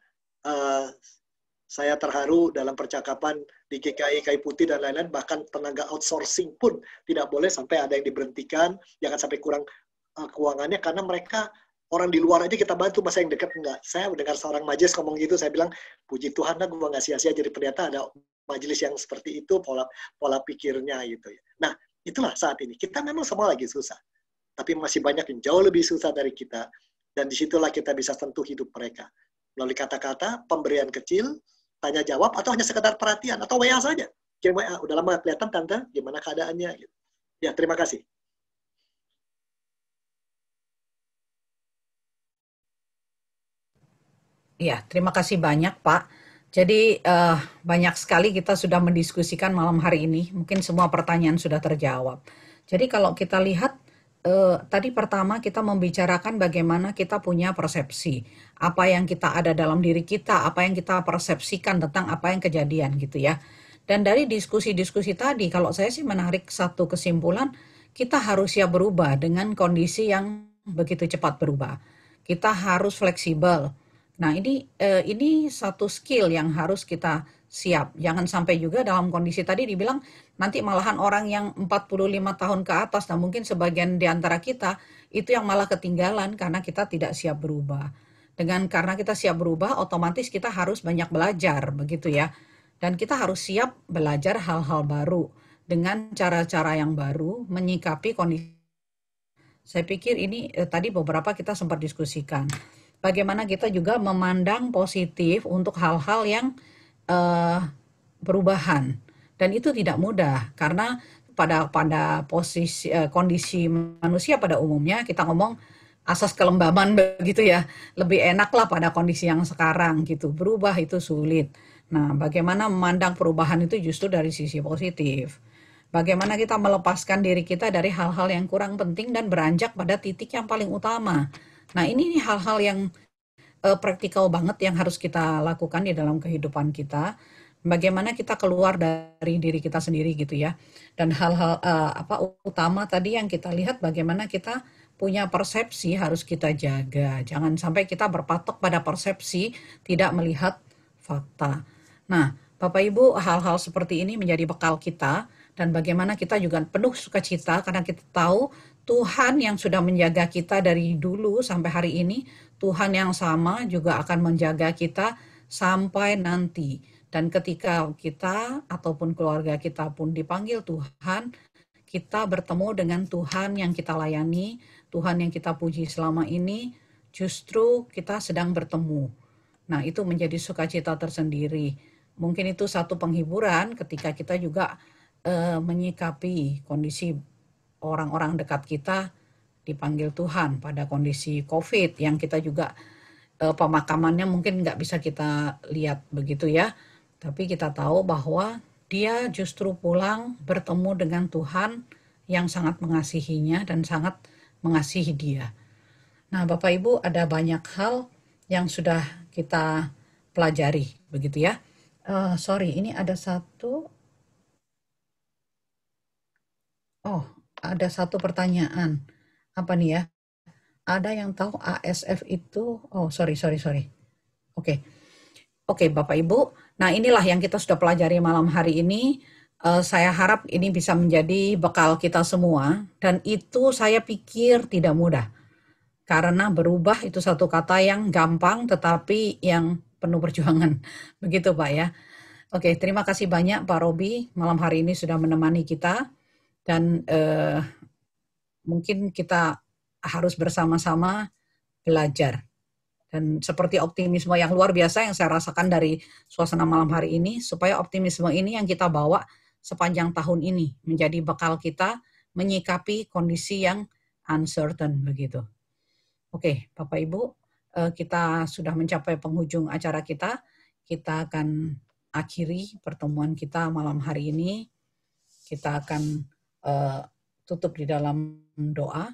saya terharu dalam percakapan di GKI, Kayu Putih dan lain-lain, bahkan tenaga outsourcing pun tidak boleh sampai ada yang diberhentikan, jangan sampai kurang keuangannya, karena mereka orang di luar aja kita bantu, masa yang dekat enggak. Saya dengar seorang majelis ngomong gitu, saya bilang, puji Tuhan lah gue nggak sia-sia jadi pendeta, ada majelis yang seperti itu, pola pikirnya gitu ya. Nah, itulah saat ini. Kita memang semua lagi susah, tapi masih banyak yang jauh lebih susah dari kita, dan disitulah kita bisa sentuh hidup mereka. Melalui kata-kata, pemberian kecil, tanya jawab, atau hanya sekedar perhatian, atau WA saja. Kirim WA, udah lama kelihatan tante, gimana keadaannya gitu. Ya, terima kasih. Ya, terima kasih banyak Pak. Jadi banyak sekali kita sudah mendiskusikan malam hari ini. Mungkin semua pertanyaan sudah terjawab. Jadi kalau kita lihat tadi pertama kita membicarakan bagaimana kita punya persepsi. Apa yang kita ada dalam diri kita, apa yang kita persepsikan tentang apa yang kejadian gitu ya. Dan dari diskusi-diskusi tadi, kalau saya sih menarik satu kesimpulan, kita harus siap berubah dengan kondisi yang begitu cepat berubah. Kita harus fleksibel. Nah, ini satu skill yang harus kita siap. Jangan sampai juga dalam kondisi tadi dibilang nanti malahan orang yang 45 tahun ke atas, nah mungkin sebagian di antara kita itu yang malah ketinggalan karena kita tidak siap berubah. Karena kita siap berubah, otomatis kita harus banyak belajar, begitu ya. Dan kita harus siap belajar hal-hal baru dengan cara-cara yang baru, menyikapi kondisi. Saya pikir ini tadi beberapa kita sempat diskusikan. Bagaimana kita juga memandang positif untuk hal-hal yang perubahan, dan itu tidak mudah karena pada posisi kondisi manusia pada umumnya kita ngomong asas kelembaban begitu ya, lebih enaklah pada kondisi yang sekarang gitu, berubah itu sulit. Nah, bagaimana memandang perubahan itu justru dari sisi positif. Bagaimana kita melepaskan diri kita dari hal-hal yang kurang penting dan beranjak pada titik yang paling utama. Nah, ini hal-hal yang praktikal banget yang harus kita lakukan di dalam kehidupan kita. Bagaimana kita keluar dari diri kita sendiri gitu ya. Dan hal-hal utama tadi yang kita lihat, bagaimana kita punya persepsi harus kita jaga. Jangan sampai kita berpatok pada persepsi, tidak melihat fakta. Nah, Bapak Ibu, hal-hal seperti ini menjadi bekal kita, dan bagaimana kita juga penuh sukacita karena kita tahu Tuhan yang sudah menjaga kita dari dulu sampai hari ini, Tuhan yang sama juga akan menjaga kita sampai nanti. Dan ketika kita ataupun keluarga kita pun dipanggil Tuhan, kita bertemu dengan Tuhan yang kita layani, Tuhan yang kita puji selama ini, justru kita sedang bertemu. Nah, itu menjadi sukacita tersendiri. Mungkin itu satu penghiburan ketika kita juga menyikapi kondisi orang-orang dekat kita dipanggil Tuhan pada kondisi COVID yang kita juga pemakamannya mungkin nggak bisa kita lihat begitu ya, tapi kita tahu bahwa dia justru pulang bertemu dengan Tuhan yang sangat mengasihinya dan sangat mengasihi dia. Nah, Bapak Ibu, ada banyak hal yang sudah kita pelajari begitu ya. Ini ada satu. Oh, ada satu pertanyaan. Apa nih ya? Ada yang tahu ASF itu? Oh, sorry. Oke. Oke, Bapak Ibu. Nah, inilah yang kita sudah pelajari malam hari ini. Saya harap ini bisa menjadi bekal kita semua. Dan itu saya pikir tidak mudah. Karena berubah itu satu kata yang gampang, tetapi yang penuh perjuangan. Begitu, Pak ya. Oke, terima kasih banyak Pak Robi. Malam hari ini sudah menemani kita. Dan mungkin kita harus bersama-sama belajar. Dan seperti optimisme yang luar biasa yang saya rasakan dari suasana malam hari ini, supaya optimisme ini yang kita bawa sepanjang tahun ini menjadi bekal kita menyikapi kondisi yang uncertain begitu. Oke, Bapak Ibu, kita sudah mencapai penghujung acara kita. Kita akan akhiri pertemuan kita malam hari ini. Kita akan tutup di dalam doa.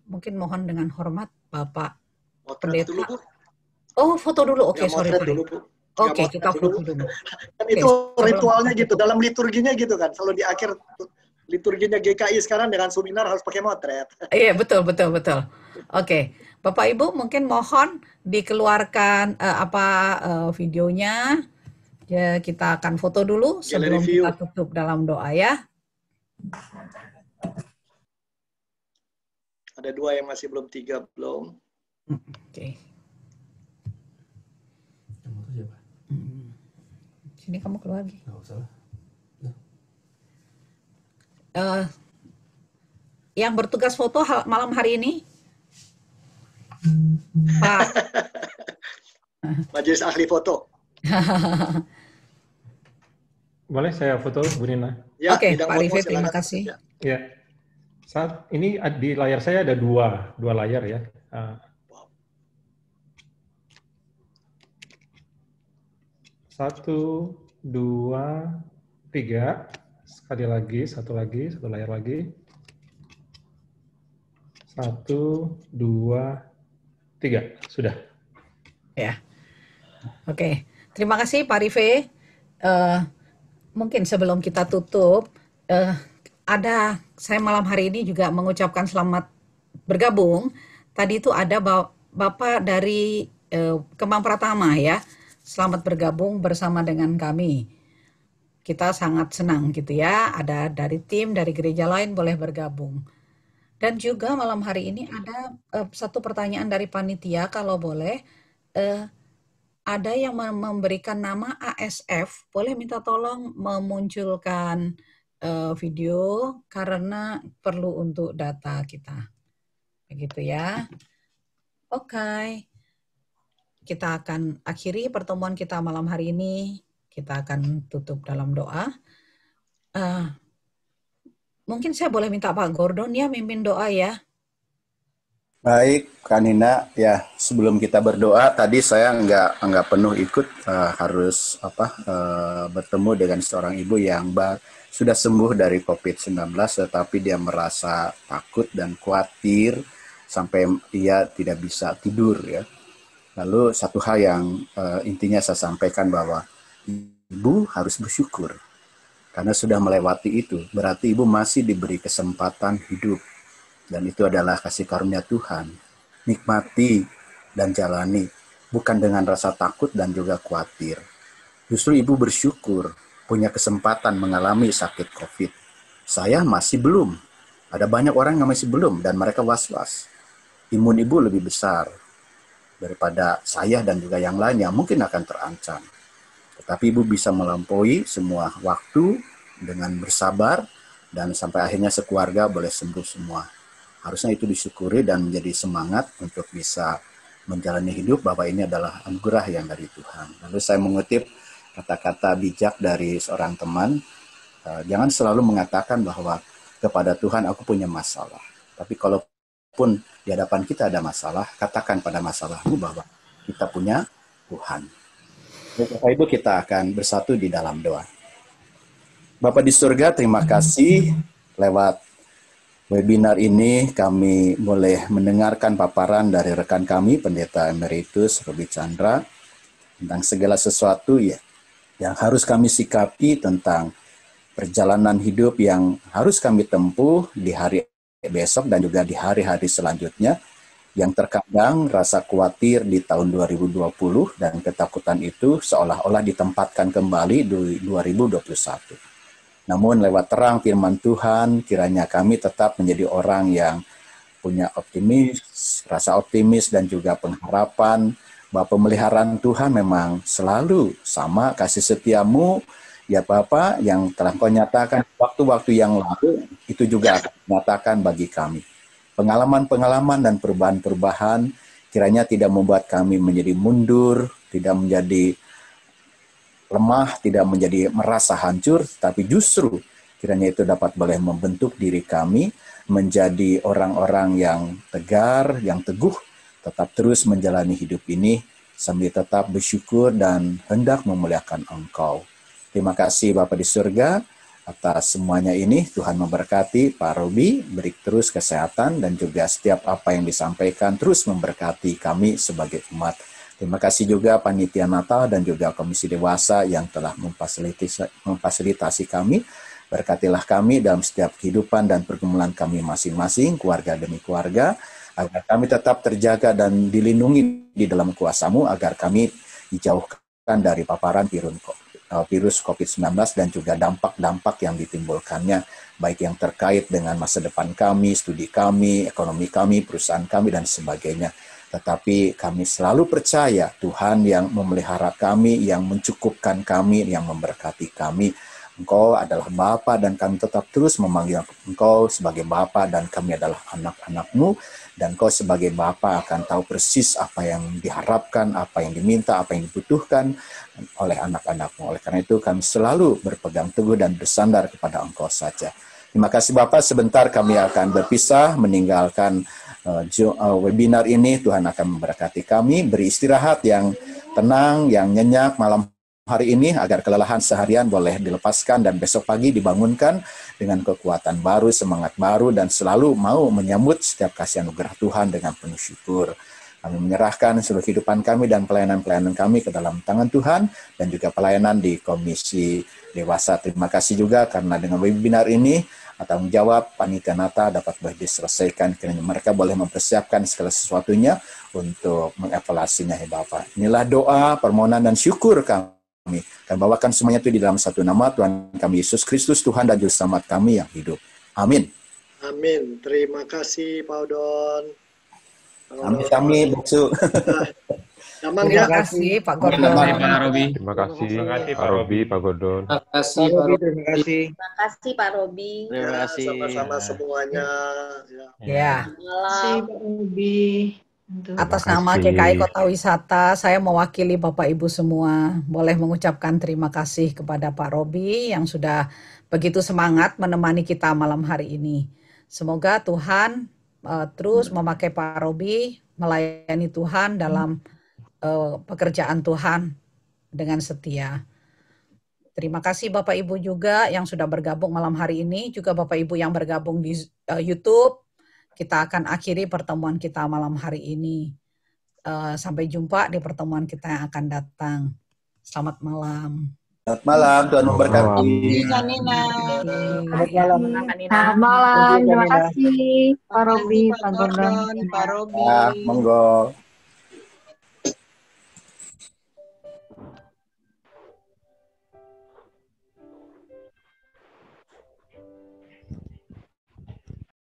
Mungkin mohon dengan hormat Bapak Motret Pendeta. dulu, Bu. Oh, foto dulu. Oke, Nggak sorry. motret dulu, Bu. Oke, Nggak kita motret foto dulu. Kan Oke, itu sebelum ritualnya kita gitu, tutup. dalam liturginya gitu kan. Selalu di akhir liturginya GKI sekarang dengan seminar harus pakai motret. Iya, betul. Oke, Bapak Ibu mungkin mohon dikeluarkan videonya. Ya, kita akan foto dulu sebelum Gallery view. kita tutup dalam doa ya. Ada 2 yang masih belum, 3 belum. Oke. Sini kamu keluar lagi. Nggak usah lah. Yang bertugas foto malam hari ini, Pak. Majelis ahli foto. Boleh saya foto, Bu Nina? Ya, Oke, bidang Pak foto, Rifai, silakan. terima kasih. Ya. Ya. Saat ini di layar saya ada dua layar ya. Satu, dua, tiga. Sekali lagi, satu layar lagi. 1, 2, 3. Sudah. Ya. Oke. Terima kasih Pak Rifai. Mungkin sebelum kita tutup, saya malam hari ini juga mengucapkan selamat bergabung. Tadi itu ada Bapak dari Kemang Pratama ya. Selamat bergabung bersama dengan kami. Kita sangat senang gitu ya. Ada dari tim, dari gereja lain boleh bergabung. Dan juga malam hari ini ada satu pertanyaan dari panitia, kalau boleh. Ada yang memberikan nama ASF, boleh minta tolong memunculkan video karena perlu untuk data kita. Begitu ya. Oke. Kita akan akhiri pertemuan kita malam hari ini. Kita akan tutup dalam doa. Mungkin saya boleh minta Pak Gordon ya mimpin doa ya. Baik, Kak Nina. Ya, sebelum kita berdoa, tadi saya nggak penuh ikut, harus bertemu dengan seorang ibu yang sudah sembuh dari COVID-19, tetapi dia merasa takut dan khawatir sampai ia tidak bisa tidur ya. Lalu satu hal yang intinya saya sampaikan bahwa ibu harus bersyukur karena sudah melewati itu. Berarti ibu masih diberi kesempatan hidup. Dan itu adalah kasih karunia Tuhan. Nikmati dan jalani. Bukan dengan rasa takut dan juga khawatir. Justru ibu bersyukur punya kesempatan mengalami sakit COVID. Saya masih belum. Ada banyak orang yang masih belum dan mereka was-was. Imun ibu lebih besar daripada saya dan juga yang lain yang mungkin akan terancam. Tetapi ibu bisa melampaui semua waktu dengan bersabar dan sampai akhirnya sekeluarga boleh sembuh semua. Harusnya itu disyukuri dan menjadi semangat untuk bisa menjalani hidup bahwa ini adalah anugerah yang dari Tuhan. Lalu saya mengutip kata-kata bijak dari seorang teman, jangan selalu mengatakan bahwa kepada Tuhan aku punya masalah. Tapi kalaupun di hadapan kita ada masalah, katakan pada masalahmu bahwa kita punya Tuhan. Bapak Ibu, kita akan bersatu di dalam doa. Bapak di surga, terima kasih lewat webinar ini kami boleh mendengarkan paparan dari rekan kami, Pendeta Emeritus Robi Chandra, tentang segala sesuatu ya yang harus kami sikapi tentang perjalanan hidup yang harus kami tempuh di hari besok dan juga di hari-hari selanjutnya, yang terkadang rasa khawatir di tahun 2020 dan ketakutan itu seolah-olah ditempatkan kembali di 2021. Namun lewat terang firman Tuhan, kiranya kami tetap menjadi orang yang punya rasa optimis dan juga pengharapan bahwa pemeliharaan Tuhan memang selalu sama, kasih setiamu ya Bapa yang telah Kau nyatakan waktu-waktu yang lalu, itu juga akan nyatakan bagi kami. Pengalaman-pengalaman dan perubahan-perubahan kiranya tidak membuat kami menjadi mundur, tidak menjadi lemah, tidak menjadi merasa hancur, tapi justru kiranya itu dapat boleh membentuk diri kami menjadi orang-orang yang tegar, yang teguh, tetap terus menjalani hidup ini sambil tetap bersyukur dan hendak memuliakan Engkau. Terima kasih Bapa di surga atas semuanya ini. Tuhan memberkati Pak Robi, beri terus kesehatan dan juga setiap apa yang disampaikan terus memberkati kami sebagai umat. Terima kasih juga Panitia Natal dan juga Komisi Dewasa yang telah memfasilitasi kami. Berkatilah kami dalam setiap kehidupan dan pergumulan kami masing-masing, keluarga demi keluarga, agar kami tetap terjaga dan dilindungi di dalam kuasa-Mu, agar kami dijauhkan dari paparan virus COVID-19 dan juga dampak-dampak yang ditimbulkannya, baik yang terkait dengan masa depan kami, studi kami, ekonomi kami, perusahaan kami, dan sebagainya. Tetapi kami selalu percaya Tuhan yang memelihara kami, yang mencukupkan kami, yang memberkati kami. Engkau adalah Bapa dan kami tetap terus memanggil Engkau sebagai Bapa dan kami adalah anak-anak-Mu. Dan Kau sebagai Bapa akan tahu persis apa yang diharapkan, apa yang diminta, apa yang dibutuhkan oleh anak-anak-Mu. Oleh karena itu kami selalu berpegang teguh dan bersandar kepada Engkau saja. Terima kasih Bapak, sebentar kami akan berpisah meninggalkan webinar ini. Tuhan akan memberkati kami, beri istirahat yang tenang, yang nyenyak malam hari ini agar kelelahan seharian boleh dilepaskan dan besok pagi dibangunkan dengan kekuatan baru, semangat baru, dan selalu mau menyambut setiap kasih anugerah Tuhan dengan penuh syukur. Kami menyerahkan seluruh kehidupan kami dan pelayanan-pelayanan kami ke dalam tangan Tuhan dan juga pelayanan di Komisi Dewasa. Terima kasih juga karena dengan webinar ini tanggung jawab Panitia Natal dapat boleh diselesaikan, kiranya mereka boleh mempersiapkan segala sesuatunya untuk mengevaluasinya ya Bapak. Inilah doa, permohonan, dan syukur kami. Kami bawakan semuanya itu di dalam satu nama Tuhan kami Yesus Kristus, Tuhan dan Juru Selamat kami yang hidup. Amin. Amin. Terima kasih Pak Udon. Kami Buksu. Terima kasih Pak Gordon. Terima kasih Pak Robi. Terima kasih Pak Robi, Pak Gordon. Terima kasih Pak Robi. Terima kasih. Terima kasih Pak Robi. Terima kasih. Sama-sama semuanya. Ya. Malam. Terima kasih Pak Robi. Atas nama GKI Kota Wisata, saya mewakili Bapak Ibu semua, boleh mengucapkan terima kasih kepada Pak Robi yang sudah begitu semangat menemani kita malam hari ini. Semoga Tuhan terus memakai Pak Robi melayani Tuhan dalam pekerjaan Tuhan dengan setia. Terima kasih Bapak Ibu juga yang sudah bergabung malam hari ini, juga Bapak Ibu yang bergabung di YouTube. Kita akan akhiri pertemuan kita malam hari ini. Sampai jumpa di pertemuan kita yang akan datang. Selamat malam. Selamat malam, Tuhan memberkati. Kanina. Selamat malam. Selamat malam. Terima kasih Pak Robi, Pak Gordon. Pak Robi. Ya, monggo.